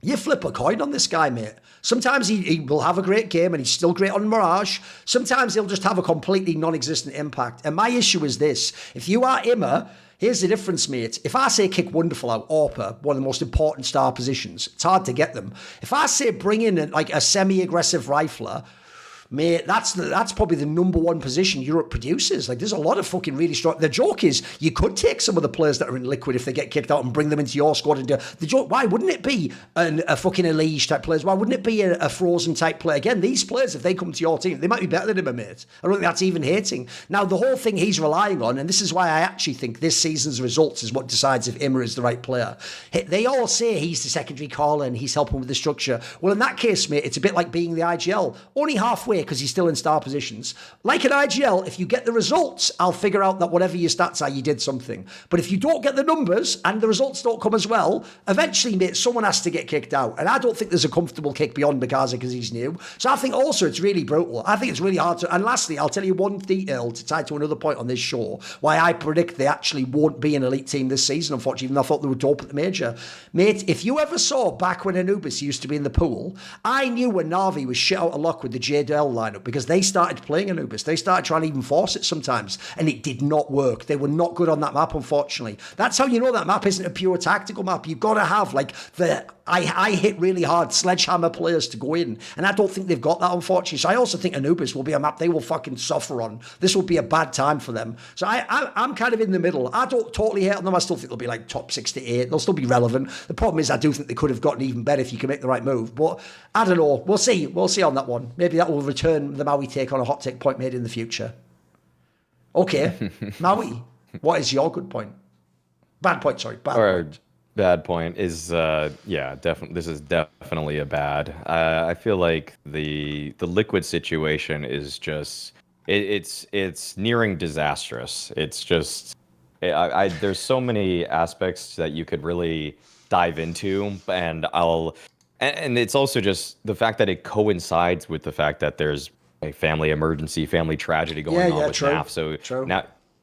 S2: You flip a coin on this guy, mate. Sometimes he will have a great game and he's still great on Mirage. Sometimes he'll just have a completely non-existent impact. And my issue is this. If you are Imma, here's the difference, mate. If I say kick Wonderful out, AWPer, one of the most important star positions, it's hard to get them. If I say bring in a semi-aggressive rifler, mate, that's probably the number one position Europe produces. Like, there's a lot of fucking really strong. The joke is, you could take some of the players that are in Liquid if they get kicked out and bring them into your squad and do the joke. Why wouldn't it be a fucking Elige type players? Why wouldn't it be a Frozen type player? Again, these players, if they come to your team, they might be better than him, mate. I don't think that's even hating. Now, the whole thing he's relying on, and this is why I actually think this season's results is what decides if Imma is the right player. They all say he's the secondary caller and he's helping with the structure. Well, in that case, mate, it's a bit like being the IGL. Only halfway, because he's still in star positions. Like an IGL, if you get the results, I'll figure out that whatever your stats are, you did something. But if you don't get the numbers and the results don't come as well, eventually, mate, someone has to get kicked out. And I don't think there's a comfortable kick beyond Mikaza because he's new. So I think also it's really brutal. I think it's really hard to... And lastly, I'll tell you one detail to tie to another point on this show, why I predict they actually won't be an elite team this season, unfortunately, even though I thought they were dope at the major. Mate, if you ever saw back when Anubis used to be in the pool, I knew when Navi was shit out of luck with the JDL lineup because they started playing Anubis. They started trying to even force it sometimes, and it did not work. They were not good on that map, unfortunately. That's how you know that map isn't a pure tactical map. You've got to have, I hit really hard sledgehammer players to go in, and I don't think they've got that, unfortunately. So I also think Anubis will be a map they will fucking suffer on. This will be a bad time for them. So I'm kind of in the middle. I don't totally hate on them. I still think they'll be top 6 to 8. They'll still be relevant. The problem is I do think they could have gotten even better if you can make the right move. But I don't know. We'll see. We'll see on that one. Maybe that will return the Maui take on a hot take point made in the future. Okay. Maui, what is your good point? Bad point, sorry.
S1: Bad point is definitely. This is definitely a bad. I feel like the Liquid situation is just it's nearing disastrous. It's just there's so many aspects that you could really dive into, and it's also just the fact that it coincides with the fact that there's a family emergency, family tragedy going on with NAF. So
S2: true.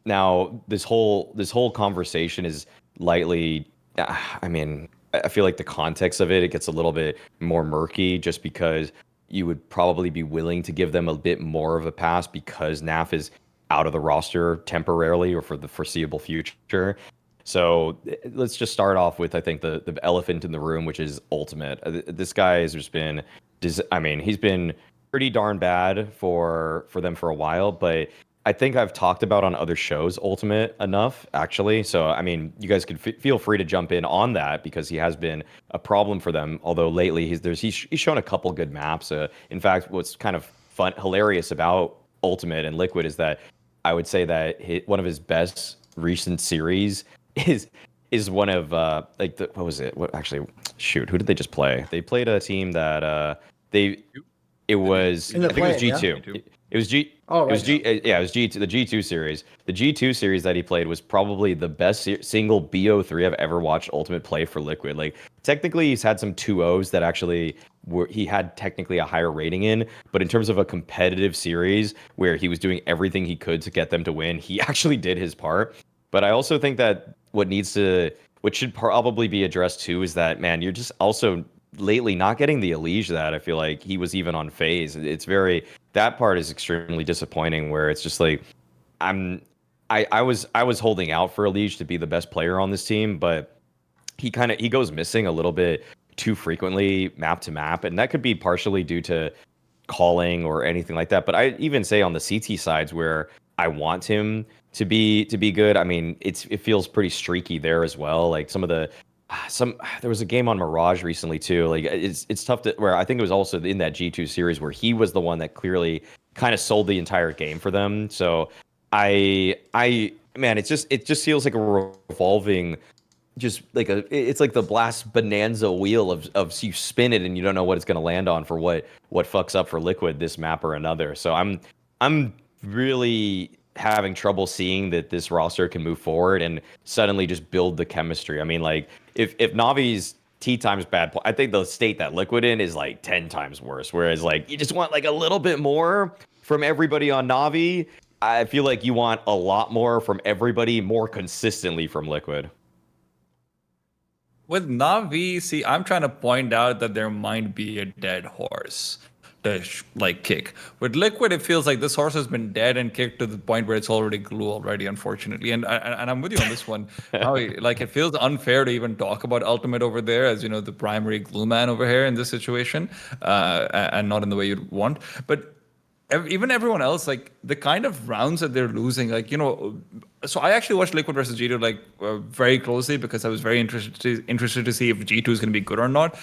S1: now this whole conversation is lightly. I mean, I feel like the context of it gets a little bit more murky just because you would probably be willing to give them a bit more of a pass because NAF is out of the roster temporarily or for the foreseeable future. So let's just start off with, I think, the elephant in the room, which is Ultimate. This guy has just been, he's been pretty darn bad for them for a while, but I think I've talked about on other shows Ultimate enough, actually. So, I mean, you guys could feel free to jump in on that because he has been a problem for them. Although lately he's shown a couple good maps. In fact, what's kind of hilarious about Ultimate and Liquid is that I would say that one of his best recent series is one of like what was it? What actually? Shoot, who did they just play? They played a team that it was I think it was G2.
S3: Yeah?
S1: It was G.
S2: Oh, right.
S1: It was G. Yeah, it was G2. The G2 series. The G2 series that he played was probably the best single BO3 I've ever watched Ultimate play for Liquid. Like technically, he's had some 2-0s that actually he had technically a higher rating in, but in terms of a competitive series where he was doing everything he could to get them to win, he actually did his part. But I also think that what should probably be addressed too is that, man, you're just also lately not getting the Elige that I feel like he was even on phase. That part is extremely disappointing where it's just like I was holding out for Elige to be the best player on this team, but he goes missing a little bit too frequently map to map, and that could be partially due to calling or anything like that. But I even say on the CT sides where I want him to be good. I mean, it feels pretty streaky there as well. Like there was a game on Mirage recently too. Like it's tough to where I think it was also in that G2 series where he was the one that clearly kind of sold the entire game for them. So man, it just feels like a revolving, just like it's like the Blast Bonanza wheel of you spin it and you don't know what it's going to land on for what fucks up for Liquid this map or another. So I'm really having trouble seeing that this roster can move forward and suddenly just build the chemistry. I mean, like if Navi's TeaTime's bad, I think the state that Liquid in is like 10 times worse. Whereas like you just want like a little bit more from everybody on Navi. I feel like you want a lot more from everybody more consistently from Liquid.
S3: With Navi, see, I'm trying to point out that there might be a dead horse to kick. With Liquid, it feels like this horse has been dead and kicked to the point where it's already glue already, unfortunately. And I'm with you on this one. Like it feels unfair to even talk about Ultimate over there as, the primary glue man over here in this situation, and not in the way you'd want. But even everyone else, like the kind of rounds that they're losing, so I actually watched Liquid versus G2 very closely because I was very interested to see if G2 is going to be good or not.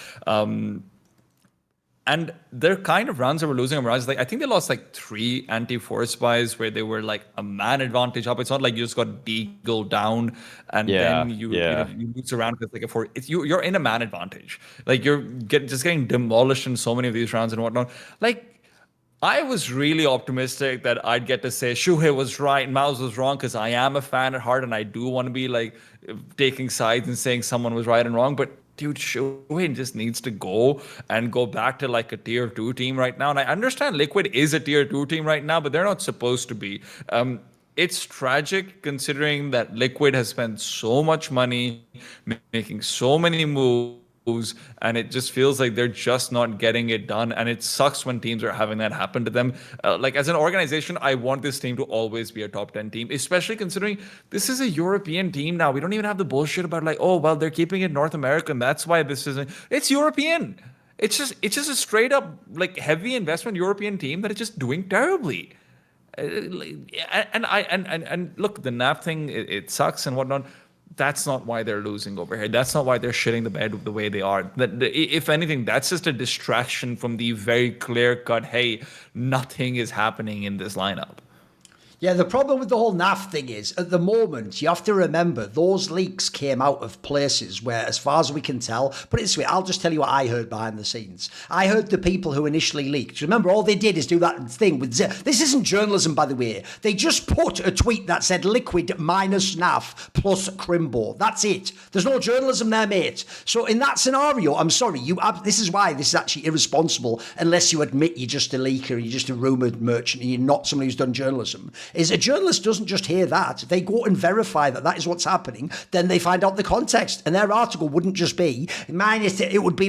S3: And their kind of rounds that were losing on Mirage, I think they lost 3 anti-force buys where they were a man advantage up. It's not like you just got deagle down and then you lose around with you're in a man advantage. You're just getting demolished in so many of these rounds and whatnot. I was really optimistic that I'd get to say Shuhei was right and Maus was wrong because I am a fan at heart and I do want to be taking sides and saying someone was right and wrong. But dude, Shuhei just needs to go back to a tier 2 team right now. And I understand Liquid is a tier 2 team right now, but they're not supposed to be. It's tragic considering that Liquid has spent so much money making so many moves, and it just feels like they're just not getting it done, and it sucks when teams are having that happen to them. As an organization, I want this team to always be a top 10 team, especially considering this is a European team now. We don't even have the bullshit about they're keeping it North American, that's why this isn't. It's European. It's just a straight up heavy investment European team that is just doing terribly. And look, the NAV thing, it sucks and whatnot. That's not why they're losing over here. That's not why they're shitting the bed the way they are. If anything, that's just a distraction from the very clear-cut, hey, nothing is happening in this lineup.
S2: Yeah, the problem with the whole NAF thing is, at the moment, you have to remember, those leaks came out of places where, as far as we can tell, put it this way, I'll just tell you what I heard behind the scenes. I heard the people who initially leaked. Remember, all they did is do that thing with... This isn't journalism, by the way. They just put a tweet that said Liquid minus NAF plus Crimbo. That's it. There's no journalism there, mate. So in that scenario, I'm sorry, this is why this is actually irresponsible, unless you admit you're just a leaker, you're just a rumoured merchant, and you're not somebody who's done journalism. Is a journalist doesn't just hear that. They go and verify that is what's happening. Then they find out the context. And their article wouldn't just be, it would be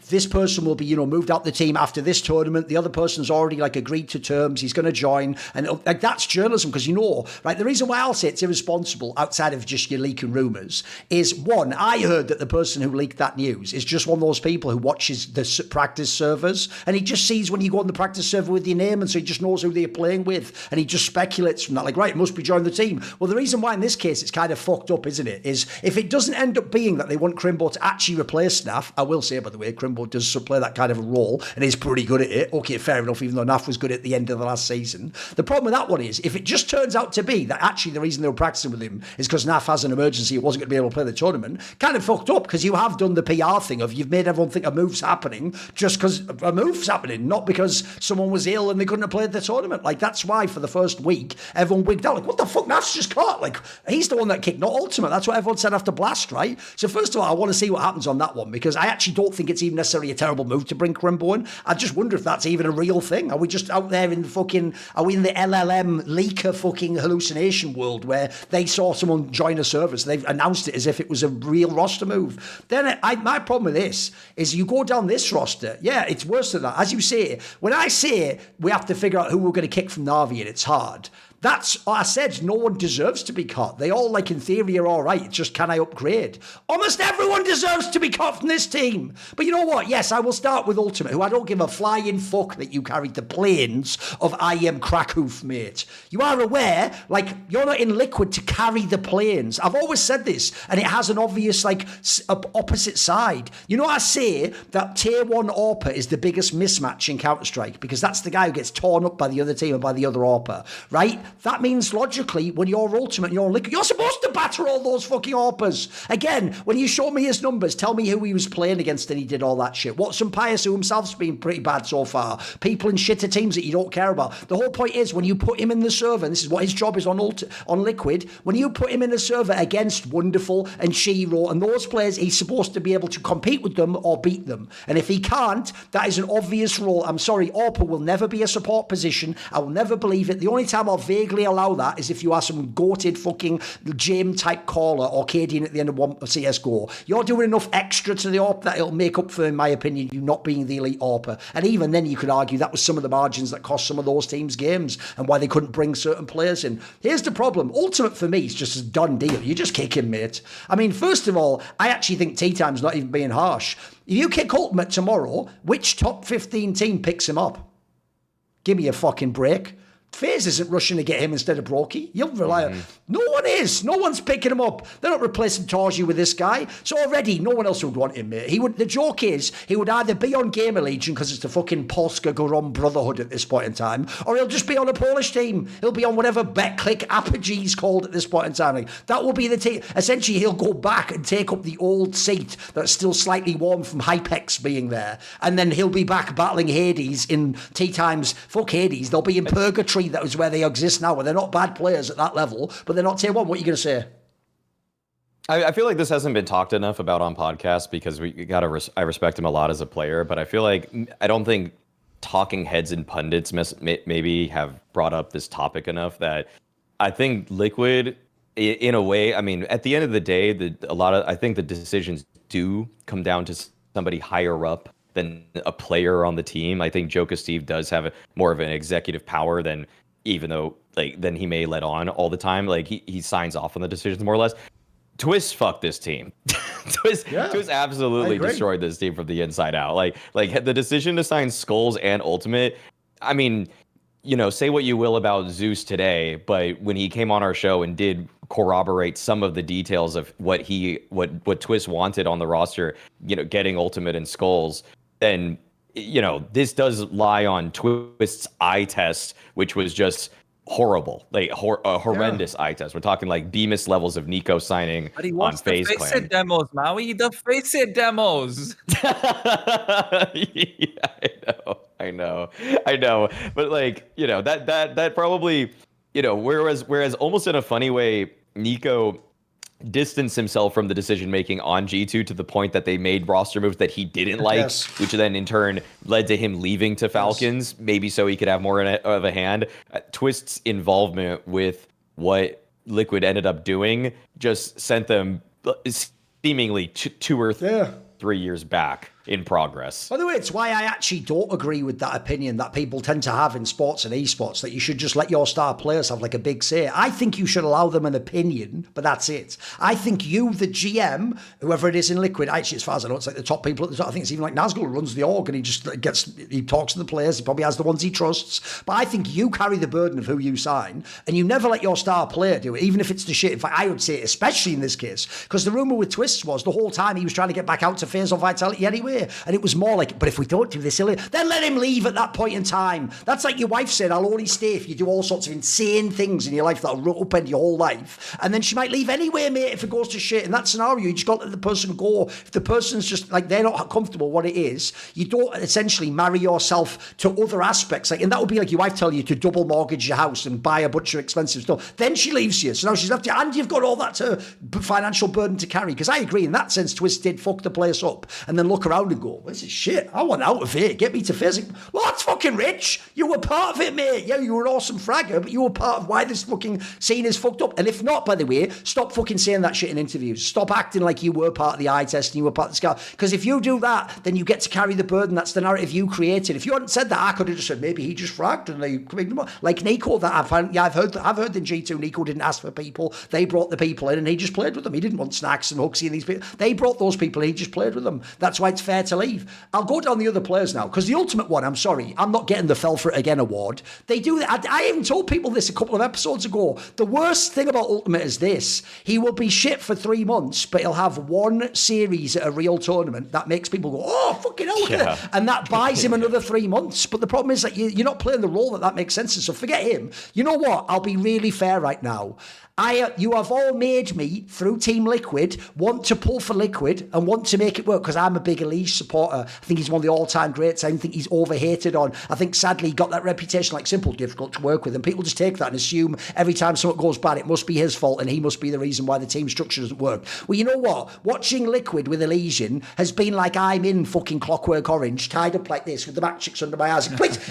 S2: this person will be, moved out the team after this tournament. The other person's already agreed to terms. He's going to join. And that's journalism because the reason why I'll say it's irresponsible outside of just your leaking rumours is, one, I heard that the person who leaked that news is just one of those people who watches the practice servers and he just sees when you go on the practice server with your name and so he just knows who they're playing with and he just speculates correlates from that. Like, right, it must be joining the team. Well, the reason why in this case it's kind of fucked up, isn't it, is if it doesn't end up being that they want Crimbo to actually replace Naf, I will say, by the way, Crimbo does play that kind of a role and is pretty good at it. Okay, fair enough, even though Naf was good at the end of the last season. The problem with that one is, if it just turns out to be that actually the reason they were practicing with him is because Naf has an emergency, it wasn't going to be able to play the tournament, kind of fucked up, because you have done the PR thing of you've made everyone think a move's happening just because a move's happening, not because someone was ill and they couldn't have played the tournament. Like, that's why for the first week, everyone wigged out. Like, what the fuck, Naf's just caught? Like, he's the one that kicked, not Ultimate. That's what everyone said after Blast, right? So first of all, I want to see what happens on that one, because I actually don't think it's even necessarily a terrible move to bring Crimbo in. I just wonder if that's even a real thing. Are we just out there in the fucking, are we in the LLM leaker fucking hallucination world where they saw someone join a service, they've announced it as if it was a real roster move? Then my problem with this is you go down this roster, yeah, it's worse than that. As you say, when I say we have to figure out who we're going to kick from NAVI and it's hard, that's what I said. No one deserves to be cut. They all, like, in theory, are all right. It's just, can I upgrade? Almost everyone deserves to be cut from this team. But you know what? Yes, I will start with Ultimate, who I don't give a flying fuck that you carried the planes of I am Crackhoof, mate. You are aware, like, you're not in Liquid to carry the planes. I've always said this, and it has an obvious, like, opposite side. You know, I say that Tier 1 AWPer is the biggest mismatch in Counter-Strike, because that's the guy who gets torn up by the other team and by the other AWPer, right? That means logically, when you're Ultimate and you're Liquid, you're supposed to batter all those fucking AWPers. Again, when you show me his numbers, tell me who he was playing against and he did all that shit. Watson Pius, who himself's been pretty bad so far. People in shitter teams that you don't care about. The whole point is, when you put him in the server, and this is what his job is on Liquid, when you put him in the server against Wonderful and Shiro and those players, he's supposed to be able to compete with them or beat them. And if he can't, that is an obvious role. I'm sorry, AWPer will never be a support position. I will never believe it. The only time I'll vaguely allow that is if you are some goated fucking Jim type caller or Cadian at the end of one CSGO. You're doing enough extra to the AWP that it'll make up for, in my opinion, you not being the elite AWPer. And even then you could argue that was some of the margins that cost some of those teams games and why they couldn't bring certain players in. Here's the problem. Ultimate for me is just a done deal. You just kick him, mate. I mean, first of all, I actually think TeaTime's not even being harsh. If you kick Ultimate tomorrow, which top 15 team picks him up? Give me a fucking break. FaZe isn't rushing to get him instead of Brokey. You'll rely on... No one is. No one's picking him up. They're not replacing Torji with this guy. So already, no one else would want him, mate. The joke is, he would either be on Gamer Legion because it's the fucking Polska Goron Brotherhood at this point in time, or he'll just be on a Polish team. He'll be on whatever BetClick Apogee's called at this point in time. Like, that will be the team. Essentially, he'll go back and take up the old seat that's still slightly warm from Hypex being there. And then he'll be back battling Hades in TeaTime's... Fuck Hades. They'll be in Purgatory. That was where they exist now, where they're not bad players at that level, but they're not tier 1. What are you going to say?
S1: I feel like this hasn't been talked enough about on podcasts because I respect him a lot as a player, but I feel like I don't think talking heads and pundits maybe have brought up this topic enough that I think Liquid, in a way, I mean, at the end of the day, I think the decisions do come down to somebody higher up than a player on the team. I think Joka Steve does have more of an executive power than than he may let on all the time. Like he signs off on the decisions more or less. Twist fucked this team. Twist absolutely destroyed this team from the inside out. Like the decision to sign Skulls and Ultimate. I mean, you know, say what you will about Zeus today, but when he came on our show and did corroborate some of the details of what Twist wanted on the roster, you know, getting Ultimate and Skulls, then, you know, this does lie on Twist's eye test, which was just horrible, like a horrendous eye test. We're talking like Bemis levels of Nico signing
S3: but he wants
S1: on FaZe
S3: the
S1: Clan.
S3: demos, Maui. The FaceIt demos.
S1: Yeah, I know. But like, you know, that probably, you know, whereas almost in a funny way, Nico distanced himself from the decision making on G2 to the point that they made roster moves that he didn't like, which then in turn led to him leaving to Falcons, maybe so he could have more of a hand. Twist's involvement with what Liquid ended up doing just sent them seemingly 2 or 3 years back. in progress.
S2: By the way, it's why I actually don't agree with that opinion that people tend to have in sports and esports, that you should just let your star players have like a big say. I think you should allow them an opinion, but that's it. I think you, the GM, whoever it is in Liquid, actually, as far as I know, it's like the top people at the top. I think it's even like Nazgul who runs the org, and he talks to the players. He probably has the ones he trusts. But I think you carry the burden of who you sign, and you never let your star player do it, even if it's the shit. In fact, I would say, especially in this case, because the rumor with Twists was the whole time he was trying to get back out to FaZe or Vitality anyway, and it was more like, but if we don't do this, then let him leave at that point in time. That's like your wife said, I'll only stay if you do all sorts of insane things in your life that'll upend your whole life. And then she might leave anyway, mate, if it goes to shit. In that scenario, you just got to let the person go. If the person's just like, they're not comfortable what it is, you don't essentially marry yourself to other aspects. Like, and that would be like your wife telling you to double mortgage your house and buy a bunch of expensive stuff. Then she leaves you. So now she's left you, and you've got all that financial burden to carry. Because I agree, in that sense, Twist did fuck the place up. And then look around and go, this is shit. I want out of here. Get me to FaZe. Well, that's fucking rich. You were part of it, mate. Yeah, you were an awesome fragger, but you were part of why this fucking scene is fucked up. And if not, by the way, stop fucking saying that shit in interviews. Stop acting like you were part of the eye test and you were part of the scout. Because if you do that, then you get to carry the burden. That's the narrative you created. If you hadn't said that, I could have just said maybe he just fragged and they like Nico. That I've heard in G2, Nico didn't ask for people. They brought the people in and he just played with them. He didn't want Snacks and Huxley and these people. They brought those people and he just played with them. That's why it's fair to leave. I'll go down the other players now, because the ultimate one, I'm sorry, I'm not getting the Fell for It Again award. They do that. I even told people this a couple of episodes ago. The worst thing about Ultimate is this: he will be shit for 3 months, but he'll have one series at a real tournament that makes people go, oh, fucking hell, yeah. And that buys him another 3 months. But the problem is that you're not playing the role that makes sense. So forget him. You know what? I'll be really fair right now. You have all made me, through Team Liquid, want to pull for Liquid and want to make it work, because I'm a big Elise supporter. I think he's one of the all-time greats. I think he's overhated on. I think, sadly, he got that reputation like Simple, difficult to work with, and people just take that and assume every time something goes bad, it must be his fault and he must be the reason why the team structure doesn't work. Well, you know what? Watching Liquid with Elysian has been like I'm in fucking Clockwork Orange, tied up like this with the matchsticks under my eyes.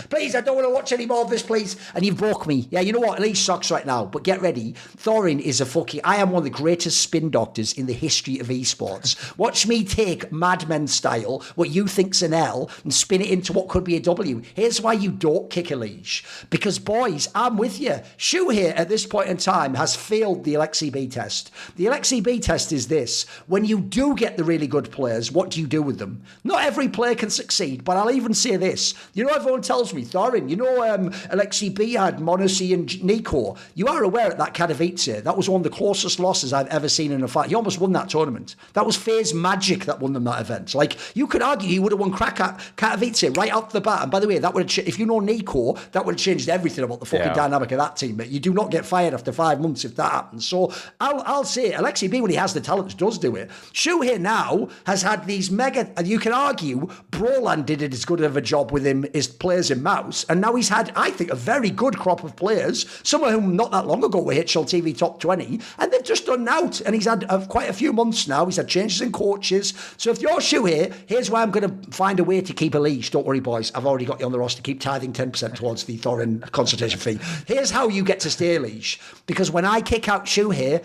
S2: Please, I don't want to watch any more of this, please. And you've broke me. Yeah, you know what? Elise sucks right now, but get ready. Thorin is I am one of the greatest spin doctors in the history of esports. Watch me take Mad Men style, what you think's an L, and spin it into what could be a W. Here's why you don't kick a leash. Because, boys, I'm with you. Shu here at this point in time has failed the Alexi B test. The Alexi B test is this: when you do get the really good players, what do you do with them? Not every player can succeed, but I'll even say this. You know, everyone tells me, Thorin, you know, Alexi B had Monacy and Nico. You are aware at that Katowice, that was one of the closest losses I've ever seen in a fight. He almost won that tournament. That was FaZe Magic that won them that event. Like, you could argue he would have won Katowice right off the bat. And by the way, that would have if you know Nico, that would have changed everything about the fucking dynamic of that team. But you do not get fired after 5 months if that happens. So I'll say Alexi B, when he has the talent, does do it. Shu here now has had these mega, and you can argue Broland did as good of a job with him as players in Mouse, and now he's had, I think, a very good crop of players, some of whom not that long ago were HL TV top 20, and they've just done out. And he's had quite a few months now. He's had changes in coaches. So if you're Shu here, here's why I'm going to find a way to keep a leash. Don't worry, boys. I've already got you on the roster. Keep tithing 10% towards the Thorin consultation fee. Here's how you get to stay leash. Because when I kick out Shu here,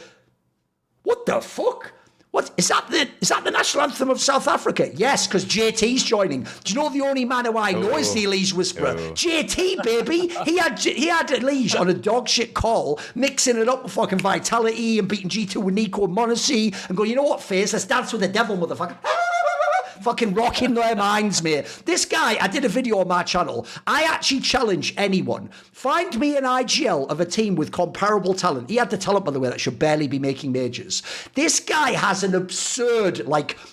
S2: what the fuck? What is that? The national anthem of South Africa? Yes, because JT's joining. Do you know the only man who I know is the Elise Whisperer? JT, baby. He had Elise on a dog shit call, mixing it up with fucking Vitality and beating G2 with Nico and Monacy and going, you know what, FaZe? Let's dance with the devil, motherfucker. Fucking rocking their minds, mate. This guy, I did a video on my channel. I actually challenge anyone. Find me an IGL of a team with comparable talent. He had the talent, by the way, that should barely be making majors. This guy has an absurd,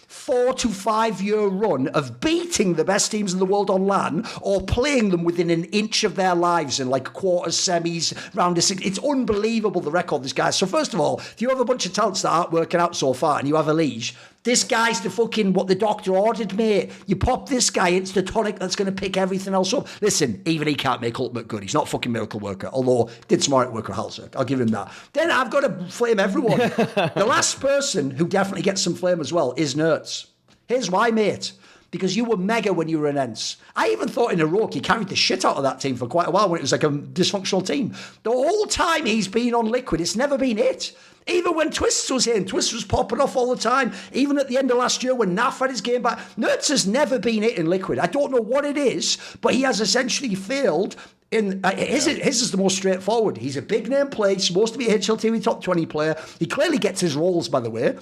S2: 4 to 5 year run of beating the best teams in the world on LAN or playing them within an inch of their lives in quarters, semis, round of 6. It's unbelievable, the record this guy. So first of all, if you have a bunch of talents that aren't working out so far and you have a leash, this guy's the fucking what the doctor ordered, mate. You pop this guy, it's the tonic that's going to pick everything else up. Listen, even he can't make Ultimate good. He's not a fucking miracle worker, although did smart work with Halsek. I'll give him that. Then I've got to flame everyone. The last person who definitely gets some flame as well is Nerds. Here's why, mate. because you were mega when you were in Ents. I even thought in Iraq he carried the shit out of that team for quite a while when it was like a dysfunctional team. The whole time he's been on Liquid, it's never been it. Even when Twists was in, Twists was popping off all the time. Even at the end of last year when Naf had his game back, Nerds has never been it in Liquid. I don't know what it is, but he has essentially failed. His is the most straightforward. He's a big name player. He's supposed to be a HLTV top 20 player. He clearly gets his roles, by the way.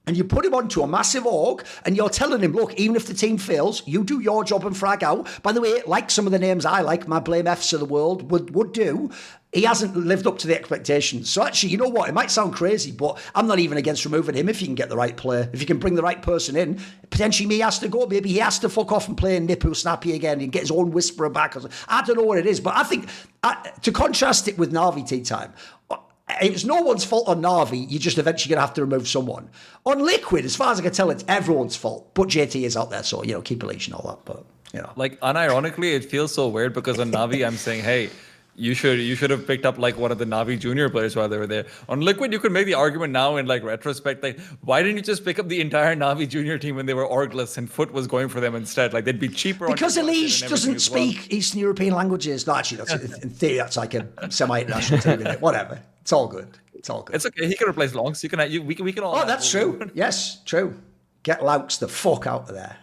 S2: And you put him onto a massive org, and you're telling him, look, even if the team fails, you do your job and frag out. By the way, like some of the names I like, my Blame Fs of the world would do, he hasn't lived up to the expectations. So actually, you know what? It might sound crazy, but I'm not even against removing him if you can get the right player. If you can bring the right person in, potentially me has to go. Maybe he has to fuck off and play Nipu Snappy again and get his own Whisperer back. I don't know what it is, but I think, to contrast it with Navi TeaTime, it's no one's fault on Navi. You're just eventually going to have to remove someone. On Liquid, as far as I can tell, it's everyone's fault. But JT is out there, so, keep a leash and all that. But,
S3: Like, unironically, it feels so weird because on Navi, I'm saying, hey, you should have picked up like one of the Navi junior players while they were there. On Liquid, you could make the argument now in like retrospect, like, why didn't you just pick up the entire Navi junior team when they were orgless and Foot was going for them instead? Like, they'd be cheaper.
S2: Because Elish doesn't speak Eastern European languages. No, actually, in theory, that's like a semi-international team. Whatever. It's all good. It's all good.
S3: It's okay. He can replace Longs. We can all.
S2: Oh, that's true. Yes, true. Get Laux the fuck out of there.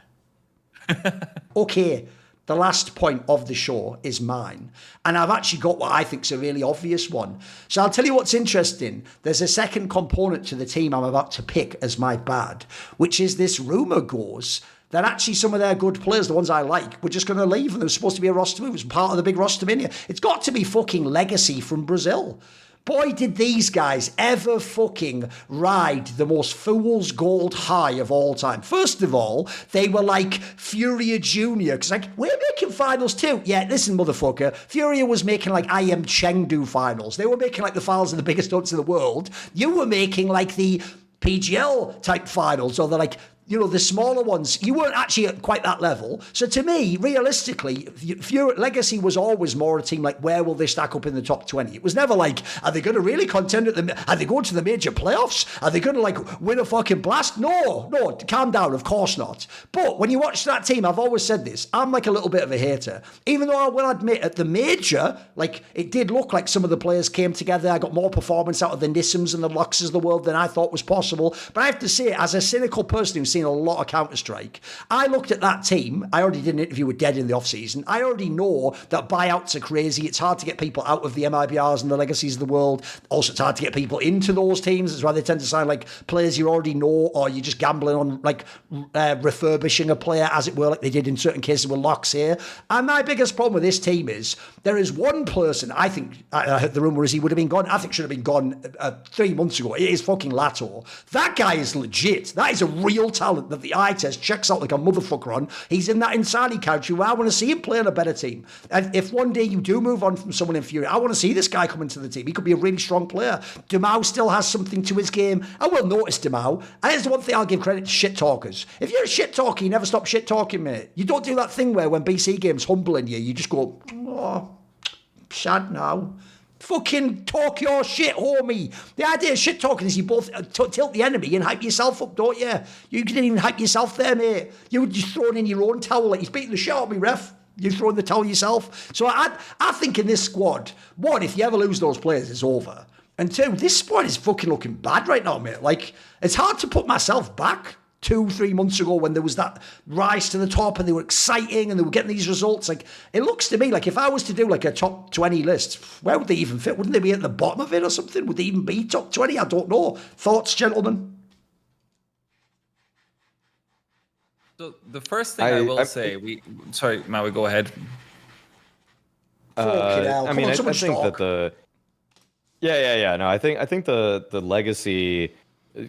S2: Okay. The last point of the show is mine. And I've actually got what I think is a really obvious one. So I'll tell you what's interesting. There's a second component to the team I'm about to pick as my bad, which is this rumour goes that actually some of their good players, the ones I like, were just going to leave and there was supposed to be a roster move. It was part of the big roster mania. It's got to be fucking Legacy from Brazil. Boy, did these guys ever fucking ride the most fool's gold high of all time. First of all, they were like Furia Jr. Because like, we're making finals too. Yeah, listen, motherfucker. Furia was making like I Am Chengdu finals. They were making like the finals of the biggest stunts in the world. You were making like the PGL type finals or the like, the smaller ones. You weren't actually at quite that level. So to me, realistically, Legacy was always more a team like, where will they stack up in the top 20? It was never like, are they going to really contend are they going to the major playoffs? Are they going to like win a fucking blast? No, calm down, of course not. But when you watch that team, I've always said this, I'm like a little bit of a hater. Even though I will admit at the major, like it did look like some of the players came together. I got more performance out of the Nissums and the Luxes of the world than I thought was possible. But I have to say, as a cynical person who's seen a lot of Counter-Strike, I looked at that team. I already did an interview with Dead in the off-season. I already know that buyouts are crazy. It's hard to get people out of the MIBRs and the Legacies of the world. Also, it's hard to get people into those teams. That's why they tend to sign like players you already know, or you're just gambling on like refurbishing a player, as it were, like they did in certain cases with Locks here. And my biggest problem with this team is there is one person, I think, I heard the rumour is he would have been gone. I think should have been gone 3 months ago. It is fucking Lato. That guy is legit. That is a real talent that the eye test checks out like a motherfucker on. He's in that Insani country where I want to see him play on a better team. And if one day you do move on from someone inferior, I want to see this guy come into the team. He could be a really strong player. Demau still has something to his game. I will notice Demau. And here's the one thing I'll give credit to shit talkers. If you're a shit talker, you never stop shit talking, mate. You don't do that thing where when BC game's humbling you, you just go, oh, sad now. Fucking talk your shit, homie. The idea of shit talking is you both tilt the enemy and hype yourself up, don't you? You didn't even hype yourself there, mate. You were just throwing in your own towel like he's beating the shit out of me, ref. You throwing the towel yourself. So I think in this squad, one, if you ever lose those players, it's over. And two, this squad is fucking looking bad right now, mate. Like, it's hard to put myself back 2-3 months ago when there was that rise to the top and they were exciting and they were getting these results. Like, it looks to me like if I was to do like a top 20 list, where would they even fit? Wouldn't they be at the bottom of it or something? Would they even be top 20? I don't know. Thoughts, gentlemen?
S3: So the first thing I will say, sorry, Maui, go ahead.
S1: I mean, I think that the no, I think the legacy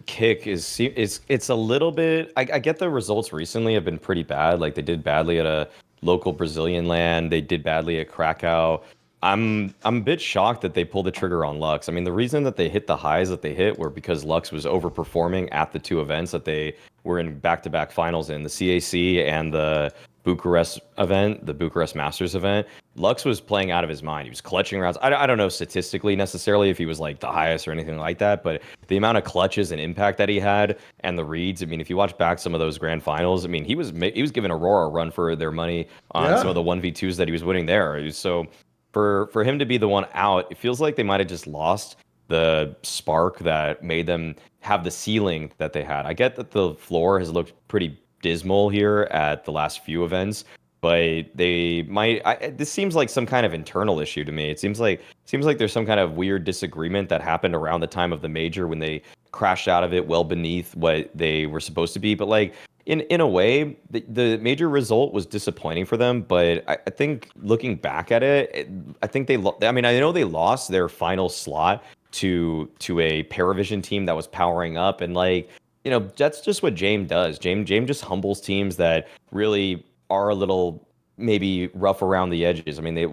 S1: kick is it's a little bit. I get the results recently have been pretty bad. Like they did badly at a local Brazilian land. They did badly at Krakow. I'm a bit shocked that they pulled the trigger on Lux. I mean, the reason that they hit the highs that they hit were because Lux was overperforming at the two events that they were in back-to-back finals in, the CAC and the Bucharest event, the Bucharest Masters event, Lux was playing out of his mind. He was clutching rounds. I don't know statistically necessarily if he was like the highest or anything like that, but the amount of clutches and impact that he had and the reads. I mean, if you watch back some of those grand finals, I mean, he was giving Aurora a run for their money on some of the 1v2s that he was winning there. So for him to be the one out, it feels like they might have just lost the spark that made them have the ceiling that they had. I get that the floor has looked pretty dismal here at the last few events, but they might. This seems like some kind of internal issue to me. It seems like there's some kind of weird disagreement that happened around the time of the major when they crashed out of it well beneath what they were supposed to be. But like in a way, the major result was disappointing for them. But I think looking back at it, I think I mean, I know they lost their final slot to a Paravision team that was powering up, and like, you know, that's just what James does. James just humbles teams that really are a little maybe rough around the edges. I mean, they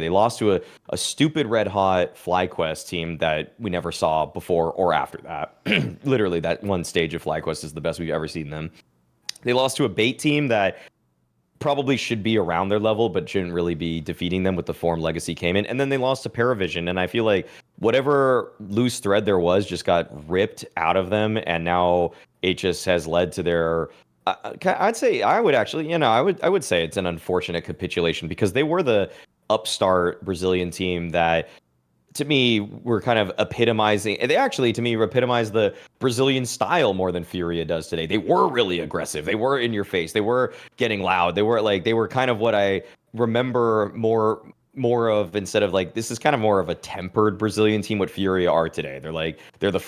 S1: lost to a stupid red hot FlyQuest team that we never saw before or after that. Literally, that one stage of FlyQuest is the best we've ever seen them. They lost to a bait team that probably should be around their level, but shouldn't really be defeating them with the form Legacy came in. And then they lost to Paravision, and I feel like whatever loose thread there was just got ripped out of them, and now it just has led to their. I would say it's an unfortunate capitulation because they were the upstart Brazilian team that, to me, were kind of epitomizing. They actually, to me, epitomize the Brazilian style more than Furia does today. They were really aggressive. They were in your face. They were getting loud. They were kind of what I remember more of, instead of like, this is kind of more of a tempered Brazilian team. What Furia are today. They're the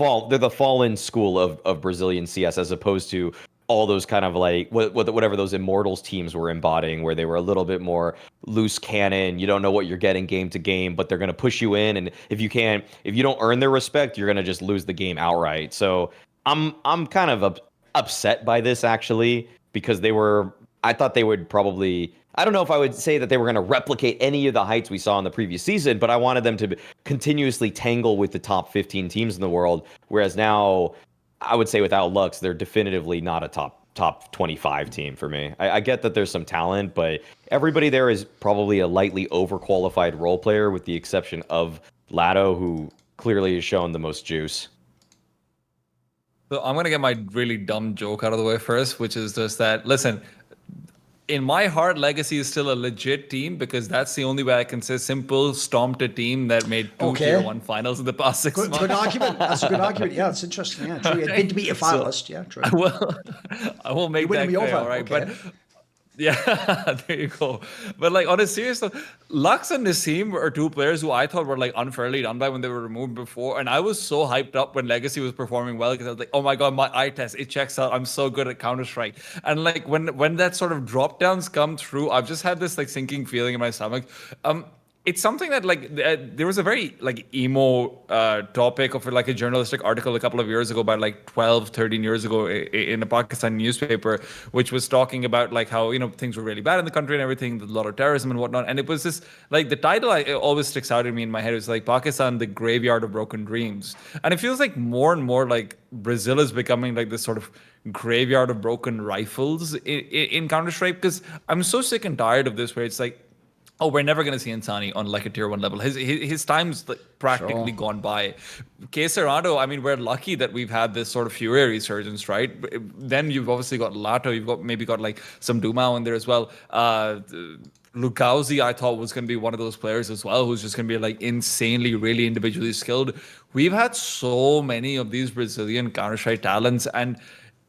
S1: fallen school of Brazilian CS, as opposed to all those kind of like whatever those Immortals teams were embodying, where they were a little bit more loose cannon. You don't know what you're getting game to game, but they're going to push you in, and if you don't earn their respect, you're going to just lose the game outright. So I'm kind of upset by this, actually, because I thought they would probably. I don't know if I would say that they were going to replicate any of the heights we saw in the previous season, but I wanted them to continuously tangle with the top 15 teams in the world, whereas now, I would say without Lux, they're definitively not a top 25 team for me. I get that there's some talent, but everybody there is probably a lightly overqualified role player, with the exception of Lado, who clearly has shown the most juice.
S3: So I'm going to get my really dumb joke out of the way first, which is just that, listen, in my heart, Legacy is still a legit team because that's the only way I can say simple stomped a team that made two Tier 1 finals in the past 6 months.
S2: Good argument. That's a good argument. Yeah, it's interesting. Yeah, true. It did beat a finalist. Yeah, true.
S3: I will make that clear, all right? Okay. But yeah, there you go. But like, on a serious note, Lux and Nassim are two players who I thought were like unfairly done by when they were removed before, and I was so hyped up when Legacy was performing well because I was like, oh my god, my eye test, it checks out. I'm so good at Counter-Strike. And like when that sort of drop downs come through, I've just had this like sinking feeling in my stomach. It's something that like there was a very like emo topic of like a journalistic article a couple of years ago, about like 12, 13 years ago, in a Pakistan newspaper, which was talking about like how, you know, things were really bad in the country and everything, a lot of terrorism and whatnot. And it was this, like, the title it always sticks out in me in my head. It was like Pakistan, the graveyard of broken dreams. And it feels like more and more like Brazil is becoming like this sort of graveyard of broken rifles in Counter-Strike, because I'm so sick and tired of this, where it's like, oh, we're never going to see Insani on like a tier 1 level. His time's like practically gone by. Caserado, I mean, we're lucky that we've had this sort of Fury resurgence, right? Then you've obviously got Lato, you've got like some Dumao in there as well. Lukauzi, I thought, was going to be one of those players as well, who's just going to be like insanely, really individually skilled. We've had so many of these Brazilian Counter-Strike talents, and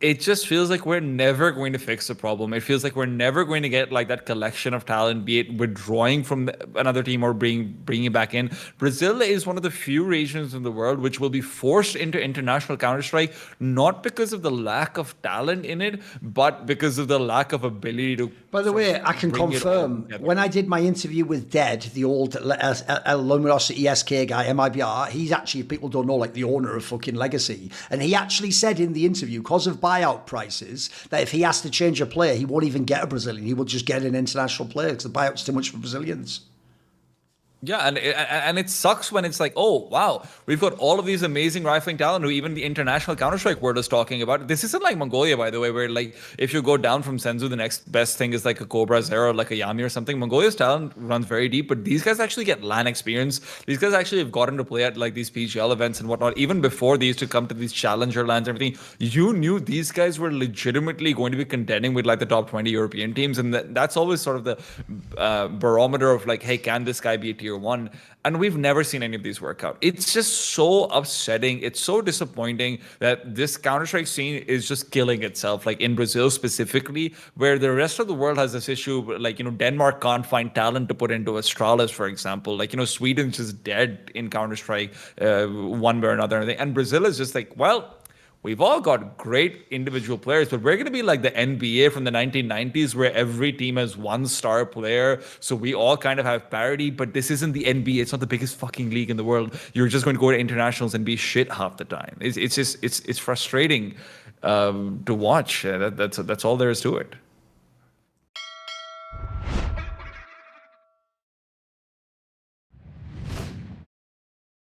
S3: it just feels like we're never going to fix the problem. It feels like we're never going to get like that collection of talent, be it withdrawing from another team or bringing it back in. Brazil is one of the few regions in the world which will be forced into international Counter-Strike, not because of the lack of talent in it, but because of the lack of ability to.
S2: By the way, I can confirm, when I did my interview with Dead, the old El Luminosity ESK guy, MIBR, he's actually, people don't know, like the owner of fucking Legacy. And he actually said in the interview, because of buyout prices, that if he has to change a player, he won't even get a Brazilian. He will just get an international player because the buyout's too much for Brazilians.
S3: Yeah, and it sucks when it's like, oh wow, we've got all of these amazing rifling talent who even the international Counter-Strike world is talking about. This isn't like Mongolia, by the way, where like if you go down from Senzu, the next best thing is like a Cobra Zero, like a Yami or something. Mongolia's talent runs very deep, but these guys actually get LAN experience. These guys actually have gotten to play at like these PGL events and whatnot. Even before they used to come to these challenger lands and everything, you knew these guys were legitimately going to be contending with like the top 20 European teams, and that's always sort of the barometer of like, hey, can this guy be a tier one? And we've never seen any of these work out. It's just so upsetting. It's so disappointing that this Counter-Strike scene is just killing itself, like in Brazil specifically, where the rest of the world has this issue. Like, Denmark can't find talent to put into Astralis, for example. Like, Sweden's just dead in Counter-Strike one way or another. And Brazil is just like, well, we've all got great individual players, but we're going to be like the NBA from the 1990s where every team has one star player. So we all kind of have parity, but this isn't the NBA. It's not the biggest fucking league in the world. You're just going to go to internationals and be shit half the time. It's frustrating to watch. That's all there is to it.